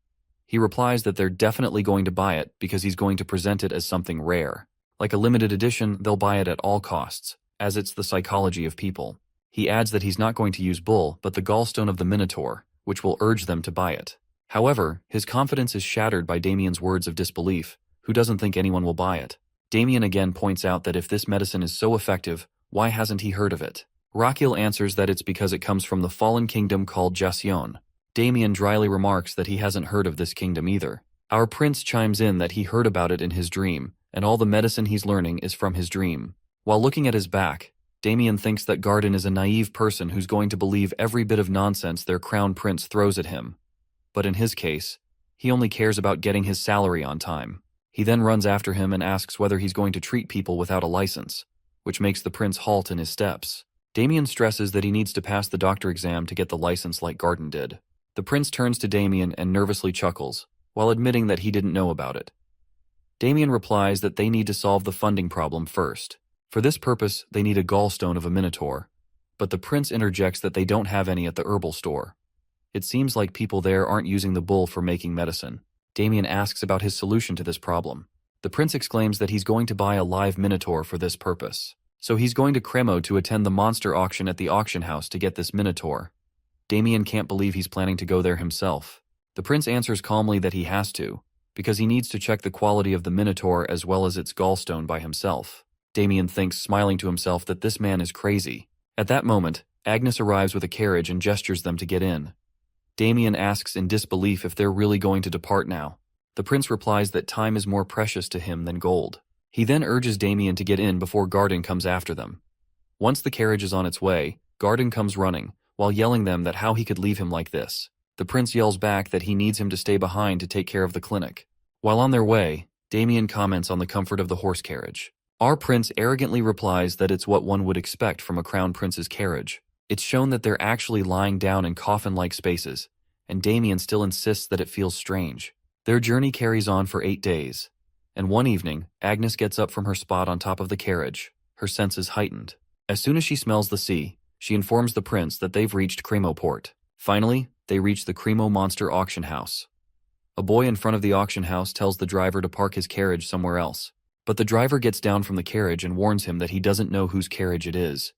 He replies that they're definitely going to buy it because he's going to present it as something rare. Like a limited edition, they'll buy it at all costs, as it's the psychology of people. He adds that he's not going to use bull, but the gallstone of the Minotaur, which will urge them to buy it. However, his confidence is shattered by Damien's words of disbelief, who doesn't think anyone will buy it. Damien again points out that if this medicine is so effective, why hasn't he heard of it? Raquel answers that it's because it comes from the fallen kingdom called Jasion. Damien dryly remarks that he hasn't heard of this kingdom either. Our prince chimes in that he heard about it in his dream, and all the medicine he's learning is from his dream. While looking at his back, Damien thinks that Garden is a naive person who's going to believe every bit of nonsense their crown prince throws at him. But in his case, he only cares about getting his salary on time. He then runs after him and asks whether he's going to treat people without a license, which makes the prince halt in his steps. Damien stresses that he needs to pass the doctor exam to get the license like Garden did. The prince turns to Damien and nervously chuckles, while admitting that he didn't know about it. Damien replies that they need to solve the funding problem first. For this purpose, they need a gallstone of a minotaur, but the prince interjects that they don't have any at the herbal store. It seems like people there aren't using the bull for making medicine. Damien asks about his solution to this problem. The prince exclaims that he's going to buy a live minotaur for this purpose. So he's going to Cremo to attend the monster auction at the auction house to get this minotaur. Damien can't believe he's planning to go there himself. The prince answers calmly that he has to, because he needs to check the quality of the minotaur as well as its gallstone by himself. Damien thinks, smiling to himself, that this man is crazy. At that moment, Agnes arrives with a carriage and gestures them to get in. Damien asks in disbelief if they're really going to depart now. The prince replies that time is more precious to him than gold. He then urges Damien to get in before Garden comes after them. Once the carriage is on its way, Garden comes running, while yelling them that how he could leave him like this. The prince yells back that he needs him to stay behind to take care of the clinic. While on their way, Damien comments on the comfort of the horse carriage. Our prince arrogantly replies that it's what one would expect from a crown prince's carriage. It's shown that they're actually lying down in coffin-like spaces, and Damien still insists that it feels strange. Their journey carries on for 8 days, and one evening, Agnes gets up from her spot on top of the carriage, her senses heightened. As soon as she smells the sea, she informs the prince that they've reached Cremo Port. Finally, they reach the Cremo Monster auction house. A boy in front of the auction house tells the driver to park his carriage somewhere else. But the driver gets down from the carriage and warns him that he doesn't know whose carriage it is.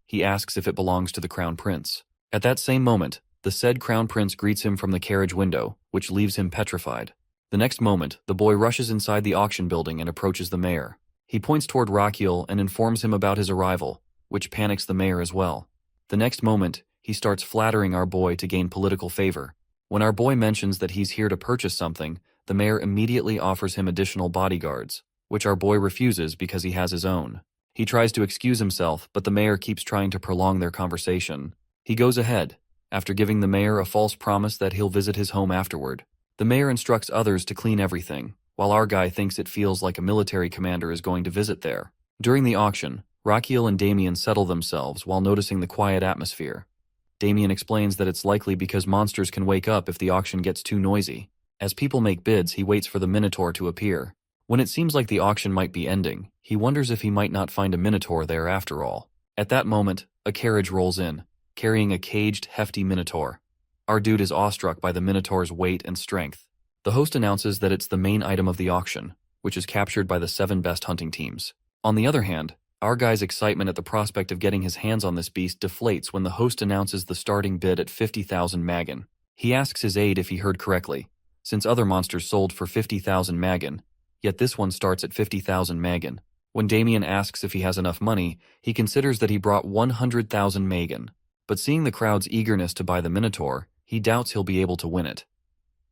He asks if it belongs to the crown prince. At that same moment, the said crown prince greets him from the carriage window, which leaves him petrified. The next moment, the boy rushes inside the auction building and approaches the mayor. He points toward Raquel and informs him about his arrival, which panics the mayor as well. The next moment, he starts flattering our boy to gain political favor. When our boy mentions that he's here to purchase something, the mayor immediately offers him additional bodyguards, which our boy refuses because he has his own. He tries to excuse himself, but the mayor keeps trying to prolong their conversation. He goes ahead, after giving the mayor a false promise that he'll visit his home afterward. The mayor instructs others to clean everything, while our guy thinks it feels like a military commander is going to visit there. During the auction, Raquiel and Damien settle themselves while noticing the quiet atmosphere. Damien explains that it's likely because monsters can wake up if the auction gets too noisy. As people make bids, he waits for the Minotaur to appear. When it seems like the auction might be ending, he wonders if he might not find a Minotaur there after all. At that moment, a carriage rolls in, carrying a caged, hefty Minotaur. Our dude is awestruck by the Minotaur's weight and strength. The host announces that it's the main item of the auction, which is captured by the 7 best hunting teams. On the other hand, our guy's excitement at the prospect of getting his hands on this beast deflates when the host announces the starting bid at 50,000 magan. He asks his aide if he heard correctly, since other monsters sold for 50,000 magan, yet this one starts at 50,000 magan. When Damien asks if he has enough money, he considers that he brought 100,000 magan. But seeing the crowd's eagerness to buy the Minotaur, he doubts he'll be able to win it.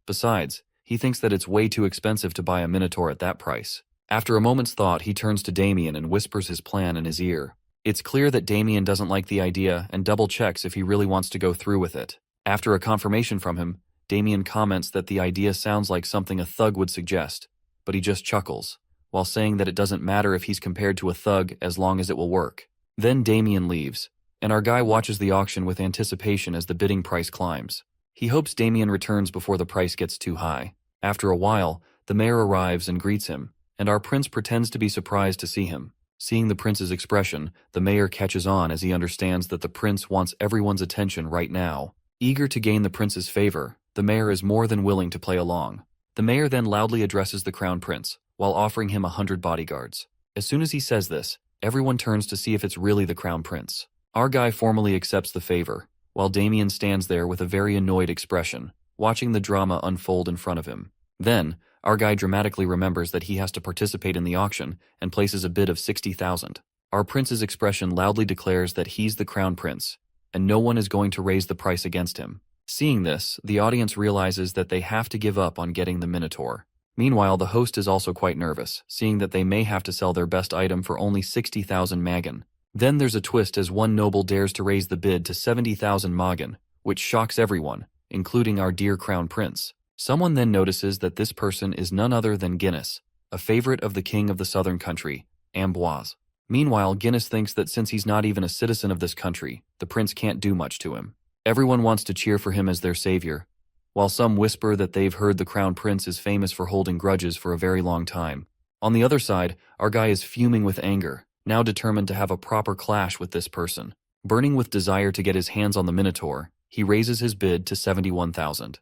Besides, he thinks that it's way too expensive to buy a Minotaur at that price. After a moment's thought, he turns to Damien and whispers his plan in his ear. It's clear that Damien doesn't like the idea and double-checks if he really wants to go through with it. After a confirmation from him, Damien comments that the idea sounds like something a thug would suggest, but he just chuckles, while saying that it doesn't matter if he's compared to a thug as long as it will work. Then Damien leaves, and our guy watches the auction with anticipation as the bidding price climbs. He hopes Damien returns before the price gets too high. After a while, the mayor arrives and greets him, and our prince pretends to be surprised to see him. Seeing the prince's expression, the mayor catches on as he understands that the prince wants everyone's attention right now. Eager to gain the prince's favor, the mayor is more than willing to play along. The mayor then loudly addresses the crown prince, while offering him 100 bodyguards. As soon as he says this, everyone turns to see if it's really the crown prince. Our guy formally accepts the favor, while Damien stands there with a very annoyed expression, watching the drama unfold in front of him. Then, our guy dramatically remembers that he has to participate in the auction and places a bid of 60,000. Our prince's expression loudly declares that he's the crown prince, and no one is going to raise the price against him. Seeing this, the audience realizes that they have to give up on getting the Minotaur. Meanwhile, the host is also quite nervous, seeing that they may have to sell their best item for only 60,000 magan. Then there's a twist as one noble dares to raise the bid to 70,000 magan, which shocks everyone, including our dear crown prince. Someone then notices that this person is none other than Guinness, a favorite of the king of the southern country, Amboise. Meanwhile, Guinness thinks that since he's not even a citizen of this country, the prince can't do much to him. Everyone wants to cheer for him as their savior, while some whisper that they've heard the crown prince is famous for holding grudges for a very long time. On the other side, our guy is fuming with anger, now determined to have a proper clash with this person. Burning with desire to get his hands on the Minotaur, he raises his bid to 71,000.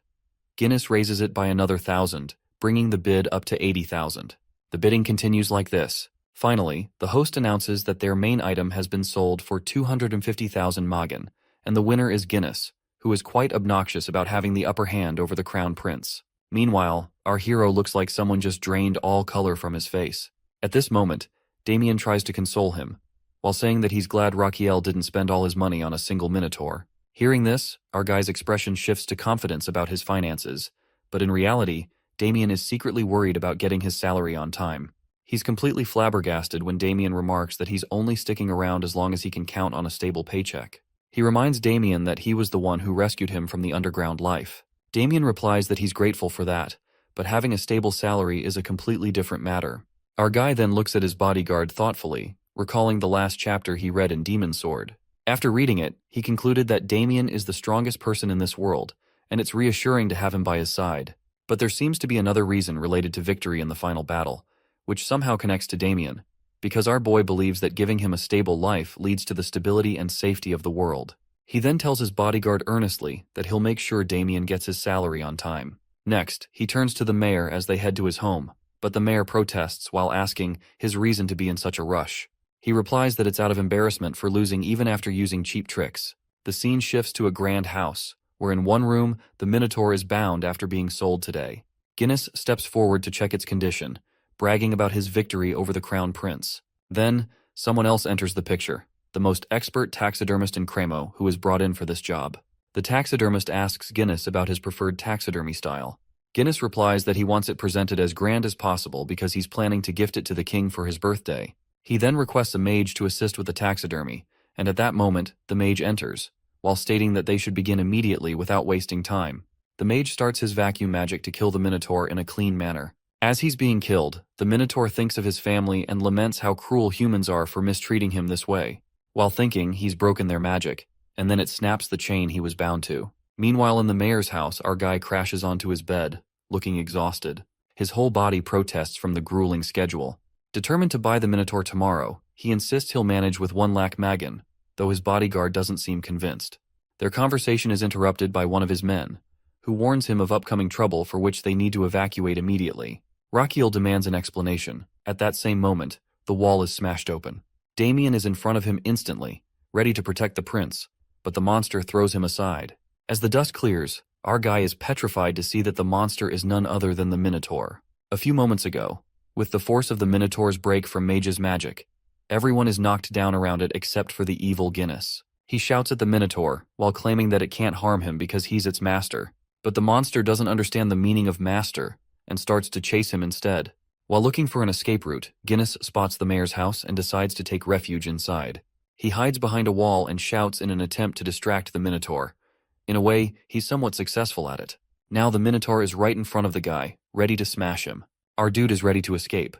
Guinness raises it by another 1,000, bringing the bid up to 80,000. The bidding continues like this. Finally, the host announces that their main item has been sold for 250,000 magan, and the winner is Guinness, who is quite obnoxious about having the upper hand over the crown prince. Meanwhile, our hero looks like someone just drained all color from his face. At this moment, Damien tries to console him, while saying that he's glad Raquiel didn't spend all his money on a single Minotaur. Hearing this, our guy's expression shifts to confidence about his finances, but in reality, Damien is secretly worried about getting his salary on time. He's completely flabbergasted when Damien remarks that he's only sticking around as long as he can count on a stable paycheck. He reminds Damien that he was the one who rescued him from the underground life. Damien replies that he's grateful for that, but having a stable salary is a completely different matter. Our guy then looks at his bodyguard thoughtfully, recalling the last chapter he read in Demon Sword. After reading it, he concluded that Damien is the strongest person in this world, and it's reassuring to have him by his side. But there seems to be another reason related to victory in the final battle, which somehow connects to Damien, because our boy believes that giving him a stable life leads to the stability and safety of the world. He then tells his bodyguard earnestly that he'll make sure Damien gets his salary on time. Next, he turns to the mayor as they head to his home, but the mayor protests while asking his reason to be in such a rush. He replies that it's out of embarrassment for losing even after using cheap tricks. The scene shifts to a grand house, where in one room, the Minotaur is bound after being sold today. Guinness steps forward to check its condition, bragging about his victory over the crown prince. Then, someone else enters the picture, the most expert taxidermist in Cremo, who is brought in for this job. The taxidermist asks Guinness about his preferred taxidermy style, Guinness replies that he wants it presented as grand as possible because he's planning to gift it to the king for his birthday. He then requests a mage to assist with the taxidermy, and at that moment, the mage enters, while stating that they should begin immediately without wasting time. The mage starts his vacuum magic to kill the Minotaur in a clean manner. As he's being killed, the Minotaur thinks of his family and laments how cruel humans are for mistreating him this way. While thinking, he's broken their magic, and then it snaps the chain he was bound to. Meanwhile, in the mayor's house, our guy crashes onto his bed, looking exhausted. His whole body protests from the grueling schedule. Determined to buy the Minotaur tomorrow, he insists he'll manage with 1 lakh magan, though his bodyguard doesn't seem convinced. Their conversation is interrupted by one of his men, who warns him of upcoming trouble for which they need to evacuate immediately. Rakiel demands an explanation. At that same moment, the wall is smashed open. Damien is in front of him instantly, ready to protect the prince, but the monster throws him aside. As the dust clears, our guy is petrified to see that the monster is none other than the Minotaur. A few moments ago, with the force of the Minotaur's break from Mage's magic, everyone is knocked down around it except for the evil Guinness. He shouts at the Minotaur while claiming that it can't harm him because he's its master, but the monster doesn't understand the meaning of master and starts to chase him instead. While looking for an escape route, Guinness spots the mayor's house and decides to take refuge inside. He hides behind a wall and shouts in an attempt to distract the Minotaur. In a way, he's somewhat successful at it. Now the Minotaur is right in front of the guy, ready to smash him. Our dude is ready to escape.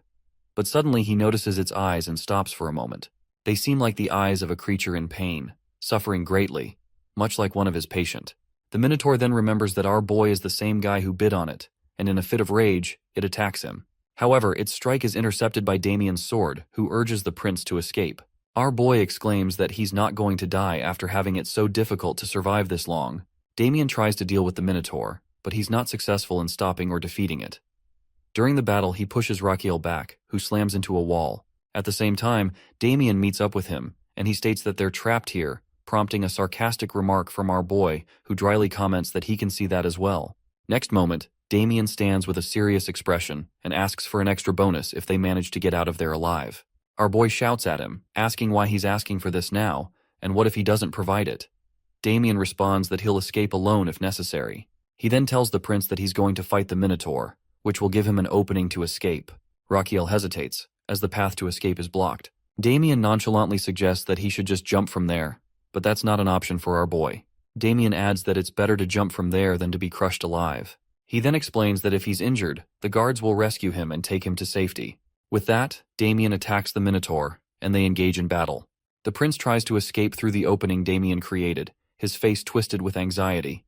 But suddenly he notices its eyes and stops for a moment. They seem like the eyes of a creature in pain, suffering greatly, much like one of his patient. The Minotaur then remembers that our boy is the same guy who bit on it, and in a fit of rage, it attacks him. However, its strike is intercepted by Damien's sword, who urges the prince to escape. Our boy exclaims that he's not going to die after having it so difficult to survive this long. Damien tries to deal with the Minotaur, but he's not successful in stopping or defeating it. During the battle, he pushes Rakiel back, who slams into a wall. At the same time, Damien meets up with him, and he states that they're trapped here, prompting a sarcastic remark from our boy, who dryly comments that he can see that as well. Next moment, Damien stands with a serious expression and asks for an extra bonus if they manage to get out of there alive. Our boy shouts at him, asking why he's asking for this now, and what if he doesn't provide it. Damien responds that he'll escape alone if necessary. He then tells the prince that he's going to fight the Minotaur, which will give him an opening to escape. Rakiel hesitates, as the path to escape is blocked. Damien nonchalantly suggests that he should just jump from there, but that's not an option for our boy. Damien adds that it's better to jump from there than to be crushed alive. He then explains that if he's injured, the guards will rescue him and take him to safety. With that, Damien attacks the Minotaur, and they engage in battle. The prince tries to escape through the opening Damien created, his face twisted with anxiety.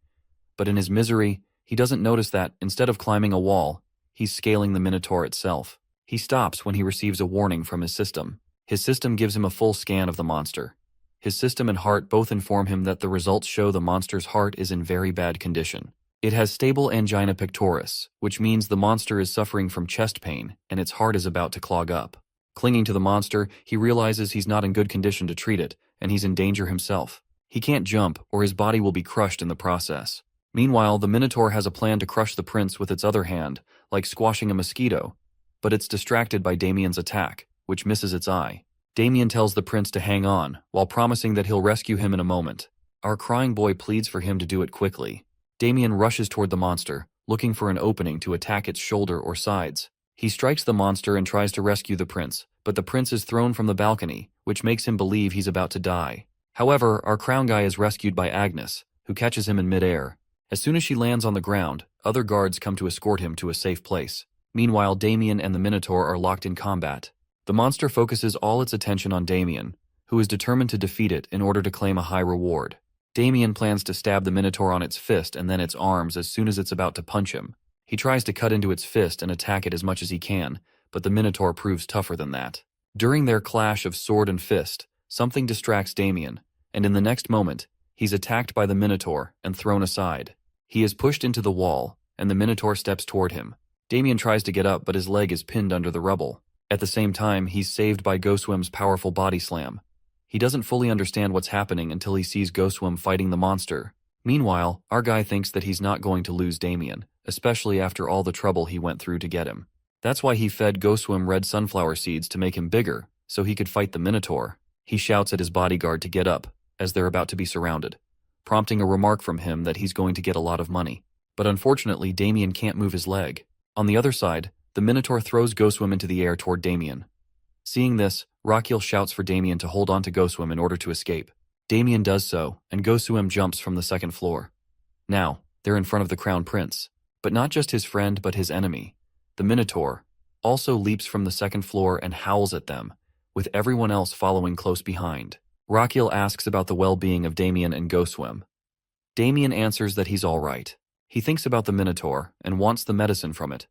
But in his misery, he doesn't notice that, instead of climbing a wall, he's scaling the Minotaur itself. He stops when he receives a warning from his system. His system gives him a full scan of the monster. His system and heart both inform him that the results show the monster's heart is in very bad condition. It has stable angina pectoris, which means the monster is suffering from chest pain and its heart is about to clog up. Clinging to the monster, he realizes he's not in good condition to treat it, and he's in danger himself. He can't jump, or his body will be crushed in the process. Meanwhile, the Minotaur has a plan to crush the prince with its other hand, like squashing a mosquito, but it's distracted by Damien's attack, which misses its eye. Damien tells the prince to hang on, while promising that he'll rescue him in a moment. Our crying boy pleads for him to do it quickly. Damien rushes toward the monster, looking for an opening to attack its shoulder or sides. He strikes the monster and tries to rescue the prince, but the prince is thrown from the balcony, which makes him believe he's about to die. However, our crown guy is rescued by Agnes, who catches him in midair. As soon as she lands on the ground, other guards come to escort him to a safe place. Meanwhile, Damien and the Minotaur are locked in combat. The monster focuses all its attention on Damien, who is determined to defeat it in order to claim a high reward. Damien plans to stab the Minotaur on its fist and then its arms as soon as it's about to punch him. He tries to cut into its fist and attack it as much as he can, but the Minotaur proves tougher than that. During their clash of sword and fist, something distracts Damien, and in the next moment, he's attacked by the Minotaur and thrown aside. He is pushed into the wall, and the Minotaur steps toward him. Damien tries to get up, but his leg is pinned under the rubble. At the same time, he's saved by Ghostwim's powerful body slam. He doesn't fully understand what's happening until he sees Ghostwim fighting the monster. Meanwhile, our guy thinks that he's not going to lose Damien, especially after all the trouble he went through to get him. That's why he fed Ghostwim red sunflower seeds to make him bigger, so he could fight the Minotaur. He shouts at his bodyguard to get up, as they're about to be surrounded, prompting a remark from him that he's going to get a lot of money. But unfortunately, Damien can't move his leg. On the other side, the Minotaur throws Ghostwim into the air toward Damien. Seeing this, Rakiel shouts for Damien to hold on to Ghostwim in order to escape. Damien does so, and Ghostwim jumps from the second floor. Now, they're in front of the Crown Prince. But not just his friend but his enemy. The Minotaur also leaps from the second floor and howls at them, with everyone else following close behind. Rakiel asks about the well-being of Damien and Ghostwim. Damien answers that he's all right. He thinks about the Minotaur and wants the medicine from it.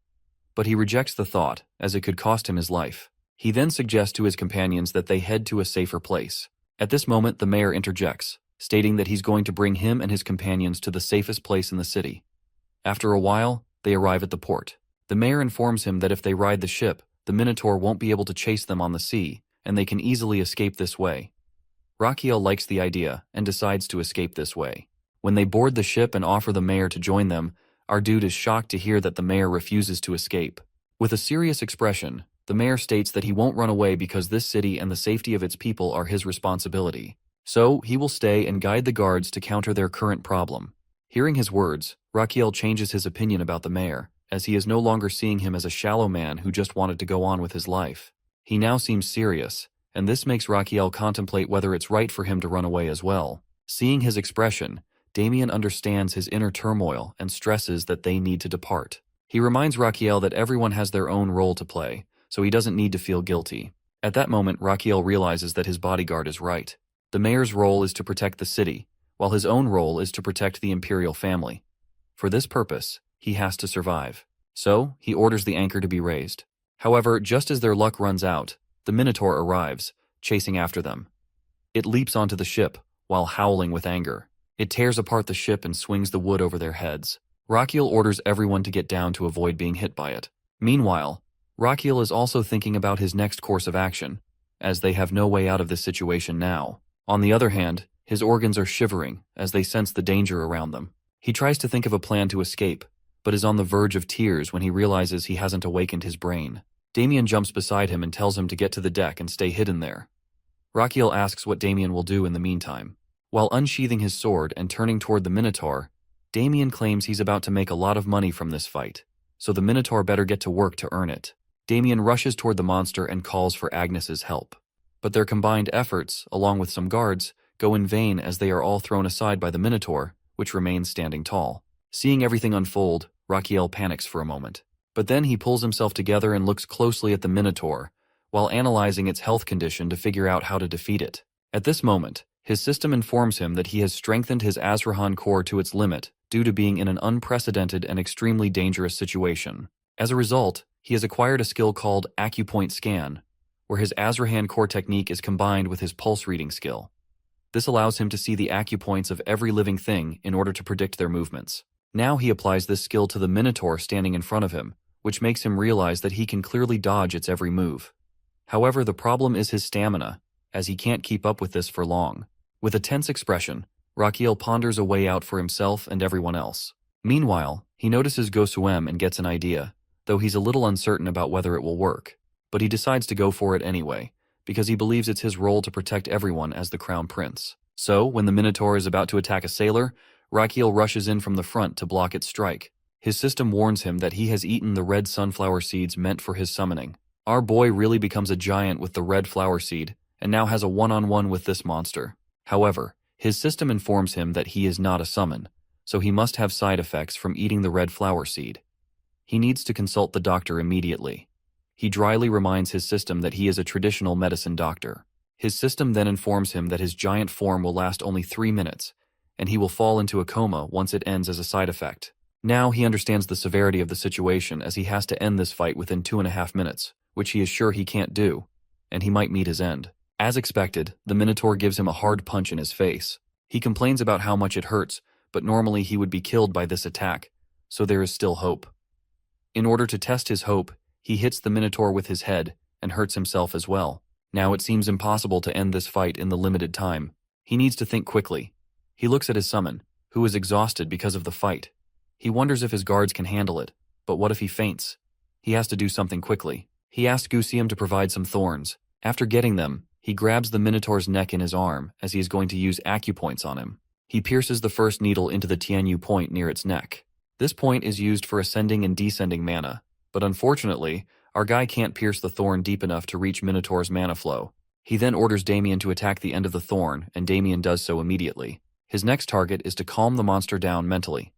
But he rejects the thought, as it could cost him his life. He then suggests to his companions that they head to a safer place. At this moment, the mayor interjects, stating that he's going to bring him and his companions to the safest place in the city. After a while, they arrive at the port. The mayor informs him that if they ride the ship, the Minotaur won't be able to chase them on the sea, and they can easily escape this way. Rakiel likes the idea and decides to escape this way. When they board the ship and offer the mayor to join them, our dude is shocked to hear that the mayor refuses to escape. With a serious expression, the mayor states that he won't run away because this city and the safety of its people are his responsibility. So, he will stay and guide the guards to counter their current problem. Hearing his words, Rakiel changes his opinion about the mayor, as he is no longer seeing him as a shallow man who just wanted to go on with his life. He now seems serious, and this makes Rakiel contemplate whether it's right for him to run away as well. Seeing his expression, Damien understands his inner turmoil and stresses that they need to depart. He reminds Rakiel that everyone has their own role to play, so he doesn't need to feel guilty. At that moment, Rakiel realizes that his bodyguard is right. The mayor's role is to protect the city, while his own role is to protect the imperial family. For this purpose, he has to survive. So, he orders the anchor to be raised. However, just as their luck runs out, the Minotaur arrives, chasing after them. It leaps onto the ship, while howling with anger. It tears apart the ship and swings the wood over their heads. Rakiel orders everyone to get down to avoid being hit by it. Meanwhile, Rakiel is also thinking about his next course of action, as they have no way out of this situation now. On the other hand, his organs are shivering as they sense the danger around them. He tries to think of a plan to escape, but is on the verge of tears when he realizes he hasn't awakened his brain. Damien jumps beside him and tells him to get to the deck and stay hidden there. Rakiel asks what Damien will do in the meantime. While unsheathing his sword and turning toward the Minotaur, Damien claims he's about to make a lot of money from this fight, so the Minotaur better get to work to earn it. Damien rushes toward the monster and calls for Agnes's help. But their combined efforts, along with some guards, go in vain as they are all thrown aside by the Minotaur, which remains standing tall. Seeing everything unfold, Rakiel panics for a moment. But then he pulls himself together and looks closely at the Minotaur, while analyzing its health condition to figure out how to defeat it. At this moment, his system informs him that he has strengthened his Azrahan core to its limit due to being in an unprecedented and extremely dangerous situation. As a result, he has acquired a skill called Acupoint Scan, where his Azrahan core technique is combined with his pulse reading skill. This allows him to see the acupoints of every living thing in order to predict their movements. Now he applies this skill to the Minotaur standing in front of him, which makes him realize that he can clearly dodge its every move. However, the problem is his stamina, as he can't keep up with this for long. With a tense expression, Rakiel ponders a way out for himself and everyone else. Meanwhile, he notices Gosuem and gets an idea, though he's a little uncertain about whether it will work. But he decides to go for it anyway, because he believes it's his role to protect everyone as the Crown Prince. So, when the Minotaur is about to attack a sailor, Rakiel rushes in from the front to block its strike. His system warns him that he has eaten the red sunflower seeds meant for his summoning. Our boy really becomes a giant with the red flower seed, and now has a one-on-one with this monster. However, his system informs him that he is not a summon, so he must have side effects from eating the red flower seed. He needs to consult the doctor immediately. He dryly reminds his system that he is a traditional medicine doctor. His system then informs him that his giant form will last only 3 minutes, and he will fall into a coma once it ends as a side effect. Now he understands the severity of the situation as he has to end this fight within 2.5 minutes, which he is sure he can't do, and he might meet his end. As expected, the Minotaur gives him a hard punch in his face. He complains about how much it hurts, but normally he would be killed by this attack, so there is still hope. In order to test his hope, he hits the Minotaur with his head and hurts himself as well. Now it seems impossible to end this fight in the limited time. He needs to think quickly. He looks at his summon, who is exhausted because of the fight. He wonders if his guards can handle it, but what if he faints? He has to do something quickly. He asks Gusium to provide some thorns. After getting them, he grabs the Minotaur's neck in his arm as he is going to use acupoints on him. He pierces the first needle into the Tianyu point near its neck. This point is used for ascending and descending mana, but unfortunately, our guy can't pierce the thorn deep enough to reach Minotaur's mana flow. He then orders Damien to attack the end of the thorn, and Damien does so immediately. His next target is to calm the monster down mentally.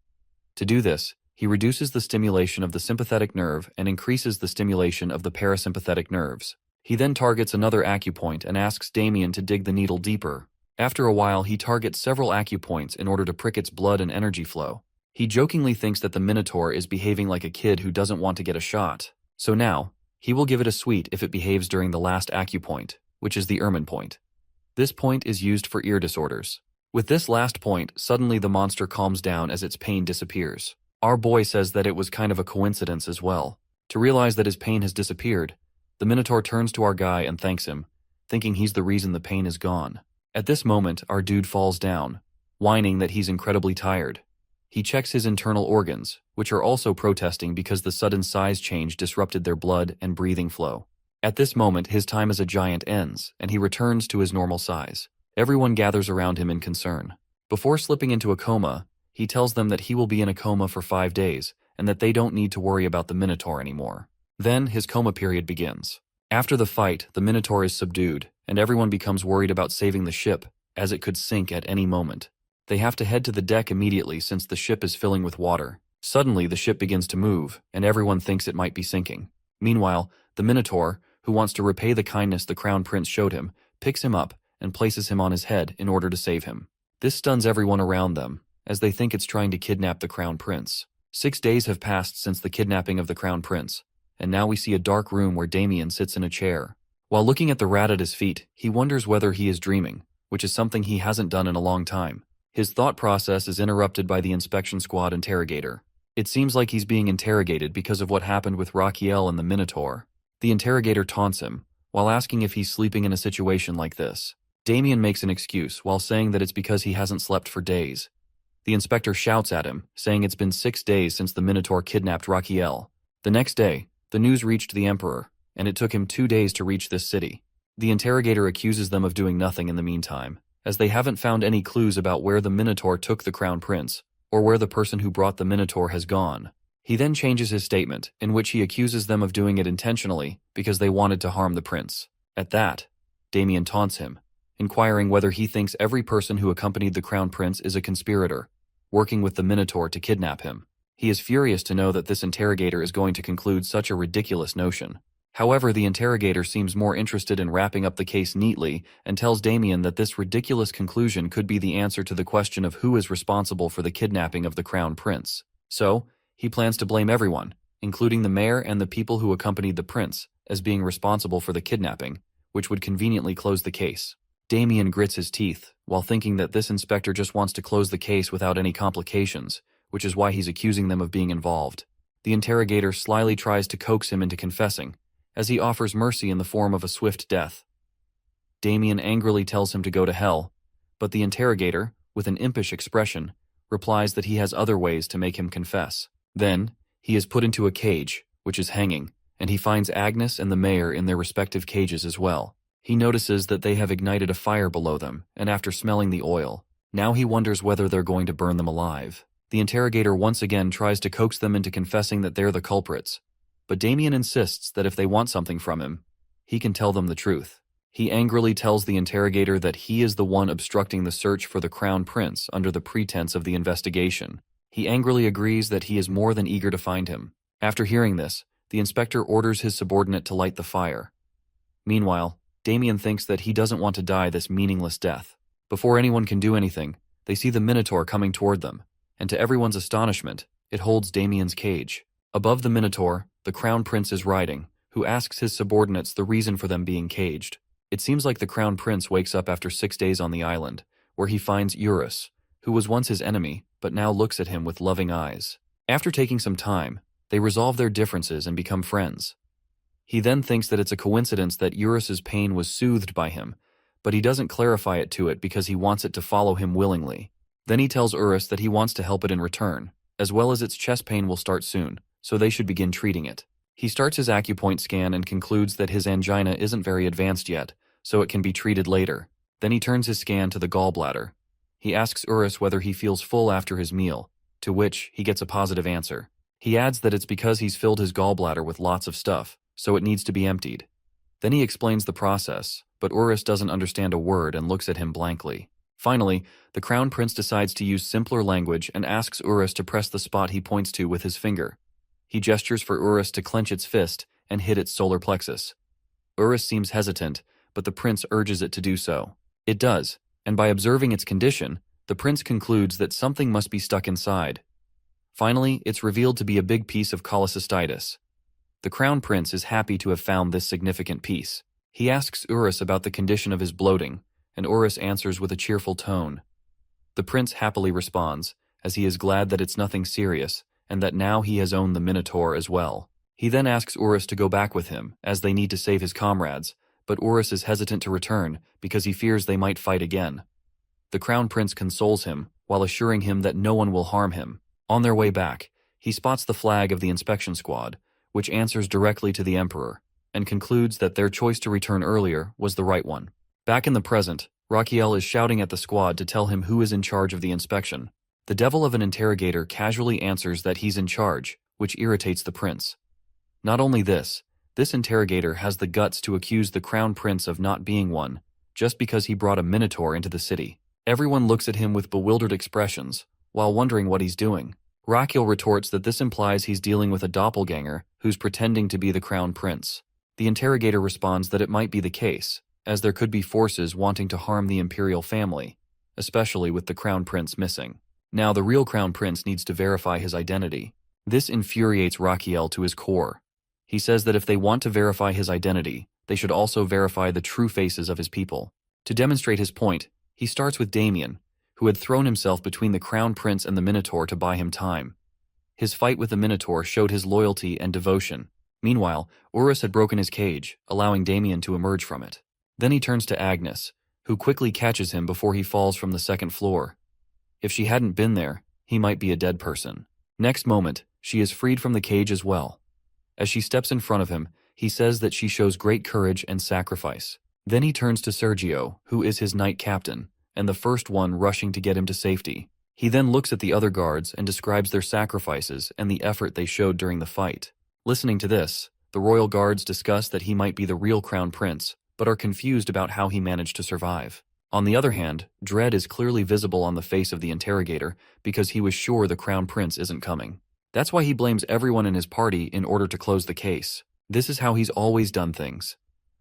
To do this, he reduces the stimulation of the sympathetic nerve and increases the stimulation of the parasympathetic nerves. He then targets another acupoint and asks Damien to dig the needle deeper. After a while, he targets several acupoints in order to prick its blood and energy flow. He jokingly thinks that the Minotaur is behaving like a kid who doesn't want to get a shot. So now, he will give it a sweet if it behaves during the last acupoint, which is the ermine point. This point is used for ear disorders. With this last point, suddenly the monster calms down as its pain disappears. Our boy says that it was kind of a coincidence as well. To realize that his pain has disappeared, the Minotaur turns to our guy and thanks him, thinking he's the reason the pain is gone. At this moment, our dude falls down, whining that he's incredibly tired. He checks his internal organs, which are also protesting because the sudden size change disrupted their blood and breathing flow. At this moment, his time as a giant ends, and he returns to his normal size. Everyone gathers around him in concern. Before slipping into a coma, he tells them that he will be in a coma for 5 days, and that they don't need to worry about the Minotaur anymore. Then, his coma period begins. After the fight, the Minotaur is subdued, and everyone becomes worried about saving the ship, as it could sink at any moment. They have to head to the deck immediately since the ship is filling with water. Suddenly, the ship begins to move, and everyone thinks it might be sinking. Meanwhile, the Minotaur, who wants to repay the kindness the Crown Prince showed him, picks him up and places him on his head in order to save him. This stuns everyone around them, as they think it's trying to kidnap the Crown Prince. 6 days have passed since the kidnapping of the Crown Prince, and now we see a dark room where Damien sits in a chair. While looking at the rat at his feet, he wonders whether he is dreaming, which is something he hasn't done in a long time. His thought process is interrupted by the inspection squad interrogator. It seems like he's being interrogated because of what happened with Raquiel and the Minotaur. The interrogator taunts him, while asking if he's sleeping in a situation like this. Damien makes an excuse while saying that it's because he hasn't slept for days. The inspector shouts at him, saying it's been 6 days since the Minotaur kidnapped Raquiel. The next day, the news reached the Emperor, and it took him 2 days to reach this city. The interrogator accuses them of doing nothing in the meantime, as they haven't found any clues about where the Minotaur took the Crown Prince, or where the person who brought the Minotaur has gone. He then changes his statement, in which he accuses them of doing it intentionally because they wanted to harm the prince. At that, Damien taunts him, inquiring whether he thinks every person who accompanied the Crown Prince is a conspirator, working with the Minotaur to kidnap him. He is furious to know that this interrogator is going to conclude such a ridiculous notion. However, the interrogator seems more interested in wrapping up the case neatly and tells Damien that this ridiculous conclusion could be the answer to the question of who is responsible for the kidnapping of the Crown Prince. So, he plans to blame everyone, including the mayor and the people who accompanied the prince, as being responsible for the kidnapping, which would conveniently close the case. Damien grits his teeth, while thinking that this inspector just wants to close the case without any complications, which is why he's accusing them of being involved. The interrogator slyly tries to coax him into confessing, as he offers mercy in the form of a swift death. Damien angrily tells him to go to hell, but the interrogator, with an impish expression, replies that he has other ways to make him confess. Then, he is put into a cage, which is hanging, and he finds Agnes and the mayor in their respective cages as well. He notices that they have ignited a fire below them, and after smelling the oil, now he wonders whether they're going to burn them alive. The interrogator once again tries to coax them into confessing that they're the culprits, but Damien insists that if they want something from him, he can tell them the truth. He angrily tells the interrogator that he is the one obstructing the search for the Crown Prince under the pretense of the investigation. He angrily agrees that he is more than eager to find him. After hearing this, the inspector orders his subordinate to light the fire. Meanwhile, Damien thinks that he doesn't want to die this meaningless death. Before anyone can do anything, they see the Minotaur coming toward them, and to everyone's astonishment, it holds Damien's cage. Above the Minotaur, the Crown Prince is riding, who asks his subordinates the reason for them being caged. It seems like the Crown Prince wakes up after 6 days on the island, where he finds Eurus, who was once his enemy, but now looks at him with loving eyes. After taking some time, they resolve their differences and become friends. He then thinks that it's a coincidence that Eurus's pain was soothed by him, but he doesn't clarify it to it because he wants it to follow him willingly. Then he tells Eurus that he wants to help it in return, as well as its chest pain will start soon, so they should begin treating it. He starts his acupoint scan and concludes that his angina isn't very advanced yet, so it can be treated later. Then he turns his scan to the gallbladder. He asks Eurus whether he feels full after his meal, to which he gets a positive answer. He adds that it's because he's filled his gallbladder with lots of stuff, so it needs to be emptied. Then he explains the process, but Urus doesn't understand a word and looks at him blankly. Finally, the Crown Prince decides to use simpler language and asks Urus to press the spot he points to with his finger. He gestures for Urus to clench its fist and hit its solar plexus. Urus seems hesitant, but the prince urges it to do so. It does, and by observing its condition, the prince concludes that something must be stuck inside. Finally, it's revealed to be a big piece of cholecystitis. The Crown Prince is happy to have found this significant piece. He asks Urus about the condition of his bloating, and Urus answers with a cheerful tone. The prince happily responds, as he is glad that it's nothing serious, and that now he has owned the Minotaur as well. He then asks Urus to go back with him, as they need to save his comrades, but Urus is hesitant to return because he fears they might fight again. The Crown Prince consoles him, while assuring him that no one will harm him. On their way back, he spots the flag of the inspection squad, which answers directly to the Emperor, and concludes that their choice to return earlier was the right one. Back in the present, Raquiel is shouting at the squad to tell him who is in charge of the inspection. The devil of an interrogator casually answers that he's in charge, which irritates the prince. Not only this interrogator has the guts to accuse the Crown Prince of not being one, just because he brought a Minotaur into the city. Everyone looks at him with bewildered expressions, while wondering what he's doing. Raquiel retorts that this implies he's dealing with a doppelganger who's pretending to be the Crown Prince. The interrogator responds that it might be the case, as there could be forces wanting to harm the imperial family, especially with the Crown Prince missing. Now the real Crown Prince needs to verify his identity. This infuriates Raquiel to his core. He says that if they want to verify his identity, they should also verify the true faces of his people. To demonstrate his point, he starts with Damien, who had thrown himself between the Crown Prince and the Minotaur to buy him time. His fight with the Minotaur showed his loyalty and devotion. Meanwhile, Urus had broken his cage, allowing Damien to emerge from it. Then he turns to Agnes, who quickly catches him before he falls from the second floor. If she hadn't been there, he might be a dead person. Next moment, she is freed from the cage as well. As she steps in front of him, he says that she shows great courage and sacrifice. Then he turns to Sergio, who is his knight captain, and the first one rushing to get him to safety. He then looks at the other guards and describes their sacrifices and the effort they showed during the fight. Listening to this, the royal guards discuss that he might be the real Crown Prince, but are confused about how he managed to survive. On the other hand, dread is clearly visible on the face of the interrogator because he was sure the Crown Prince isn't coming. That's why he blames everyone in his party in order to close the case. This is how he's always done things.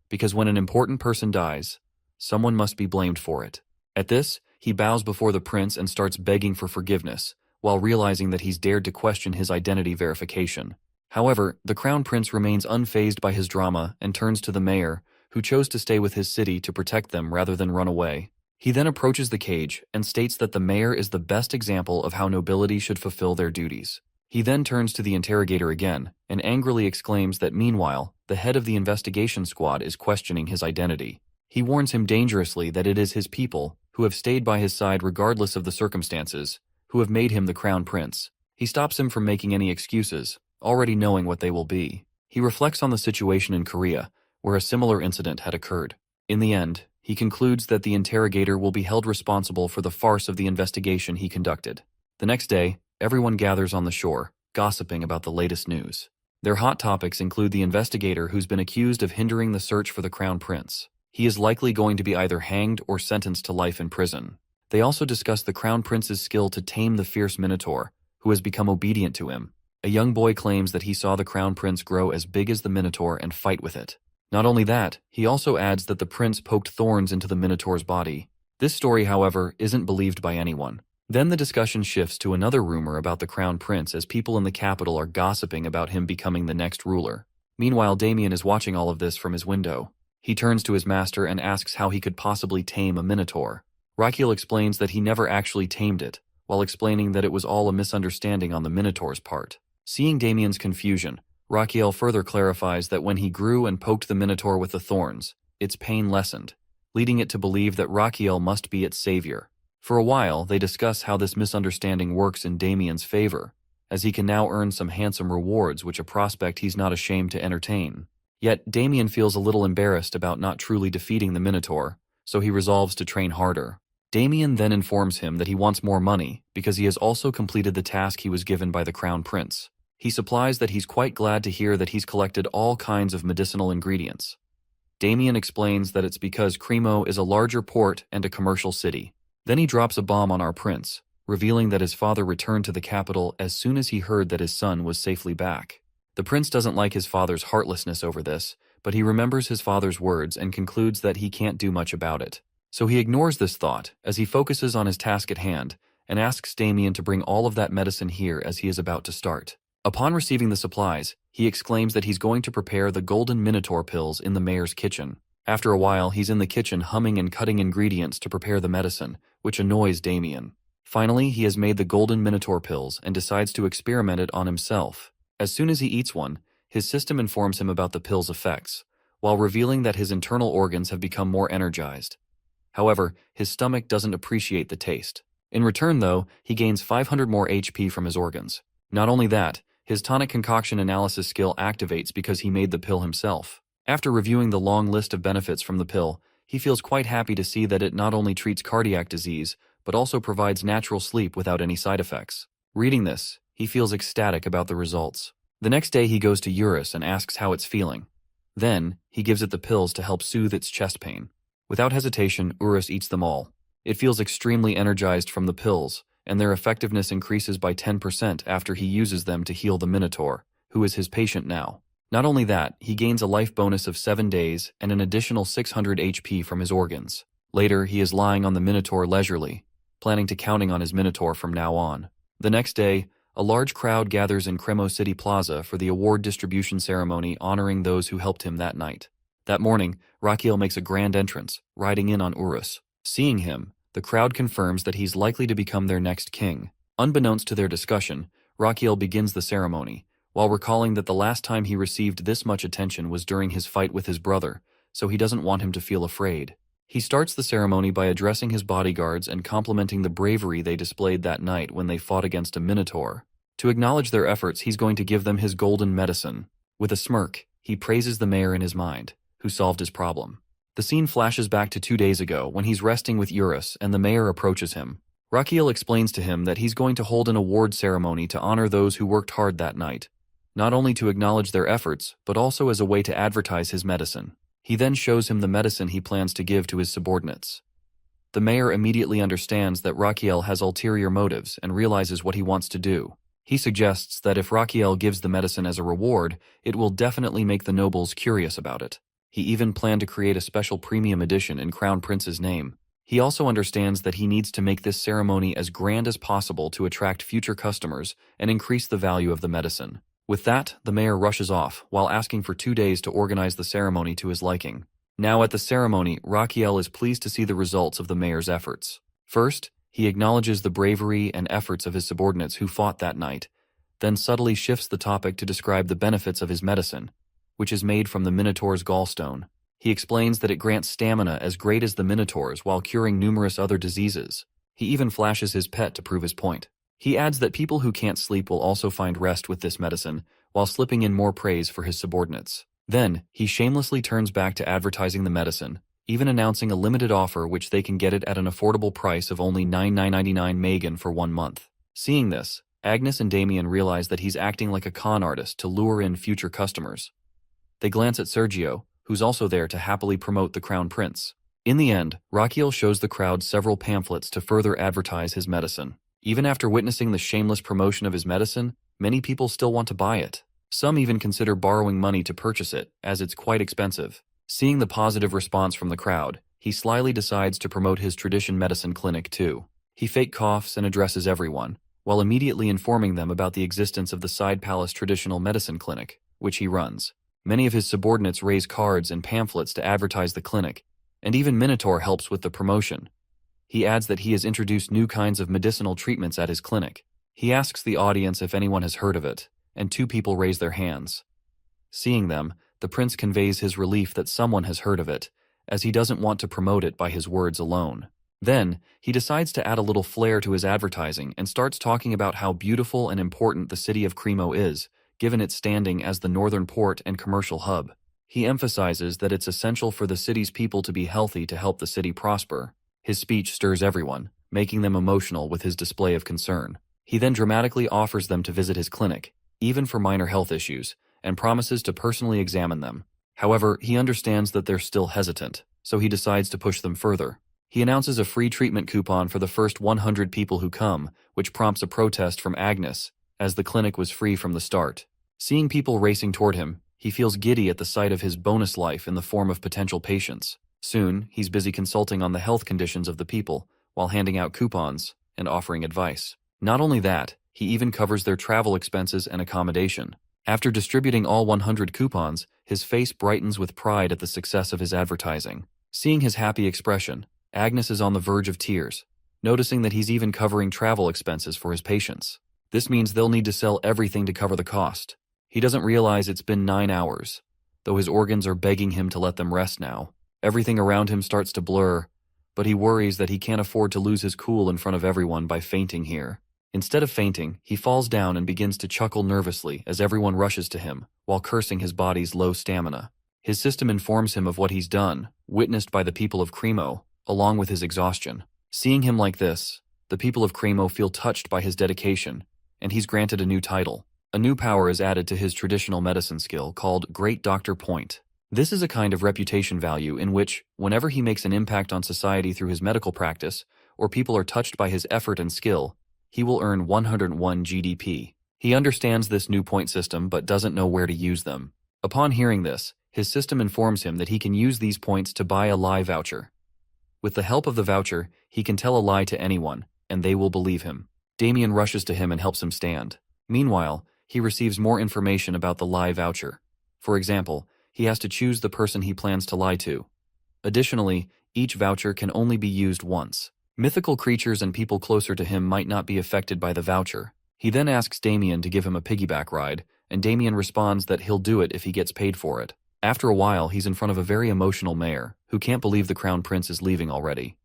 Because when an important person dies, someone must be blamed for it. At this, he bows before the prince and starts begging for forgiveness, while realizing that he's dared to question his identity verification. However, the Crown Prince remains unfazed by his drama and turns to the mayor, who chose to stay with his city to protect them rather than run away. He then approaches the cage and states that the mayor is the best example of how nobility should fulfill their duties. He then turns to the interrogator again and angrily exclaims that meanwhile, the head of the investigation squad is questioning his identity. He warns him dangerously that it is his people, who have stayed by his side regardless of the circumstances, who have made him the Crown Prince. He stops him from making any excuses, already knowing what they will be. He reflects on the situation in Korea, where a similar incident had occurred. In the end, he concludes that the interrogator will be held responsible for the farce of the investigation he conducted. The next day, everyone gathers on the shore, gossiping about the latest news. Their hot topics include the investigator who's been accused of hindering the search for the Crown Prince. He is likely going to be either hanged or sentenced to life in prison. They also discuss the Crown Prince's skill to tame the fierce Minotaur, who has become obedient to him. A young boy claims that he saw the Crown Prince grow as big as the Minotaur and fight with it. Not only that, he also adds that the prince poked thorns into the Minotaur's body. This story, however, isn't believed by anyone. Then the discussion shifts to another rumor about the Crown Prince as people in the capital are gossiping about him becoming the next ruler. Meanwhile, Damien is watching all of this from his window. He turns to his master and asks how he could possibly tame a Minotaur. Raquiel explains that he never actually tamed it, while explaining that it was all a misunderstanding on the Minotaur's part. Seeing Damien's confusion, Raquiel further clarifies that when he grew and poked the Minotaur with the thorns, its pain lessened, leading it to believe that Raquiel must be its savior. For a while, they discuss how this misunderstanding works in Damien's favor, as he can now earn some handsome rewards which a prospect he's not ashamed to entertain. Yet, Damien feels a little embarrassed about not truly defeating the Minotaur, so he resolves to train harder. Damien then informs him that he wants more money because he has also completed the task he was given by the Crown Prince. He supplies that he's quite glad to hear that he's collected all kinds of medicinal ingredients. Damien explains that it's because Cremo is a larger port and a commercial city. Then he drops a bomb on our prince, revealing that his father returned to the capital as soon as he heard that his son was safely back. The prince doesn't like his father's heartlessness over this, but he remembers his father's words and concludes that he can't do much about it. So he ignores this thought as he focuses on his task at hand and asks Damien to bring all of that medicine here as he is about to start. Upon receiving the supplies, he exclaims that he's going to prepare the golden minotaur pills in the mayor's kitchen. After a while, he's in the kitchen humming and cutting ingredients to prepare the medicine, which annoys Damien. Finally, he has made the golden minotaur pills and decides to experiment it on himself. As soon as he eats one, his system informs him about the pill's effects, while revealing that his internal organs have become more energized. However, his stomach doesn't appreciate the taste. In return, though, he gains 500 more HP from his organs. Not only that, his tonic concoction analysis skill activates because he made the pill himself. After reviewing the long list of benefits from the pill, he feels quite happy to see that it not only treats cardiac disease, but also provides natural sleep without any side effects. Reading this, he feels ecstatic about the results. The next day he goes to Eurus and asks how it's feeling. Then, he gives it the pills to help soothe its chest pain. Without hesitation, Eurus eats them all. It feels extremely energized from the pills, and their effectiveness increases by 10% after he uses them to heal the Minotaur, who is his patient now. Not only that, he gains a life bonus of 7 days and an additional 600 HP from his organs. Later, he is lying on the Minotaur leisurely, planning to counting on his Minotaur from now on. The next day, a large crowd gathers in Cremo City Plaza for the award distribution ceremony honoring those who helped him that night. That morning, Rakiel makes a grand entrance, riding in on Urus. Seeing him, the crowd confirms that he's likely to become their next king. Unbeknownst to their discussion, Rakiel begins the ceremony, while recalling that the last time he received this much attention was during his fight with his brother, so he doesn't want him to feel afraid. He starts the ceremony by addressing his bodyguards and complimenting the bravery they displayed that night when they fought against a Minotaur. To acknowledge their efforts, he's going to give them his golden medicine. With a smirk, he praises the mayor in his mind, who solved his problem. The scene flashes back to 2 days ago when he's resting with Eurus and the mayor approaches him. Rakiel explains to him that he's going to hold an award ceremony to honor those who worked hard that night, not only to acknowledge their efforts, but also as a way to advertise his medicine. He then shows him the medicine he plans to give to his subordinates. The mayor immediately understands that Rakiel has ulterior motives and realizes what he wants to do. He suggests that if Rakiel gives the medicine as a reward, it will definitely make the nobles curious about it. He even planned to create a special premium edition in Crown Prince's name. He also understands that he needs to make this ceremony as grand as possible to attract future customers and increase the value of the medicine. With that, the mayor rushes off, while asking for 2 days to organize the ceremony to his liking. Now at the ceremony, Rakiel is pleased to see the results of the mayor's efforts. First, he acknowledges the bravery and efforts of his subordinates who fought that night, then subtly shifts the topic to describe the benefits of his medicine, which is made from the Minotaur's gallstone. He explains that it grants stamina as great as the Minotaur's while curing numerous other diseases. He even flashes his pet to prove his point. He adds that people who can't sleep will also find rest with this medicine, while slipping in more praise for his subordinates. Then, he shamelessly turns back to advertising the medicine, even announcing a limited offer which they can get it at an affordable price of only $9.99 Megan for 1 month. Seeing this, Agnes and Damien realize that he's acting like a con artist to lure in future customers. They glance at Sergio, who's also there to happily promote the Crown Prince. In the end, Rakiel shows the crowd several pamphlets to further advertise his medicine. Even after witnessing the shameless promotion of his medicine, many people still want to buy it. Some even consider borrowing money to purchase it, as it's quite expensive. Seeing the positive response from the crowd, he slyly decides to promote his tradition medicine clinic too. He fake coughs and addresses everyone, while immediately informing them about the existence of the Side Palace Traditional Medicine Clinic, which he runs. Many of his subordinates raise cards and pamphlets to advertise the clinic, and even Minotaur helps with the promotion. He adds that he has introduced new kinds of medicinal treatments at his clinic. He asks the audience if anyone has heard of it, and 2 people raise their hands. Seeing them, the prince conveys his relief that someone has heard of it, as he doesn't want to promote it by his words alone. Then, he decides to add a little flair to his advertising and starts talking about how beautiful and important the city of Cremo is, given its standing as the northern port and commercial hub. He emphasizes that it's essential for the city's people to be healthy to help the city prosper. His speech stirs everyone, making them emotional with his display of concern. He then dramatically offers them to visit his clinic, even for minor health issues, and promises to personally examine them. However, he understands that they're still hesitant, so he decides to push them further. He announces a free treatment coupon for the first 100 people who come, which prompts a protest from Agnes, as the clinic was free from the start. Seeing people racing toward him, he feels giddy at the sight of his bonus life in the form of potential patients. Soon, he's busy consulting on the health conditions of the people, while handing out coupons and offering advice. Not only that, he even covers their travel expenses and accommodation. After distributing all 100 coupons, his face brightens with pride at the success of his advertising. Seeing his happy expression, Agnes is on the verge of tears, noticing that he's even covering travel expenses for his patients. This means they'll need to sell everything to cover the cost. He doesn't realize it's been 9 hours, though his organs are begging him to let them rest now. Everything around him starts to blur, but he worries that he can't afford to lose his cool in front of everyone by fainting here. Instead of fainting, he falls down and begins to chuckle nervously as everyone rushes to him, while cursing his body's low stamina. His system informs him of what he's done, witnessed by the people of Cremo, along with his exhaustion. Seeing him like this, the people of Cremo feel touched by his dedication, and he's granted a new title. A new power is added to his traditional medicine skill called Great Doctor Point. This is a kind of reputation value in which, whenever he makes an impact on society through his medical practice, or people are touched by his effort and skill, he will earn 101 GDP. He understands this new point system but doesn't know where to use them. Upon hearing this, his system informs him that he can use these points to buy a lie voucher. With the help of the voucher, he can tell a lie to anyone, and they will believe him. Damien rushes to him and helps him stand. Meanwhile, he receives more information about the lie voucher. For example, he has to choose the person he plans to lie to. Additionally, each voucher can only be used once. Mythical creatures and people closer to him might not be affected by the voucher. He then asks Damien to give him a piggyback ride, and Damien responds that he'll do it if he gets paid for it. After a while, he's in front of a very emotional mayor, who can't believe the crown prince is leaving already.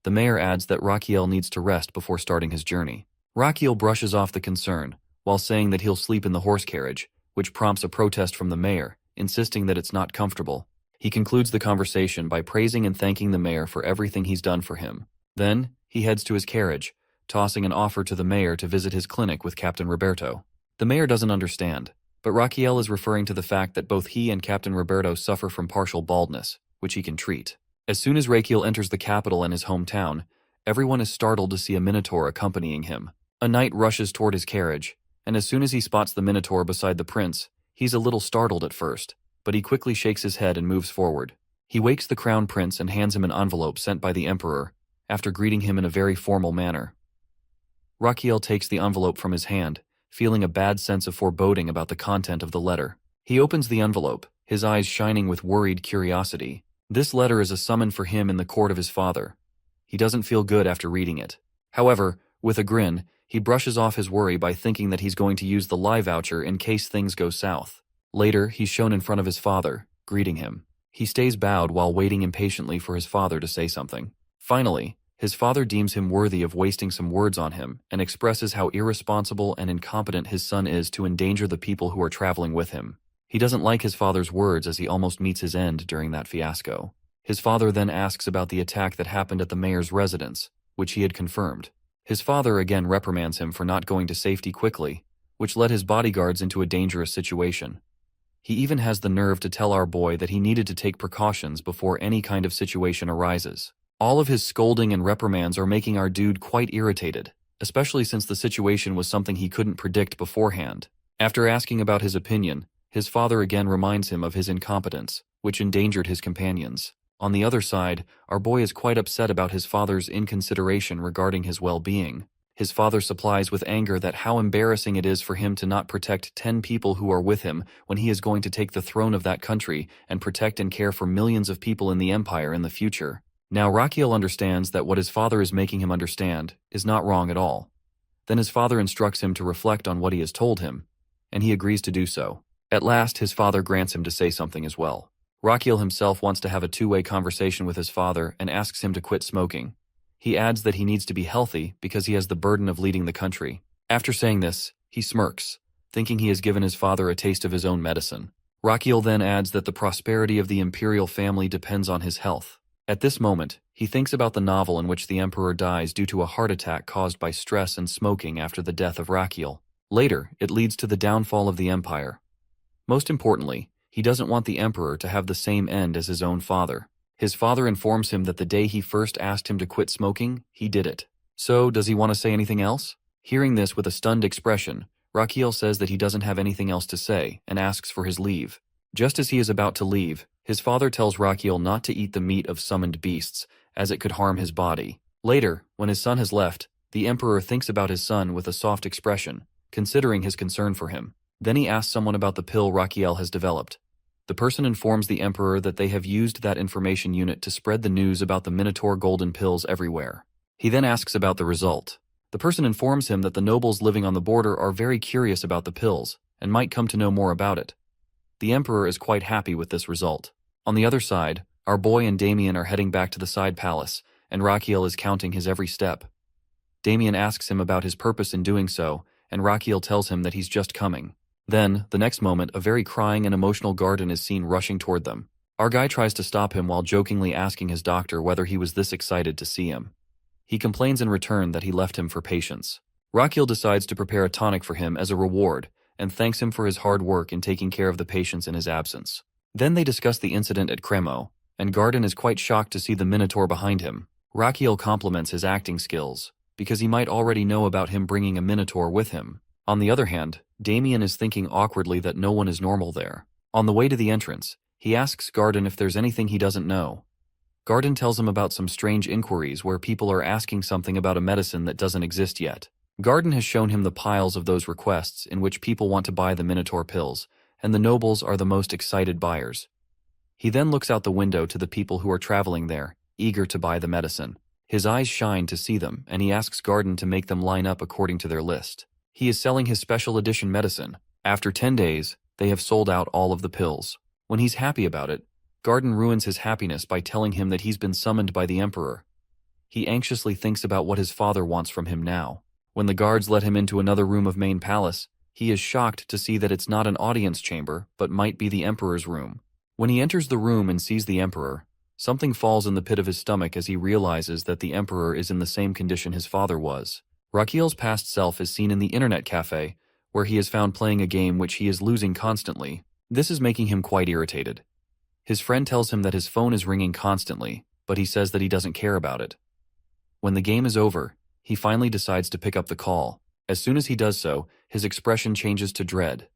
The mayor adds that Raquiel needs to rest before starting his journey. Raquiel brushes off the concern, while saying that he'll sleep in the horse carriage, which prompts a protest from the mayor, insisting that it's not comfortable. He concludes the conversation by praising and thanking the mayor for everything he's done for him. Then, he heads to his carriage, tossing an offer to the mayor to visit his clinic with Captain Roberto. The mayor doesn't understand, but Raquiel is referring to the fact that both he and Captain Roberto suffer from partial baldness, which he can treat. As soon as Raquiel enters the capital and his hometown, everyone is startled to see a minotaur accompanying him. A knight rushes toward his carriage, and as soon as he spots the minotaur beside the prince, he's a little startled at first, but he quickly shakes his head and moves forward. He wakes the crown prince and hands him an envelope sent by the emperor, after greeting him in a very formal manner. Raquiel takes the envelope from his hand, feeling a bad sense of foreboding about the content of the letter. He opens the envelope, his eyes shining with worried curiosity. This letter is a summon for him in the court of his father. He doesn't feel good after reading it. However, with a grin, he brushes off his worry by thinking that he's going to use the lie voucher in case things go south. Later, he's shown in front of his father, greeting him. He stays bowed while waiting impatiently for his father to say something. Finally, his father deems him worthy of wasting some words on him and expresses how irresponsible and incompetent his son is to endanger the people who are traveling with him. He doesn't like his father's words as he almost meets his end during that fiasco. His father then asks about the attack that happened at the mayor's residence, which he had confirmed. His father again reprimands him for not going to safety quickly, which led his bodyguards into a dangerous situation. He even has the nerve to tell our boy that he needed to take precautions before any kind of situation arises. All of his scolding and reprimands are making our dude quite irritated, especially since the situation was something he couldn't predict beforehand. After asking about his opinion, his father again reminds him of his incompetence, which endangered his companions. On the other side, our boy is quite upset about his father's inconsideration regarding his well-being. His father supplies with anger that how embarrassing it is for him to not protect 10 people who are with him when he is going to take the throne of that country and protect and care for millions of people in the empire in the future. Now Raquiel understands that what his father is making him understand is not wrong at all. Then his father instructs him to reflect on what he has told him, and he agrees to do so. At last, his father grants him to say something as well. Raquiel himself wants to have a two-way conversation with his father and asks him to quit smoking. He adds that he needs to be healthy because he has the burden of leading the country. After saying this, he smirks, thinking he has given his father a taste of his own medicine. Raquiel then adds that the prosperity of the imperial family depends on his health. At this moment, he thinks about the novel in which the emperor dies due to a heart attack caused by stress and smoking after the death of Rachiel. Later, it leads to the downfall of the empire. Most importantly, he doesn't want the emperor to have the same end as his own father. His father informs him that the day he first asked him to quit smoking, he did it. So, does he want to say anything else? Hearing this with a stunned expression, Rachiel says that he doesn't have anything else to say and asks for his leave. Just as he is about to leave, his father tells Rachiel not to eat the meat of summoned beasts, as it could harm his body. Later, when his son has left, the emperor thinks about his son with a soft expression, considering his concern for him. Then he asks someone about the pill Rachiel has developed. The person informs the emperor that they have used that information unit to spread the news about the Minotaur golden pills everywhere. He then asks about the result. The person informs him that the nobles living on the border are very curious about the pills and might come to know more about it. The emperor is quite happy with this result. On the other side, our boy and Damien are heading back to the side palace, and Rachiel is counting his every step. Damien asks him about his purpose in doing so, and Rachiel tells him that he's just coming. Then, the next moment, a very crying and emotional Garden is seen rushing toward them. Our guy tries to stop him while jokingly asking his doctor whether he was this excited to see him. He complains in return that he left him for patience. Rachiel decides to prepare a tonic for him as a reward, and thanks him for his hard work in taking care of the patients in his absence. Then they discuss the incident at Cremo, and Garden is quite shocked to see the Minotaur behind him. Rachiel compliments his acting skills, because he might already know about him bringing a Minotaur with him. On the other hand, Damien is thinking awkwardly that no one is normal there. On the way to the entrance, he asks Garden if there's anything he doesn't know. Garden tells him about some strange inquiries where people are asking something about a medicine that doesn't exist yet. Garden has shown him the piles of those requests in which people want to buy the Minotaur pills, and the nobles are the most excited buyers. He then looks out the window to the people who are traveling there, eager to buy the medicine. His eyes shine to see them, and he asks Garden to make them line up according to their list. He is selling his special edition medicine. After 10 days, they have sold out all of the pills. When he's happy about it, Garden ruins his happiness by telling him that he's been summoned by the emperor. He anxiously thinks about what his father wants from him now. When the guards let him into another room of main palace, he is shocked to see that it's not an audience chamber, but might be the emperor's room. When he enters the room and sees the emperor, something falls in the pit of his stomach as he realizes that the emperor is in the same condition his father was. Rachiel's past self is seen in the internet cafe, where he is found playing a game which he is losing constantly. This is making him quite irritated. His friend tells him that his phone is ringing constantly, but he says that he doesn't care about it. When the game is over, he finally decides to pick up the call. As soon as he does so, his expression changes to dread.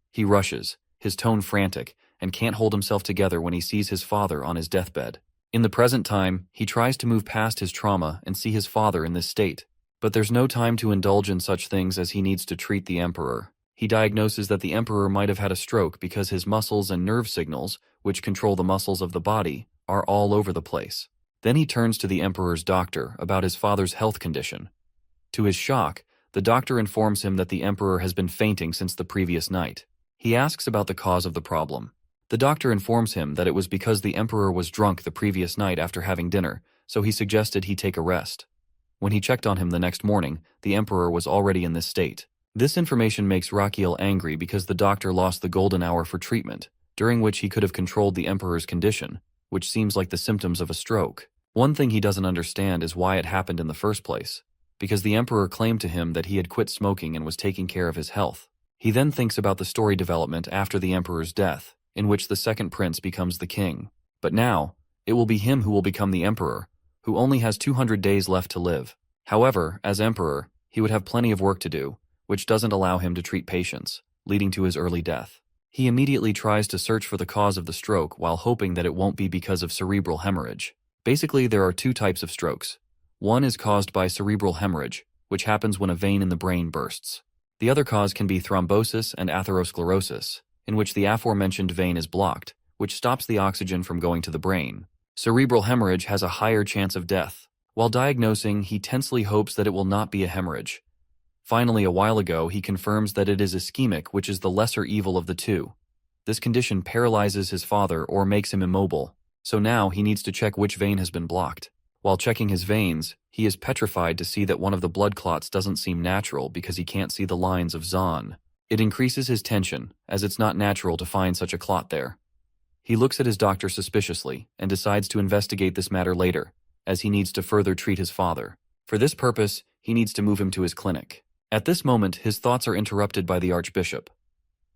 He rushes, his tone frantic, and can't hold himself together when he sees his father on his deathbed. In the present time, he tries to move past his trauma and see his father in this state. But there's no time to indulge in such things as he needs to treat the emperor. He diagnoses that the emperor might have had a stroke because his muscles and nerve signals, which control the muscles of the body, are all over the place. Then he turns to the emperor's doctor about his father's health condition. To his shock, the doctor informs him that the emperor has been fainting since the previous night. He asks about the cause of the problem. The doctor informs him that it was because the emperor was drunk the previous night after having dinner, so he suggested he take a rest. When he checked on him the next morning, the emperor was already in this state. This information makes Rachiel angry because the doctor lost the golden hour for treatment, during which he could have controlled the emperor's condition, which seems like the symptoms of a stroke. One thing he doesn't understand is why it happened in the first place, because the emperor claimed to him that he had quit smoking and was taking care of his health. He then thinks about the story development after the emperor's death, in which the second prince becomes the king. But now, it will be him who will become the emperor, who only has 200 days left to live. However, as emperor, he would have plenty of work to do, which doesn't allow him to treat patients, leading to his early death. He immediately tries to search for the cause of the stroke while hoping that it won't be because of cerebral hemorrhage. Basically, there are two types of strokes. One is caused by cerebral hemorrhage, which happens when a vein in the brain bursts. The other cause can be thrombosis and atherosclerosis, in which the aforementioned vein is blocked, which stops the oxygen from going to the brain. Cerebral hemorrhage has a higher chance of death. While diagnosing, he tensely hopes that it will not be a hemorrhage. Finally, a while ago, he confirms that it is ischemic, which is the lesser evil of the two. This condition paralyzes his father or makes him immobile, so now he needs to check which vein has been blocked. While checking his veins, he is petrified to see that one of the blood clots doesn't seem natural because he can't see the lines of Zahn. It increases his tension, as it's not natural to find such a clot there. He looks at his doctor suspiciously and decides to investigate this matter later, as he needs to further treat his father. For this purpose, he needs to move him to his clinic. At this moment, his thoughts are interrupted by the Archbishop.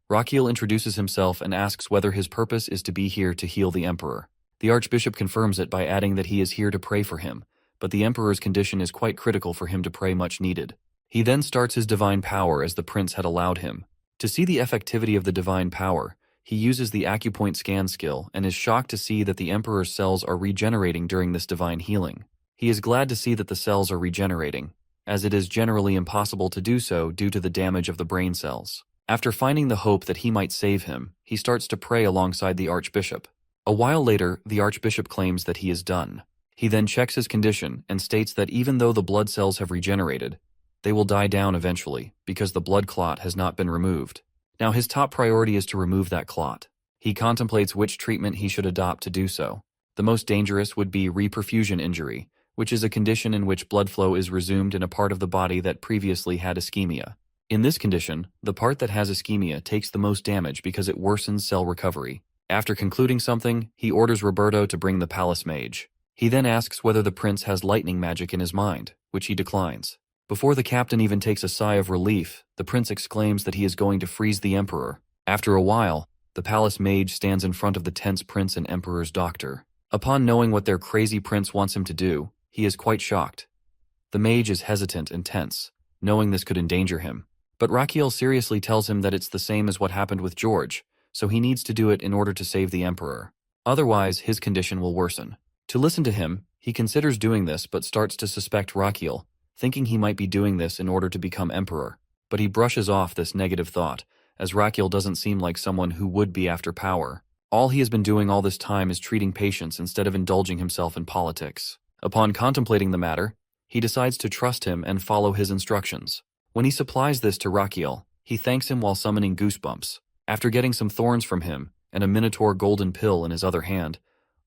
Rakiel introduces himself and asks whether his purpose is to be here to heal the Emperor. The Archbishop confirms it by adding that he is here to pray for him, but the Emperor's condition is quite critical for him to pray much needed. He then starts his divine power as the prince had allowed him. To see the effectivity of the divine power, he uses the acupoint scan skill and is shocked to see that the Emperor's cells are regenerating during this divine healing. He is glad to see that the cells are regenerating, as it is generally impossible to do so due to the damage of the brain cells. After finding the hope that he might save him, he starts to pray alongside the Archbishop. A while later, the Archbishop claims that he is done. He then checks his condition and states that even though the blood cells have regenerated, they will die down eventually because the blood clot has not been removed. Now his top priority is to remove that clot. He contemplates which treatment he should adopt to do so. The most dangerous would be reperfusion injury, which is a condition in which blood flow is resumed in a part of the body that previously had ischemia. In this condition, the part that has ischemia takes the most damage because it worsens cell recovery. After concluding something, he orders Roberto to bring the palace mage. He then asks whether the prince has lightning magic in his mind, which he declines. Before the captain even takes a sigh of relief, the prince exclaims that he is going to freeze the emperor. After a while, the palace mage stands in front of the tense prince and emperor's doctor. Upon knowing what their crazy prince wants him to do, he is quite shocked. The mage is hesitant and tense, knowing this could endanger him. But Rakiel seriously tells him that it's the same as what happened with George, so he needs to do it in order to save the emperor. Otherwise, his condition will worsen. To listen to him, he considers doing this but starts to suspect Rakiel, thinking he might be doing this in order to become emperor. But he brushes off this negative thought, as Rakiel doesn't seem like someone who would be after power. All he has been doing all this time is treating patients instead of indulging himself in politics. Upon contemplating the matter, he decides to trust him and follow his instructions. When he supplies this to Rakiel, he thanks him while summoning Goosebumps. After getting some thorns from him and a Minotaur golden pill in his other hand,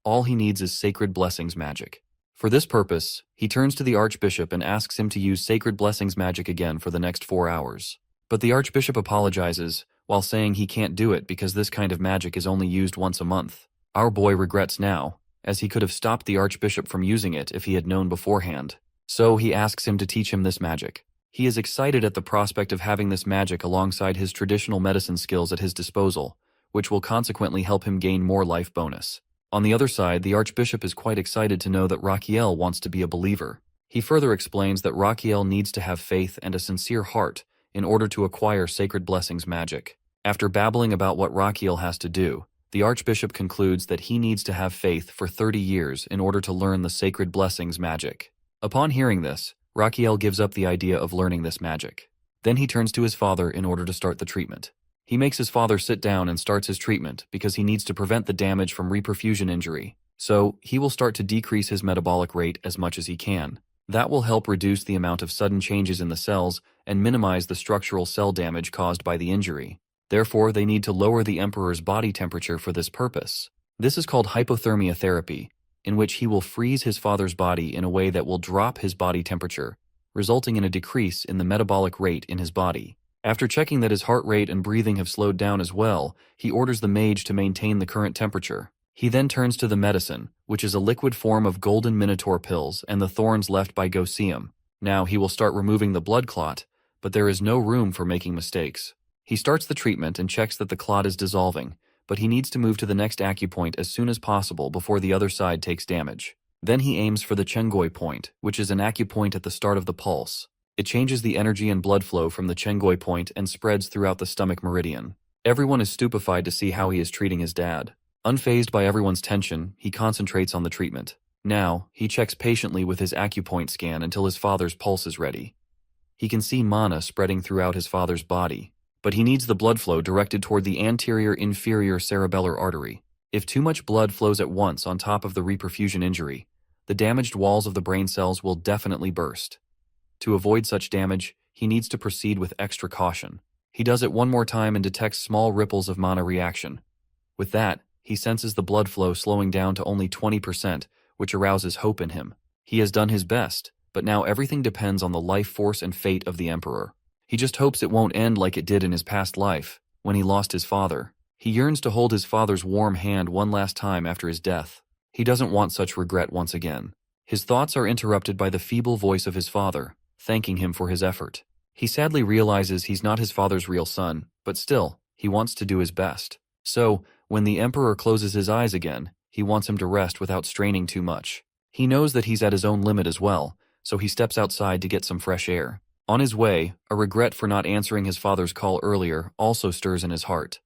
all he needs is Sacred Blessings magic. For this purpose, he turns to the Archbishop and asks him to use Sacred Blessings magic again for the next 4 hours. But the Archbishop apologizes, while saying he can't do it because this kind of magic is only used once a month. Our boy regrets now, as he could have stopped the Archbishop from using it if he had known beforehand. So he asks him to teach him this magic. He is excited at the prospect of having this magic alongside his traditional medicine skills at his disposal, which will consequently help him gain more life bonus. On the other side, the Archbishop is quite excited to know that Rakiel wants to be a believer. He further explains that Rakiel needs to have faith and a sincere heart in order to acquire Sacred Blessings magic. After babbling about what Rakiel has to do, the Archbishop concludes that he needs to have faith for 30 years in order to learn the Sacred Blessings magic. Upon hearing this, Rakiel gives up the idea of learning this magic. Then he turns to his father in order to start the treatment. He makes his father sit down and starts his treatment because he needs to prevent the damage from reperfusion injury. So, he will start to decrease his metabolic rate as much as he can. That will help reduce the amount of sudden changes in the cells and minimize the structural cell damage caused by the injury. Therefore, they need to lower the emperor's body temperature for this purpose. This is called hypothermia therapy, in which he will freeze his father's body in a way that will drop his body temperature, resulting in a decrease in the metabolic rate in his body. After checking that his heart rate and breathing have slowed down as well, he orders the mage to maintain the current temperature. He then turns to the medicine, which is a liquid form of golden Minotaur pills and the thorns left by Goseum. Now he will start removing the blood clot, but there is no room for making mistakes. He starts the treatment and checks that the clot is dissolving, but he needs to move to the next acupoint as soon as possible before the other side takes damage. Then he aims for the Chengoi point, which is an acupoint at the start of the pulse. It changes the energy and blood flow from the Chengoi point and spreads throughout the stomach meridian. Everyone is stupefied to see how he is treating his dad. Unfazed by everyone's tension, he concentrates on the treatment. Now, he checks patiently with his acupoint scan until his father's pulse is ready. He can see mana spreading throughout his father's body, but he needs the blood flow directed toward the anterior inferior cerebellar artery. If too much blood flows at once on top of the reperfusion injury, the damaged walls of the brain cells will definitely burst. To avoid such damage, he needs to proceed with extra caution. He does it one more time and detects small ripples of mana reaction. With that, he senses the blood flow slowing down to only 20%, which arouses hope in him. He has done his best, but now everything depends on the life force and fate of the Emperor. He just hopes it won't end like it did in his past life, when he lost his father. He yearns to hold his father's warm hand one last time after his death. He doesn't want such regret once again. His thoughts are interrupted by the feeble voice of his father, thanking him for his effort. He sadly realizes he's not his father's real son, but still, he wants to do his best. So, when the emperor closes his eyes again, he wants him to rest without straining too much. He knows that he's at his own limit as well, so he steps outside to get some fresh air. On his way, a regret for not answering his father's call earlier also stirs in his heart.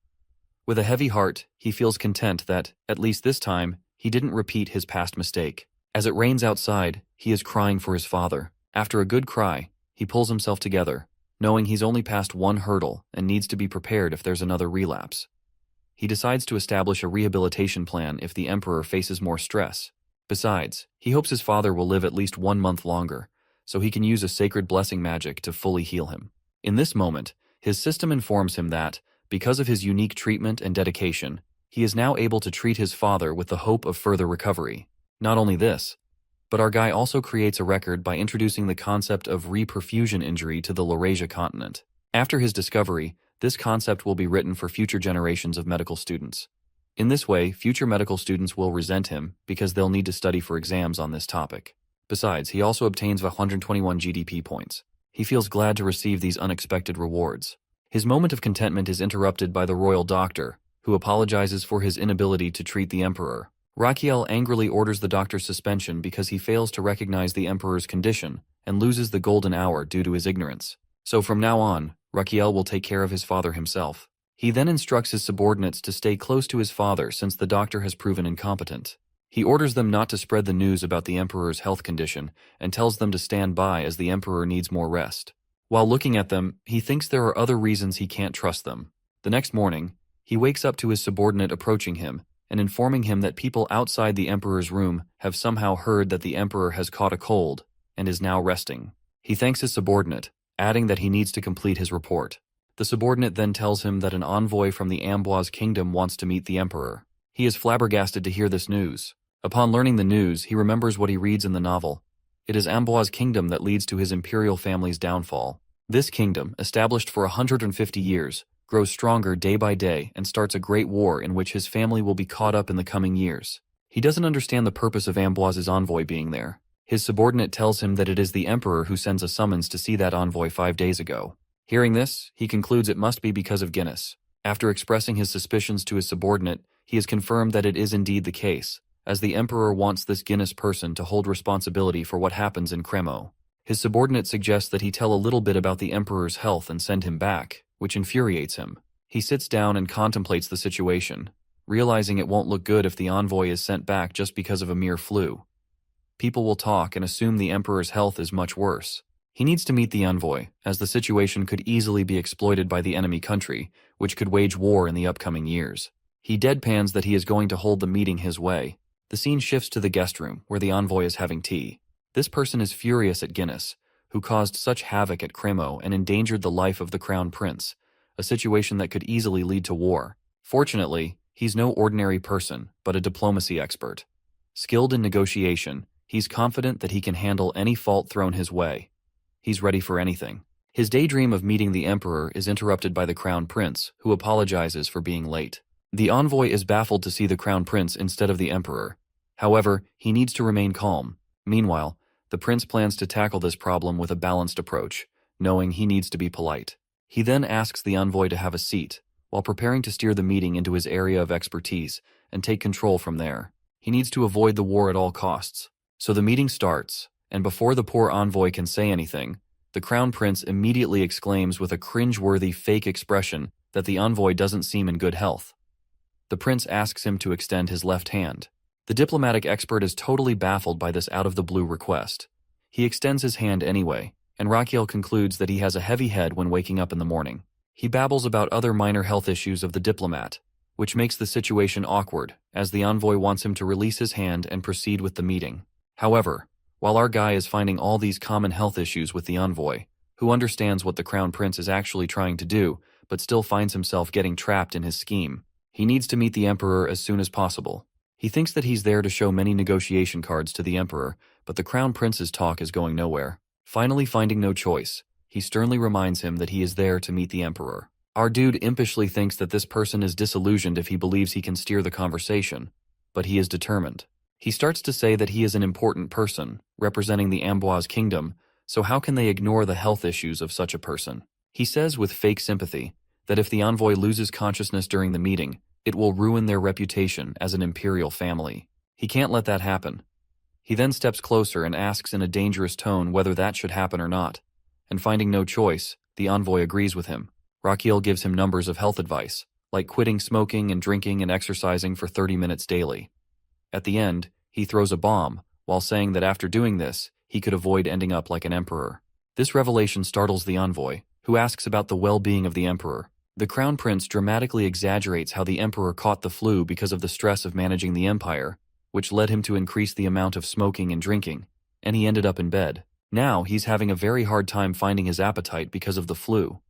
With a heavy heart, he feels content that, at least this time, he didn't repeat his past mistake. As it rains outside, he is crying for his father. After a good cry, he pulls himself together, knowing he's only passed one hurdle and needs to be prepared if there's another relapse. He decides to establish a rehabilitation plan if the emperor faces more stress. Besides, he hopes his father will live at least 1 month longer, so he can use a sacred blessing magic to fully heal him. In this moment, his system informs him that, because of his unique treatment and dedication, he is now able to treat his father with the hope of further recovery. Not only this, but our guy also creates a record by introducing the concept of reperfusion injury to the Laurasia continent. After his discovery, this concept will be written for future generations of medical students. In this way, future medical students will resent him because they'll need to study for exams on this topic. Besides, he also obtains 121 GDP points. He feels glad to receive these unexpected rewards. His moment of contentment is interrupted by the royal doctor, who apologizes for his inability to treat the emperor. Raquiel angrily orders the doctor's suspension because he fails to recognize the emperor's condition and loses the golden hour due to his ignorance. So from now on, Raquiel will take care of his father himself. He then instructs his subordinates to stay close to his father since the doctor has proven incompetent. He orders them not to spread the news about the emperor's health condition and tells them to stand by as the emperor needs more rest. While looking at them, he thinks there are other reasons he can't trust them. The next morning, he wakes up to his subordinate approaching him and informing him that people outside the emperor's room have somehow heard that the emperor has caught a cold and is now resting. He thanks his subordinate, adding that he needs to complete his report. The subordinate then tells him that an envoy from the Amboise kingdom wants to meet the emperor. He is flabbergasted to hear this news. Upon learning the news, he remembers what he reads in the novel. It is Amboise kingdom that leads to his imperial family's downfall. This kingdom, established for 150 years, grows stronger day by day and starts a great war in which his family will be caught up in the coming years. He doesn't understand the purpose of Amboise's envoy being there. His subordinate tells him that it is the emperor who sends a summons to see that envoy 5 days ago. Hearing this, he concludes it must be because of Guinness. After expressing his suspicions to his subordinate, he is confirmed that it is indeed the case, as the emperor wants this Guinness person to hold responsibility for what happens in Cremo. His subordinate suggests that he tell a little bit about the emperor's health and send him back, which infuriates him. He sits down and contemplates the situation, realizing it won't look good if the envoy is sent back just because of a mere flu. People will talk and assume the emperor's health is much worse. He needs to meet the envoy, as the situation could easily be exploited by the enemy country, which could wage war in the upcoming years. He deadpans that he is going to hold the meeting his way. The scene shifts to the guest room, where the envoy is having tea. This person is furious at Guinness, who caused such havoc at Cremo and endangered the life of the crown prince, a situation that could easily lead to war. Fortunately, he's no ordinary person, but a diplomacy expert. Skilled in negotiation, he's confident that he can handle any fault thrown his way. He's ready for anything. His daydream of meeting the emperor is interrupted by the crown prince, who apologizes for being late. The envoy is baffled to see the crown prince instead of the emperor. However, he needs to remain calm. Meanwhile, the prince plans to tackle this problem with a balanced approach, knowing he needs to be polite. He then asks the envoy to have a seat, while preparing to steer the meeting into his area of expertise and take control from there. He needs to avoid the war at all costs. So the meeting starts, and before the poor envoy can say anything, the crown prince immediately exclaims with a cringe-worthy fake expression that the envoy doesn't seem in good health. The prince asks him to extend his left hand. The diplomatic expert is totally baffled by this out-of-the-blue request. He extends his hand anyway, and Raquiel concludes that he has a heavy head when waking up in the morning. He babbles about other minor health issues of the diplomat, which makes the situation awkward, as the envoy wants him to release his hand and proceed with the meeting. However, while our guy is finding all these common health issues with the envoy, who understands what the crown prince is actually trying to do, but still finds himself getting trapped in his scheme, he needs to meet the emperor as soon as possible. He thinks that he's there to show many negotiation cards to the emperor, but the crown prince's talk is going nowhere. Finally, finding no choice, he sternly reminds him that he is there to meet the emperor. Our dude impishly thinks that this person is disillusioned if he believes he can steer the conversation, but he is determined. He starts to say that he is an important person, representing the Amboise kingdom, so how can they ignore the health issues of such a person? He says with fake sympathy that if the envoy loses consciousness during the meeting, it will ruin their reputation as an imperial family. He can't let that happen. He then steps closer and asks in a dangerous tone whether that should happen or not, and finding no choice, the envoy agrees with him. Rakiel gives him numbers of health advice, like quitting smoking and drinking and exercising for 30 minutes daily. At the end, he throws a bomb, while saying that after doing this, he could avoid ending up like an emperor. This revelation startles the envoy, who asks about the well-being of the emperor. The crown prince dramatically exaggerates how the emperor caught the flu because of the stress of managing the empire, which led him to increase the amount of smoking and drinking, and he ended up in bed. Now he's having a very hard time finding his appetite because of the flu.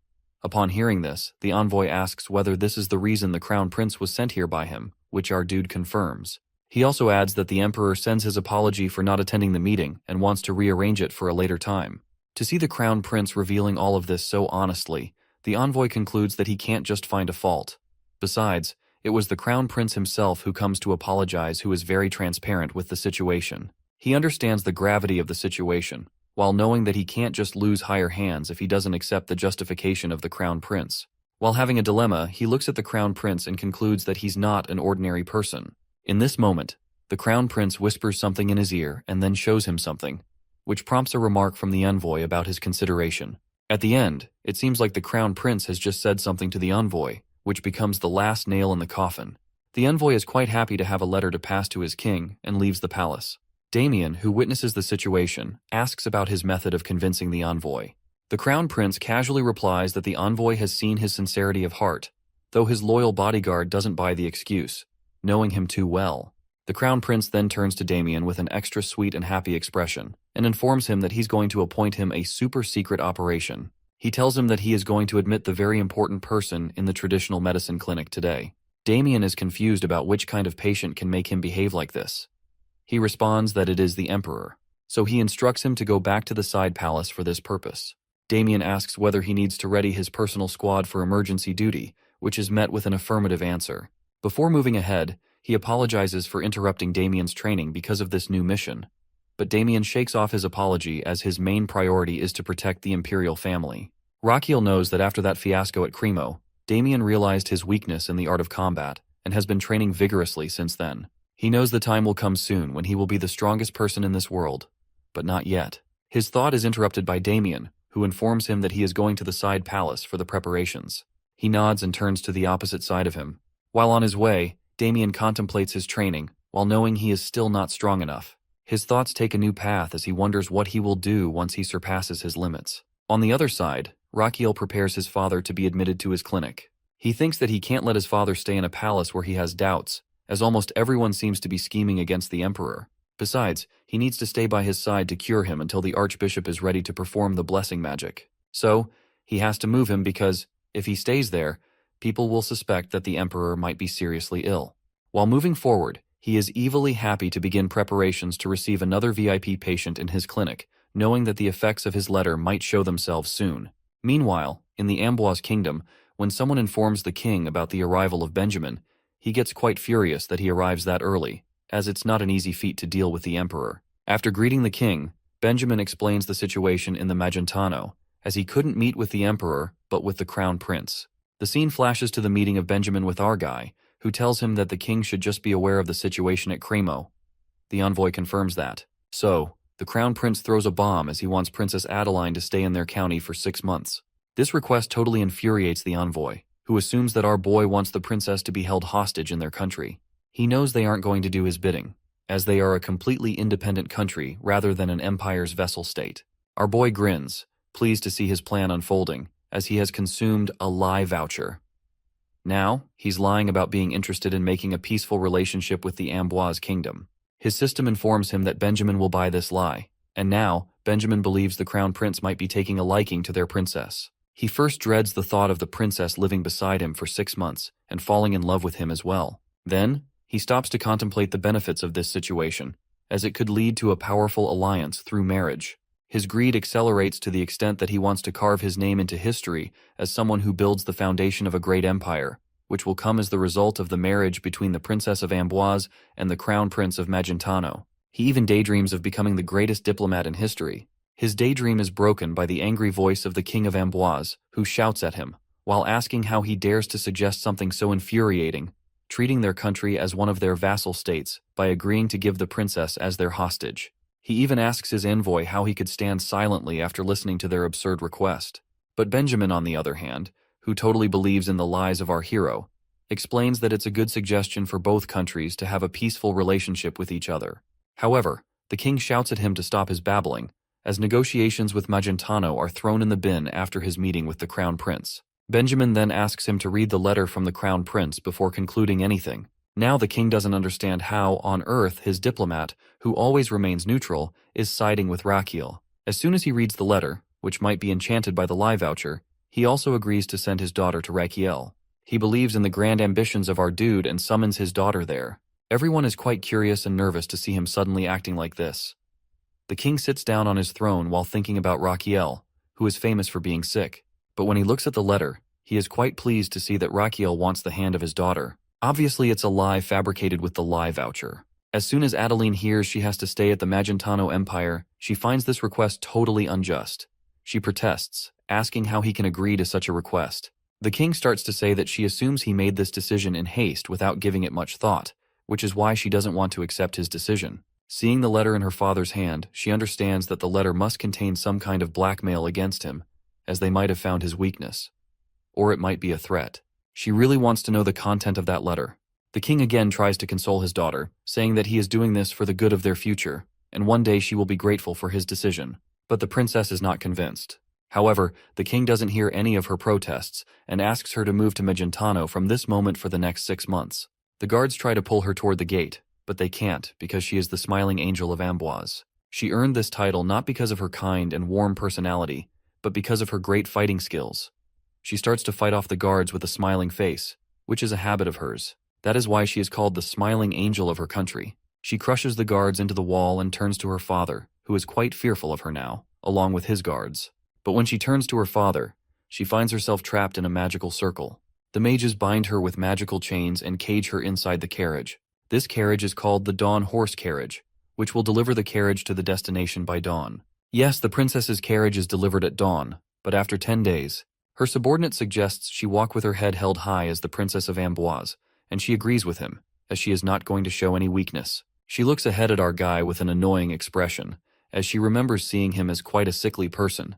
Upon hearing this, the envoy asks whether this is the reason the crown prince was sent here by him, which our dude confirms. He also adds that the emperor sends his apology for not attending the meeting and wants to rearrange it for a later time. To see the crown prince revealing all of this so honestly, the envoy concludes that he can't just find a fault. Besides, it was the crown prince himself who comes to apologize, who is very transparent with the situation. He understands the gravity of the situation, while knowing that he can't just lose higher hands if he doesn't accept the justification of the crown prince. While having a dilemma, he looks at the crown prince and concludes that he's not an ordinary person. In this moment, the crown prince whispers something in his ear and then shows him something, which prompts a remark from the envoy about his consideration. At the end, it seems like the crown prince has just said something to the envoy, which becomes the last nail in the coffin. The envoy is quite happy to have a letter to pass to his king and leaves the palace. Damien, who witnesses the situation, asks about his method of convincing the envoy. The crown prince casually replies that the envoy has seen his sincerity of heart, though his loyal bodyguard doesn't buy the excuse, knowing him too well. The crown prince then turns to Damien with an extra sweet and happy expression, and informs him that he's going to appoint him a super-secret operation. He tells him that he is going to admit the very important person in the traditional medicine clinic today. Damien is confused about which kind of patient can make him behave like this. He responds that it is the emperor, so he instructs him to go back to the side palace for this purpose. Damien asks whether he needs to ready his personal squad for emergency duty, which is met with an affirmative answer. Before moving ahead, he apologizes for interrupting Damien's training because of this new mission. But Damien shakes off his apology as his main priority is to protect the imperial family. Rakiel knows that after that fiasco at Cremo, Damien realized his weakness in the art of combat and has been training vigorously since then. He knows the time will come soon when he will be the strongest person in this world, but not yet. His thought is interrupted by Damien, who informs him that he is going to the side palace for the preparations. He nods and turns to the opposite side of him. While on his way, Damien contemplates his training, while knowing he is still not strong enough. His thoughts take a new path as he wonders what he will do once he surpasses his limits. On the other side, Rakiel prepares his father to be admitted to his clinic. He thinks that he can't let his father stay in a palace where he has doubts, as almost everyone seems to be scheming against the emperor. Besides, he needs to stay by his side to cure him until the archbishop is ready to perform the blessing magic. So, he has to move him because, if he stays there, people will suspect that the emperor might be seriously ill. While moving forward, he is evilly happy to begin preparations to receive another VIP patient in his clinic, knowing that the effects of his letter might show themselves soon. Meanwhile, in the Amboise kingdom, when someone informs the king about the arrival of Benjamin, he gets quite furious that he arrives that early, as it's not an easy feat to deal with the emperor. After greeting the king, Benjamin explains the situation in the Magentano, as he couldn't meet with the emperor, but with the crown prince. The scene flashes to the meeting of Benjamin with our guy, who tells him that the king should just be aware of the situation at Cremo. The envoy confirms that. So, the crown prince throws a bomb as he wants Princess Adeline to stay in their county for 6 months. This request totally infuriates the envoy, who assumes that our boy wants the princess to be held hostage in their country. He knows they aren't going to do his bidding, as they are a completely independent country rather than an empire's vassal state. Our boy grins, pleased to see his plan unfolding, as he has consumed a lie voucher. Now, he's lying about being interested in making a peaceful relationship with the Amboise kingdom. His system informs him that Benjamin will buy this lie, and now, Benjamin believes the crown prince might be taking a liking to their princess. He first dreads the thought of the princess living beside him for 6 months and falling in love with him as well. Then, he stops to contemplate the benefits of this situation, as it could lead to a powerful alliance through marriage. His greed accelerates to the extent that he wants to carve his name into history as someone who builds the foundation of a great empire, which will come as the result of the marriage between the Princess of Amboise and the Crown Prince of Magentano. He even daydreams of becoming the greatest diplomat in history. His daydream is broken by the angry voice of the King of Amboise, who shouts at him, while asking how he dares to suggest something so infuriating, treating their country as one of their vassal states by agreeing to give the princess as their hostage. He even asks his envoy how he could stand silently after listening to their absurd request. But Benjamin, on the other hand, who totally believes in the lies of our hero, explains that it's a good suggestion for both countries to have a peaceful relationship with each other. However, the king shouts at him to stop his babbling, as negotiations with Magentano are thrown in the bin after his meeting with the crown prince. Benjamin then asks him to read the letter from the crown prince before concluding anything. Now the king doesn't understand how, on earth, his diplomat, who always remains neutral, is siding with Raquel. As soon as he reads the letter, which might be enchanted by the lie voucher, he also agrees to send his daughter to Raquel. He believes in the grand ambitions of our dude and summons his daughter there. Everyone is quite curious and nervous to see him suddenly acting like this. The king sits down on his throne while thinking about Raquel, who is famous for being sick. But when he looks at the letter, he is quite pleased to see that Raquel wants the hand of his daughter. Obviously, it's a lie fabricated with the lie voucher. As soon as Adeline hears she has to stay at the Magentano Empire, she finds this request totally unjust. She protests, asking how he can agree to such a request. The king starts to say that she assumes he made this decision in haste without giving it much thought, which is why she doesn't want to accept his decision. Seeing the letter in her father's hand, she understands that the letter must contain some kind of blackmail against him, as they might have found his weakness. Or it might be a threat. She really wants to know the content of that letter. The king again tries to console his daughter, saying that he is doing this for the good of their future, and one day she will be grateful for his decision. But the princess is not convinced. However, the king doesn't hear any of her protests and asks her to move to Magentano from this moment for the next 6 months. The guards try to pull her toward the gate, but they can't because she is the smiling angel of Amboise. She earned this title not because of her kind and warm personality, but because of her great fighting skills. She starts to fight off the guards with a smiling face, which is a habit of hers. That is why she is called the smiling angel of her country. She crushes the guards into the wall and turns to her father, who is quite fearful of her now, along with his guards. But when she turns to her father, she finds herself trapped in a magical circle. The mages bind her with magical chains and cage her inside the carriage. This carriage is called the Dawn Horse Carriage, which will deliver the carriage to the destination by dawn. Yes, the princess's carriage is delivered at dawn, but after 10 days, her subordinate suggests she walk with her head held high as the Princess of Amboise, and she agrees with him, as she is not going to show any weakness. She looks ahead at our guy with an annoying expression, as she remembers seeing him as quite a sickly person.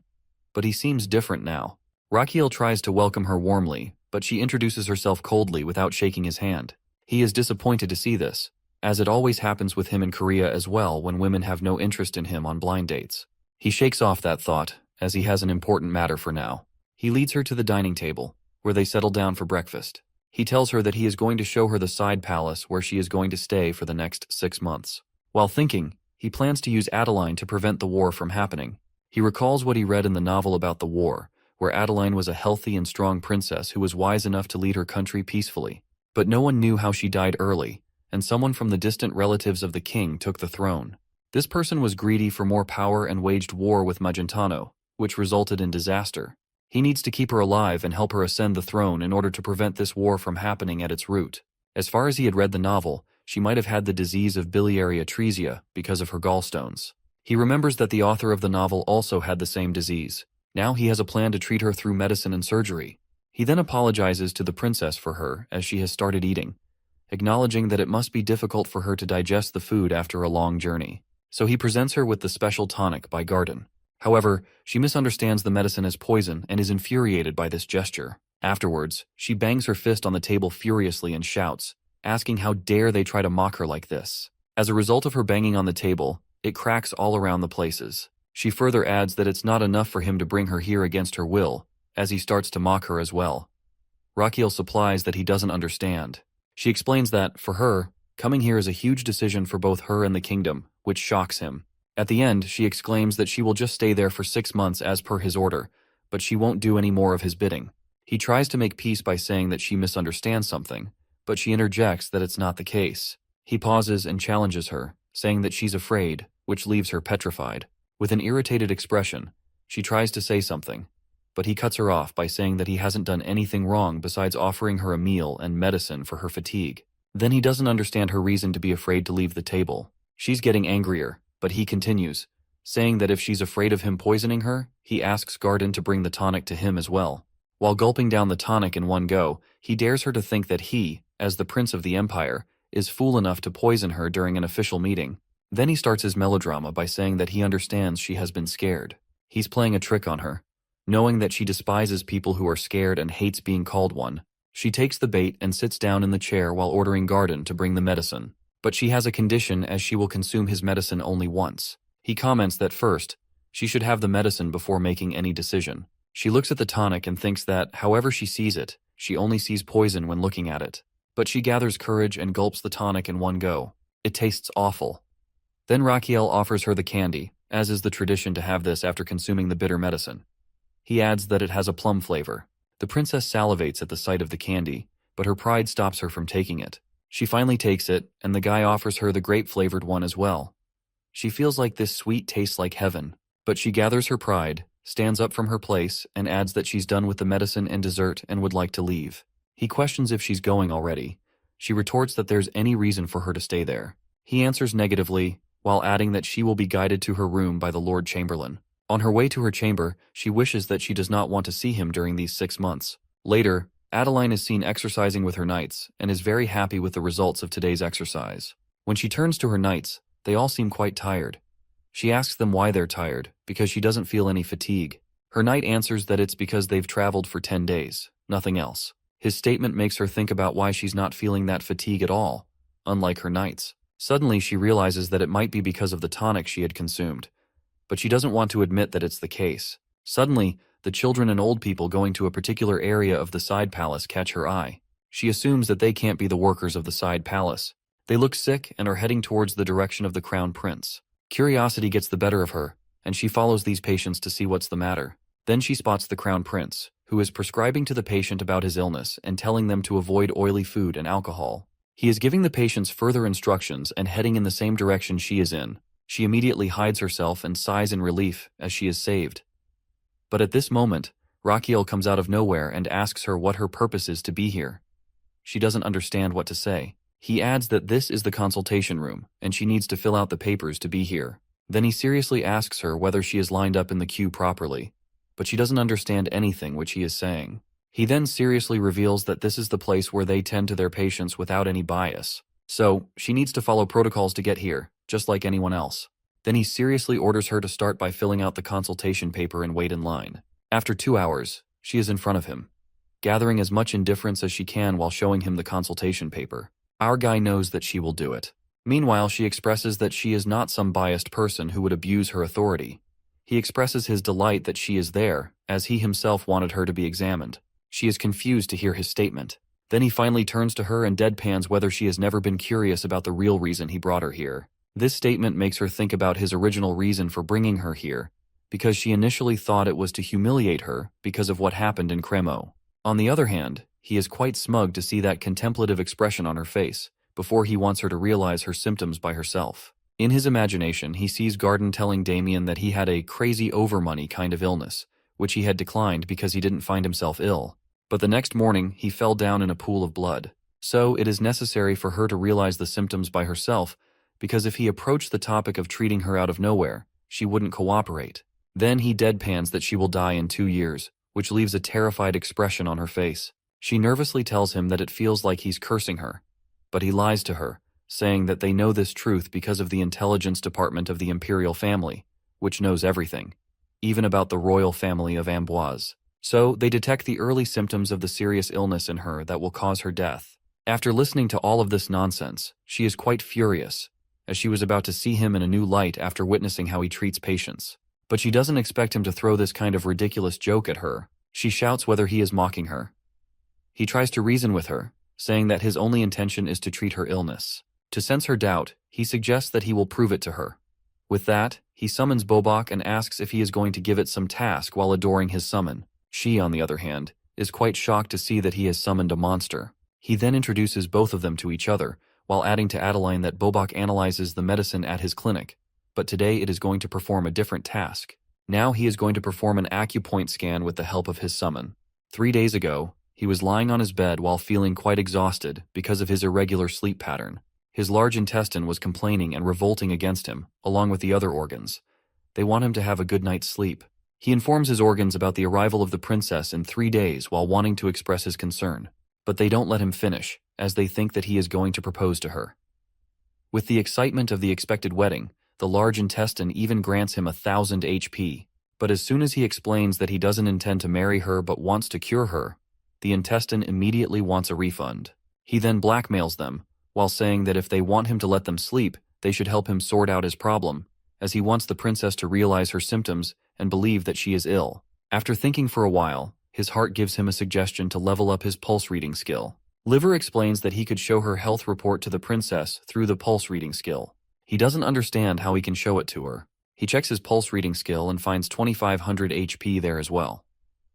But he seems different now. Raquel tries to welcome her warmly, but she introduces herself coldly without shaking his hand. He is disappointed to see this, as it always happens with him in Korea as well when women have no interest in him on blind dates. He shakes off that thought, as he has an important matter for now. He leads her to the dining table, where they settle down for breakfast. He tells her that he is going to show her the side palace where she is going to stay for the next 6 months. While thinking, he plans to use Adeline to prevent the war from happening. He recalls what he read in the novel about the war, where Adeline was a healthy and strong princess who was wise enough to lead her country peacefully. But no one knew how she died early, and someone from the distant relatives of the king took the throne. This person was greedy for more power and waged war with Magentano, which resulted in disaster. He needs to keep her alive and help her ascend the throne in order to prevent this war from happening at its root. As far as he had read the novel, she might have had the disease of biliary atresia because of her gallstones. He remembers that the author of the novel also had the same disease. Now he has a plan to treat her through medicine and surgery. He then apologizes to the princess for her as she has started eating, acknowledging that it must be difficult for her to digest the food after a long journey. So he presents her with the special tonic by Garden. However, she misunderstands the medicine as poison and is infuriated by this gesture. Afterwards, she bangs her fist on the table furiously and shouts, asking how dare they try to mock her like this. As a result of her banging on the table, it cracks all around the places. She further adds that it's not enough for him to bring her here against her will, as he starts to mock her as well. Raquel supplies that he doesn't understand. She explains that, for her, coming here is a huge decision for both her and the kingdom, which shocks him. At the end, she exclaims that she will just stay there for 6 months as per his order, but she won't do any more of his bidding. He tries to make peace by saying that she misunderstands something, but she interjects that it's not the case. He pauses and challenges her, saying that she's afraid, which leaves her petrified. With an irritated expression, she tries to say something, but he cuts her off by saying that he hasn't done anything wrong besides offering her a meal and medicine for her fatigue. Then he doesn't understand her reason to be afraid to leave the table. She's getting angrier, but he continues, saying that if she's afraid of him poisoning her, he asks Garden to bring the tonic to him as well. While gulping down the tonic in one go, he dares her to think that he, as the prince of the empire, is fool enough to poison her during an official meeting. Then he starts his melodrama by saying that he understands she has been scared. He's playing a trick on her. Knowing that she despises people who are scared and hates being called one, she takes the bait and sits down in the chair while ordering Garden to bring the medicine. But she has a condition, as she will consume his medicine only once. He comments that first, she should have the medicine before making any decision. She looks at the tonic and thinks that, however she sees it, she only sees poison when looking at it. But she gathers courage and gulps the tonic in one go. It tastes awful. Then Raquel offers her the candy, as is the tradition to have this after consuming the bitter medicine. He adds that it has a plum flavor. The princess salivates at the sight of the candy, but her pride stops her from taking it. She finally takes it, and the guy offers her the grape-flavored one as well. She feels like this sweet tastes like heaven, but she gathers her pride, stands up from her place, and adds that she's done with the medicine and dessert and would like to leave. He questions if she's going already. She retorts that there's any reason for her to stay there. He answers negatively, while adding that she will be guided to her room by the Lord Chamberlain. On her way to her chamber, she wishes that she does not want to see him during these 6 months. Later, Adeline is seen exercising with her knights and is very happy with the results of today's exercise. When she turns to her knights, they all seem quite tired. She asks them why they're tired, because she doesn't feel any fatigue. Her knight answers that it's because they've traveled for 10 days, nothing else. His statement makes her think about why she's not feeling that fatigue at all, unlike her knights. Suddenly she realizes that it might be because of the tonic she had consumed, but she doesn't want to admit that it's the case. Suddenly, the children and old people going to a particular area of the side palace catch her eye. She assumes that they can't be the workers of the side palace. They look sick and are heading towards the direction of the crown prince. Curiosity gets the better of her, and she follows these patients to see what's the matter. Then she spots the crown prince, who is prescribing to the patient about his illness and telling them to avoid oily food and alcohol. He is giving the patients further instructions and heading in the same direction she is in. She immediately hides herself and sighs in relief as she is saved. But at this moment, Raquel comes out of nowhere and asks her what her purpose is to be here. She doesn't understand what to say. He adds that this is the consultation room, and she needs to fill out the papers to be here. Then he seriously asks her whether she is lined up in the queue properly, but she doesn't understand anything which he is saying. He then seriously reveals that this is the place where they tend to their patients without any bias. So, she needs to follow protocols to get here, just like anyone else. Then he seriously orders her to start by filling out the consultation paper and wait in line. After 2 hours, she is in front of him, gathering as much indifference as she can while showing him the consultation paper. Our guy knows that she will do it. Meanwhile, she expresses that she is not some biased person who would abuse her authority. He expresses his delight that she is there, as he himself wanted her to be examined. She is confused to hear his statement. Then he finally turns to her and deadpans whether she has never been curious about the real reason he brought her here. This statement makes her think about his original reason for bringing her here, because she initially thought it was to humiliate her because of what happened in Cremo. On the other hand, he is quite smug to see that contemplative expression on her face, before he wants her to realize her symptoms by herself. In his imagination, he sees Garden telling Damien that he had a crazy overmoney kind of illness, which he had declined because he didn't find himself ill. But the next morning, he fell down in a pool of blood. So it is necessary for her to realize the symptoms by herself, because if he approached the topic of treating her out of nowhere, she wouldn't cooperate. Then he deadpans that she will die in 2 years, which leaves a terrified expression on her face. She nervously tells him that it feels like he's cursing her, but he lies to her, saying that they know this truth because of the intelligence department of the imperial family, which knows everything, even about the royal family of Amboise. So they detect the early symptoms of the serious illness in her that will cause her death. After listening to all of this nonsense, she is quite furious, as she was about to see him in a new light after witnessing how he treats patients. But she doesn't expect him to throw this kind of ridiculous joke at her. She shouts whether he is mocking her. He tries to reason with her, saying that his only intention is to treat her illness. To sense her doubt, he suggests that he will prove it to her. With that, he summons Bobok and asks if he is going to give it some task while adoring his summon. She, on the other hand, is quite shocked to see that he has summoned a monster. He then introduces both of them to each other, while adding to Adeline that Bobok analyzes the medicine at his clinic, but today it is going to perform a different task. Now he is going to perform an acupoint scan with the help of his summon. 3 days ago, he was lying on his bed while feeling quite exhausted because of his irregular sleep pattern. His large intestine was complaining and revolting against him, along with the other organs. They want him to have a good night's sleep. He informs his organs about the arrival of the princess in 3 days while wanting to express his concern, but they don't let him finish, as they think that he is going to propose to her. With the excitement of the expected wedding, the large intestine even grants him 1,000 HP. But as soon as he explains that he doesn't intend to marry her but wants to cure her, the intestine immediately wants a refund. He then blackmails them, while saying that if they want him to let them sleep, they should help him sort out his problem, as he wants the princess to realize her symptoms and believe that she is ill. After thinking for a while, his heart gives him a suggestion to level up his pulse reading skill. Liver explains that he could show her health report to the princess through the pulse reading skill. He doesn't understand how he can show it to her. He checks his pulse reading skill and finds 2,500 HP there as well.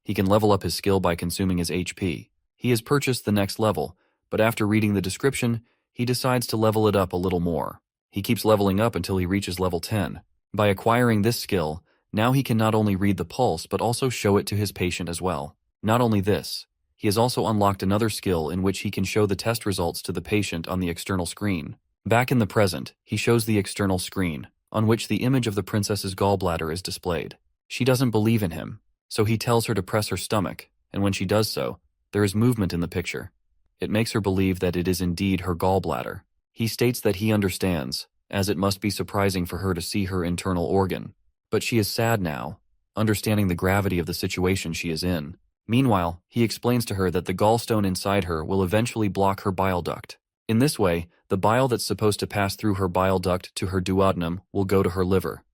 He can level up his skill by consuming his HP. He has purchased the next level, but after reading the description, he decides to level it up a little more. He keeps leveling up until he reaches level 10. By acquiring this skill, now he can not only read the pulse but also show it to his patient as well. Not only this, he has also unlocked another skill in which he can show the test results to the patient on the external screen. Back in the present, he shows the external screen, on which the image of the princess's gallbladder is displayed. She doesn't believe in him, so he tells her to press her stomach, and when she does so, there is movement in the picture. It makes her believe that it is indeed her gallbladder. He states that he understands, as it must be surprising for her to see her internal organ. But she is sad now, understanding the gravity of the situation she is in. Meanwhile, he explains to her that the gallstone inside her will eventually block her bile duct. In this way, the bile that's supposed to pass through her bile duct to her duodenum will go to her liver.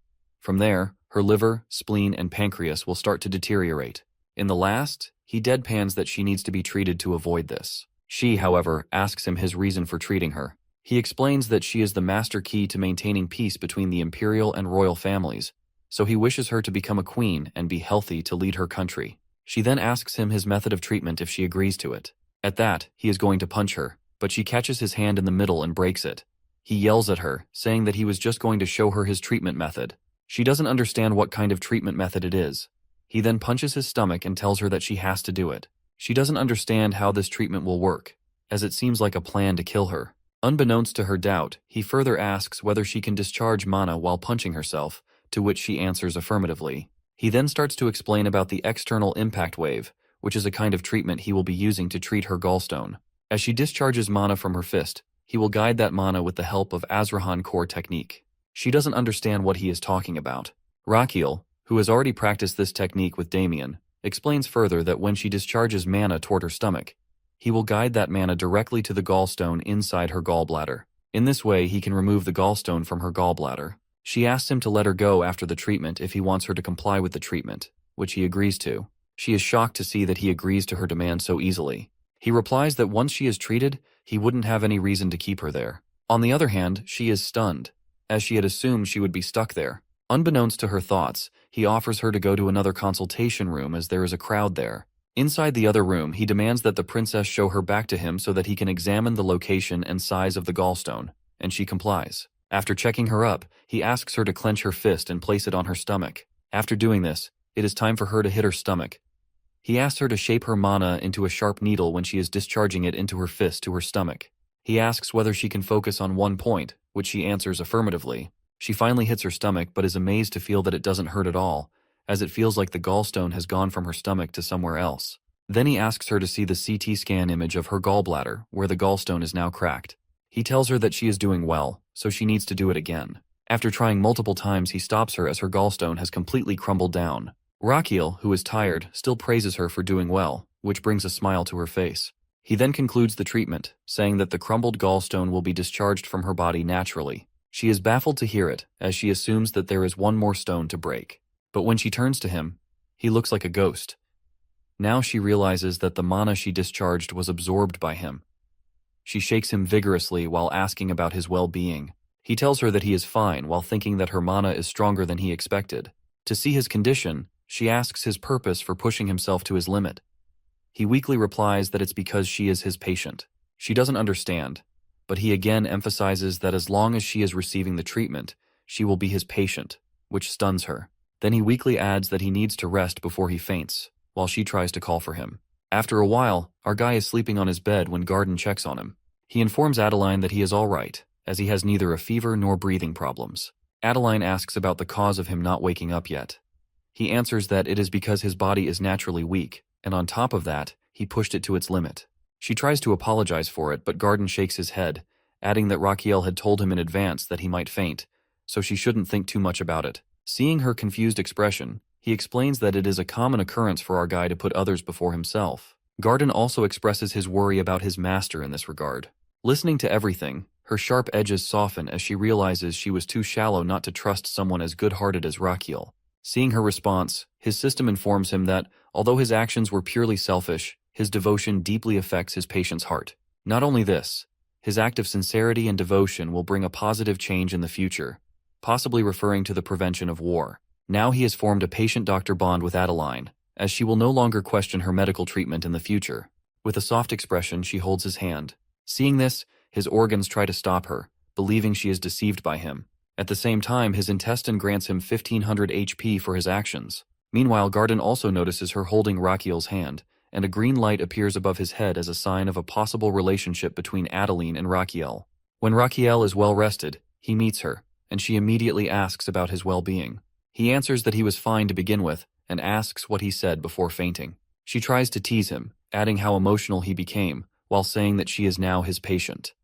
From there, her liver, spleen, and pancreas will start to deteriorate. In the last, he deadpans that she needs to be treated to avoid this. She, however, asks him his reason for treating her. He explains that she is the master key to maintaining peace between the imperial and royal families, so he wishes her to become a queen and be healthy to lead her country. She then asks him his method of treatment if she agrees to it. At that, he is going to punch her, but she catches his hand in the middle and breaks it. He yells at her, saying that he was just going to show her his treatment method. She doesn't understand what kind of treatment method it is. He then punches his stomach and tells her that she has to do it. She doesn't understand how this treatment will work, as it seems like a plan to kill her. Unbeknownst to her doubt, he further asks whether she can discharge mana while punching herself, to which she answers affirmatively. He then starts to explain about the external impact wave, which is a kind of treatment he will be using to treat her gallstone. As she discharges mana from her fist, he will guide that mana with the help of Azrahan core technique. She doesn't understand what he is talking about. Rakiel, who has already practiced this technique with Damien, explains further that when she discharges mana toward her stomach, he will guide that mana directly to the gallstone inside her gallbladder. In this way, he can remove the gallstone from her gallbladder. She asks him to let her go after the treatment if he wants her to comply with the treatment, which he agrees to. She is shocked to see that he agrees to her demand so easily. He replies that once she is treated, he wouldn't have any reason to keep her there. On the other hand, she is stunned, as she had assumed she would be stuck there. Unbeknownst to her thoughts, he offers her to go to another consultation room as there is a crowd there. Inside the other room, he demands that the princess show her back to him so that he can examine the location and size of the gallstone, and she complies. After checking her up, he asks her to clench her fist and place it on her stomach. After doing this, it is time for her to hit her stomach. He asks her to shape her mana into a sharp needle when she is discharging it into her fist to her stomach. He asks whether she can focus on one point, which she answers affirmatively. She finally hits her stomach but is amazed to feel that it doesn't hurt at all, as it feels like the gallstone has gone from her stomach to somewhere else. Then he asks her to see the CT scan image of her gallbladder, where the gallstone is now cracked. He tells her that she is doing well, so she needs to do it again. After trying multiple times, he stops her as her gallstone has completely crumbled down. Rakiel, who is tired, still praises her for doing well, which brings a smile to her face. He then concludes the treatment, saying that the crumbled gallstone will be discharged from her body naturally. She is baffled to hear it, as she assumes that there is one more stone to break. But when she turns to him, he looks like a ghost. Now she realizes that the mana she discharged was absorbed by him. She shakes him vigorously while asking about his well-being. He tells her that he is fine while thinking that her mana is stronger than he expected. To see his condition, she asks his purpose for pushing himself to his limit. He weakly replies that it's because she is his patient. She doesn't understand, but he again emphasizes that as long as she is receiving the treatment, she will be his patient, which stuns her. Then he weakly adds that he needs to rest before he faints, while she tries to call for him. After a while, our guy is sleeping on his bed when Garden checks on him. He informs Adeline that he is all right, as he has neither a fever nor breathing problems. Adeline asks about the cause of him not waking up yet. He answers that it is because his body is naturally weak, and on top of that, he pushed it to its limit. She tries to apologize for it, but Garden shakes his head, adding that Raquel had told him in advance that he might faint, so she shouldn't think too much about it. Seeing her confused expression, he explains that it is a common occurrence for our guy to put others before himself. Garden also expresses his worry about his master in this regard. Listening to everything, her sharp edges soften as she realizes she was too shallow not to trust someone as good-hearted as Raquel. Seeing her response, his system informs him that, although his actions were purely selfish, his devotion deeply affects his patient's heart. Not only this, his act of sincerity and devotion will bring a positive change in the future, possibly referring to the prevention of war. Now he has formed a patient-doctor bond with Adeline, as she will no longer question her medical treatment in the future. With a soft expression, she holds his hand. Seeing this, his organs try to stop her, believing she is deceived by him. At the same time, his intestine grants him 1500 HP for his actions. Meanwhile, Garden also notices her holding Raquel's hand, and a green light appears above his head as a sign of a possible relationship between Adeline and Raquel. When Raquel is well rested, he meets her, and she immediately asks about his well-being. He answers that he was fine to begin with, and asks what he said before fainting. She tries to tease him, adding how emotional he became, while saying that she is now his patient.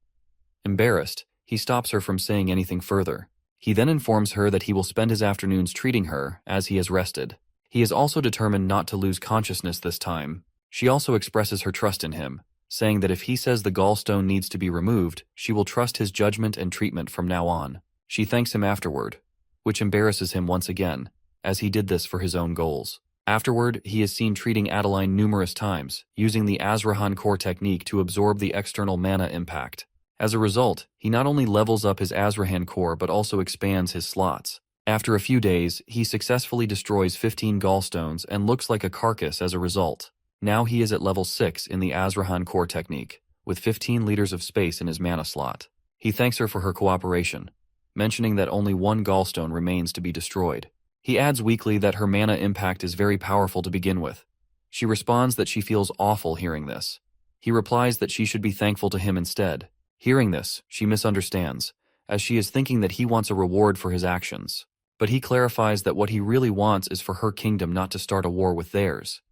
Embarrassed, he stops her from saying anything further. He then informs her that he will spend his afternoons treating her as he has rested. He is also determined not to lose consciousness this time. She also expresses her trust in him, saying that if he says the gallstone needs to be removed, she will trust his judgment and treatment from now on. She thanks him afterward, which embarrasses him once again, as he did this for his own goals. Afterward, he is seen treating Adeline numerous times, using the Azrahan core technique to absorb the external mana impact. As a result, he not only levels up his Azrahan core but also expands his slots. After a few days, he successfully destroys 15 gallstones and looks like a carcass as a result. Now he is at level 6 in the Azrahan core technique, with 15 liters of space in his mana slot. He thanks her for her cooperation, mentioning that only one gallstone remains to be destroyed. He adds weakly that her mana impact is very powerful to begin with. She responds that she feels awful hearing this. He replies that she should be thankful to him instead. Hearing this, she misunderstands, as she is thinking that he wants a reward for his actions. But he clarifies that what he really wants is for her kingdom not to start a war with theirs.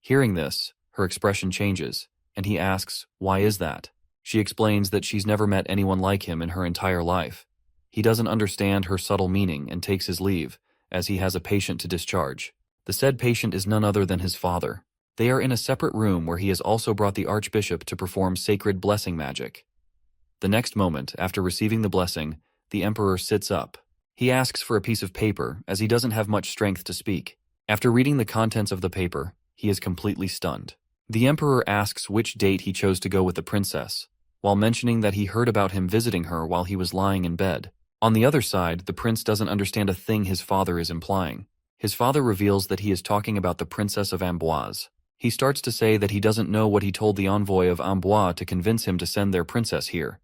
Hearing this, her expression changes, and he asks, why is that? She explains that she's never met anyone like him in her entire life. He doesn't understand her subtle meaning and takes his leave, as he has a patient to discharge. The said patient is none other than his father. They are in a separate room where he has also brought the archbishop to perform sacred blessing magic. The next moment, after receiving the blessing, the emperor sits up. He asks for a piece of paper, as he doesn't have much strength to speak. After reading the contents of the paper, he is completely stunned. The emperor asks which date he chose to go with the princess, while mentioning that he heard about him visiting her while he was lying in bed. On the other side, the prince doesn't understand a thing his father is implying. His father reveals that he is talking about the princess of Amboise. He starts to say that he doesn't know what he told the envoy of Amboise to convince him to send their princess here.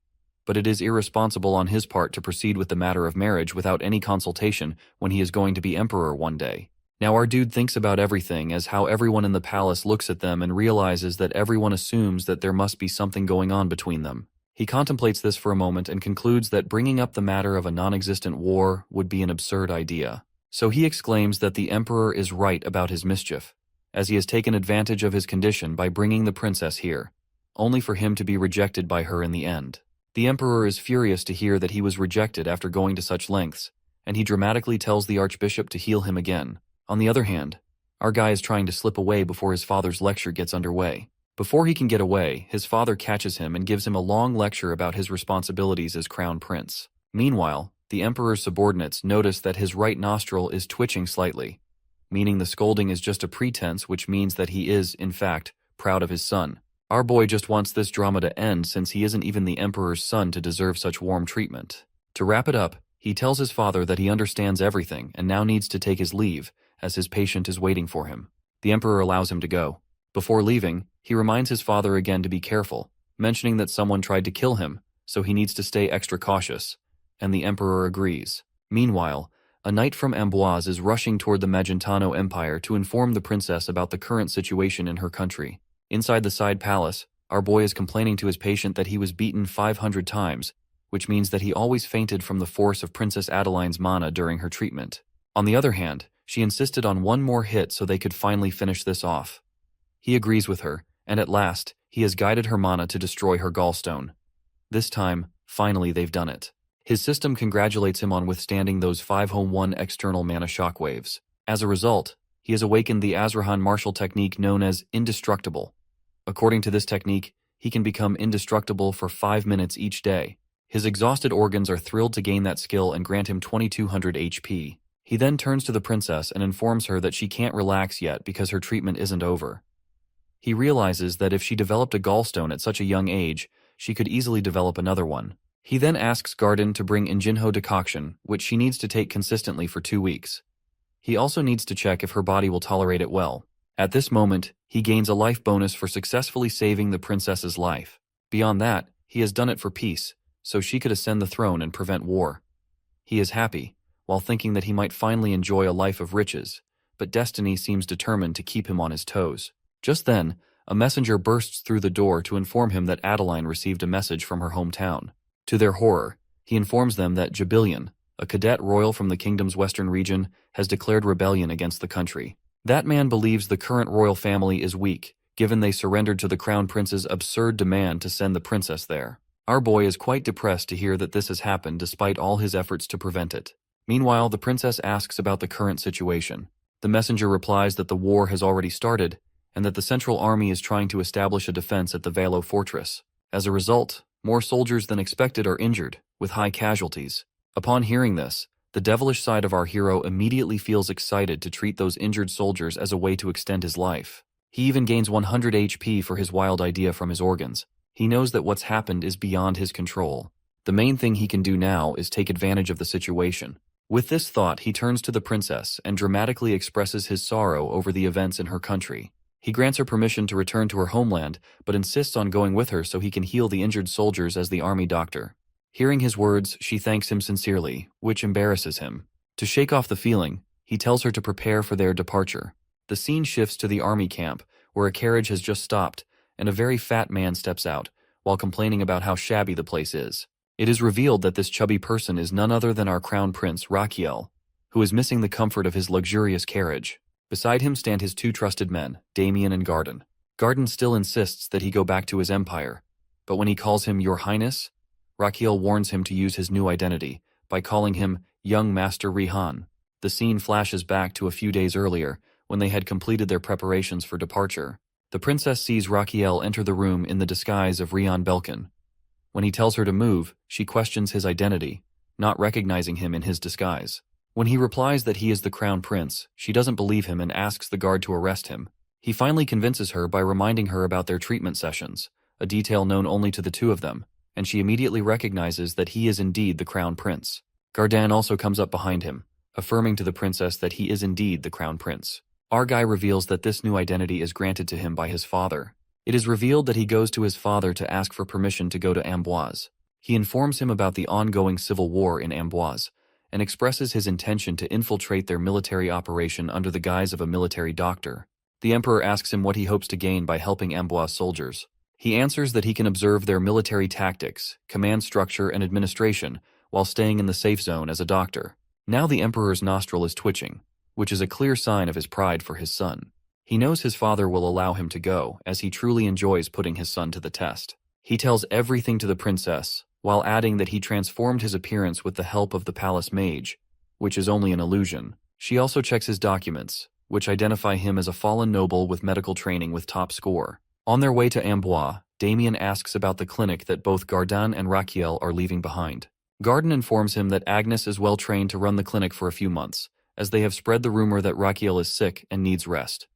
But it is irresponsible on his part to proceed with the matter of marriage without any consultation when he is going to be emperor one day. Now our dude thinks about everything as how everyone in the palace looks at them and realizes that everyone assumes that there must be something going on between them. He contemplates this for a moment and concludes that bringing up the matter of a non-existent war would be an absurd idea. So he exclaims that the emperor is right about his mischief, as he has taken advantage of his condition by bringing the princess here, only for him to be rejected by her in the end. The emperor is furious to hear that he was rejected after going to such lengths, and he dramatically tells the archbishop to heal him again. On the other hand, our guy is trying to slip away before his father's lecture gets underway. Before he can get away, his father catches him and gives him a long lecture about his responsibilities as crown prince. Meanwhile, the emperor's subordinates notice that his right nostril is twitching slightly, meaning the scolding is just a pretense, which means that he is, in fact, proud of his son. Our boy just wants this drama to end since he isn't even the emperor's son to deserve such warm treatment. To wrap it up, he tells his father that he understands everything and now needs to take his leave, as his patient is waiting for him. The emperor allows him to go. Before leaving, he reminds his father again to be careful, mentioning that someone tried to kill him, so he needs to stay extra cautious, and the emperor agrees. Meanwhile, a knight from Amboise is rushing toward the Magentano Empire to inform the princess about the current situation in her country. Inside the side palace, our boy is complaining to his patient that he was beaten 500 times, which means that he always fainted from the force of Princess Adeline's mana during her treatment. On the other hand, she insisted on one more hit so they could finally finish this off. He agrees with her, and at last, he has guided her mana to destroy her gallstone. This time, finally they've done it. His system congratulates him on withstanding those 5-1 external mana shockwaves. As a result, he has awakened the Azrahan martial technique known as Indestructible. According to this technique, he can become indestructible for 5 minutes each day. His exhausted organs are thrilled to gain that skill and grant him 2200 HP. He then turns to the princess and informs her that she can't relax yet because her treatment isn't over. He realizes that if she developed a gallstone at such a young age, she could easily develop another one. He then asks Garden to bring Injinho decoction, which she needs to take consistently for 2 weeks. He also needs to check if her body will tolerate it well. At this moment, he gains a life bonus for successfully saving the princess's life. Beyond that, he has done it for peace, so she could ascend the throne and prevent war. He is happy, while thinking that he might finally enjoy a life of riches, but destiny seems determined to keep him on his toes. Just then, a messenger bursts through the door to inform him that Adeline received a message from her hometown. To their horror, he informs them that Jabilion, a cadet royal from the kingdom's western region, has declared rebellion against the country. That man believes the current royal family is weak, given they surrendered to the crown prince's absurd demand to send the princess there. Our boy is quite depressed to hear that this has happened despite all his efforts to prevent it. Meanwhile, the princess asks about the current situation. The messenger replies that the war has already started, and that the central army is trying to establish a defense at the Valo fortress. As a result, more soldiers than expected are injured, with high casualties. Upon hearing this, the devilish side of our hero immediately feels excited to treat those injured soldiers as a way to extend his life. He even gains 100 HP for his wild idea from his organs. He knows that what's happened is beyond his control. The main thing he can do now is take advantage of the situation. With this thought, he turns to the princess and dramatically expresses his sorrow over the events in her country. He grants her permission to return to her homeland, but insists on going with her so he can heal the injured soldiers as the army doctor. Hearing his words, she thanks him sincerely, which embarrasses him. To shake off the feeling, he tells her to prepare for their departure. The scene shifts to the army camp, where a carriage has just stopped, and a very fat man steps out, while complaining about how shabby the place is. It is revealed that this chubby person is none other than our crown prince, Rakiel, who is missing the comfort of his luxurious carriage. Beside him stand his 2 trusted men, Damien and Garden. Garden still insists that he go back to his empire, but when he calls him Your Highness, Rakiel warns him to use his new identity by calling him Young Master Rihan. The scene flashes back to a few days earlier, when they had completed their preparations for departure. The princess sees Rakiel enter the room in the disguise of Rihan Belkin. When he tells her to move, she questions his identity, not recognizing him in his disguise. When he replies that he is the crown prince, she doesn't believe him and asks the guard to arrest him. He finally convinces her by reminding her about their treatment sessions, a detail known only to the 2 of them, and she immediately recognizes that he is indeed the crown prince. Gardan also comes up behind him, affirming to the princess that he is indeed the crown prince. Our guy reveals that this new identity is granted to him by his father. It is revealed that he goes to his father to ask for permission to go to Amboise. He informs him about the ongoing civil war in Amboise, and expresses his intention to infiltrate their military operation under the guise of a military doctor. The emperor asks him what he hopes to gain by helping Amboise soldiers. He answers that he can observe their military tactics, command structure, and administration, while staying in the safe zone as a doctor. Now the emperor's nostril is twitching, which is a clear sign of his pride for his son. He knows his father will allow him to go, as he truly enjoys putting his son to the test. He tells everything to the princess, while adding that he transformed his appearance with the help of the palace mage, which is only an illusion. She also checks his documents, which identify him as a fallen noble with medical training with top score. On their way to Amboise, Damien asks about the clinic that both Gardan and Rakiel are leaving behind. Garden informs him that Agnes is well trained to run the clinic for a few months, as they have spread the rumor that Rakiel is sick and needs rest.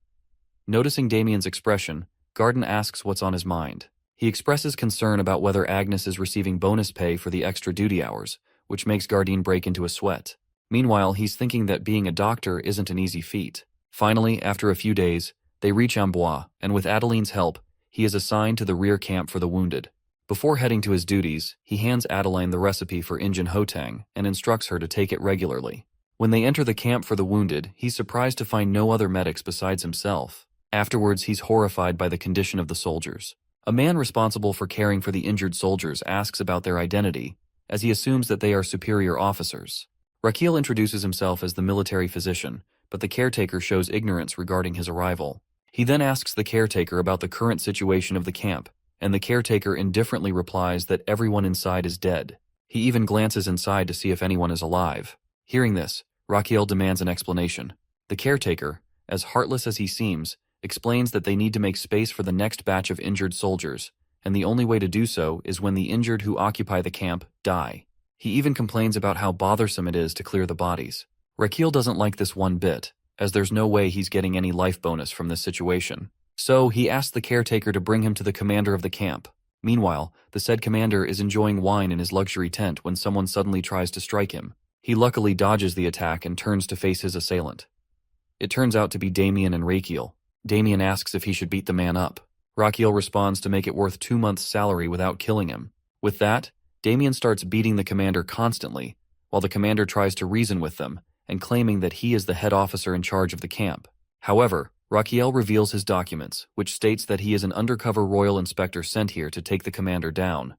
Noticing Damien's expression, Garden asks what's on his mind. He expresses concern about whether Agnes is receiving bonus pay for the extra duty hours, which makes Garden break into a sweat. Meanwhile, he's thinking that being a doctor isn't an easy feat. Finally, after a few days, they reach Amboise, and with Adeline's help, he is assigned to the rear camp for the wounded. Before heading to his duties, he hands Adeline the recipe for Injun Hotang and instructs her to take it regularly. When they enter the camp for the wounded, he's surprised to find no other medics besides himself. Afterwards, he's horrified by the condition of the soldiers. A man responsible for caring for the injured soldiers asks about their identity, as he assumes that they are superior officers. Rakil introduces himself as the military physician, but the caretaker shows ignorance regarding his arrival. He then asks the caretaker about the current situation of the camp, and the caretaker indifferently replies that everyone inside is dead. He even glances inside to see if anyone is alive. Hearing this, Rakil demands an explanation. The caretaker, as heartless as he seems, explains that they need to make space for the next batch of injured soldiers, and the only way to do so is when the injured who occupy the camp die. He even complains about how bothersome it is to clear the bodies. Rakil doesn't like this one bit, as there's no way he's getting any life bonus from this situation. So, he asks the caretaker to bring him to the commander of the camp. Meanwhile, the said commander is enjoying wine in his luxury tent when someone suddenly tries to strike him. He luckily dodges the attack and turns to face his assailant. It turns out to be Damien and Rakil. Damien asks if he should beat the man up. Rakil responds to make it worth 2 months' salary without killing him. With that, Damien starts beating the commander constantly, while the commander tries to reason with them, and claiming that he is the head officer in charge of the camp. However, Rakil reveals his documents, which states that he is an undercover royal inspector sent here to take the commander down.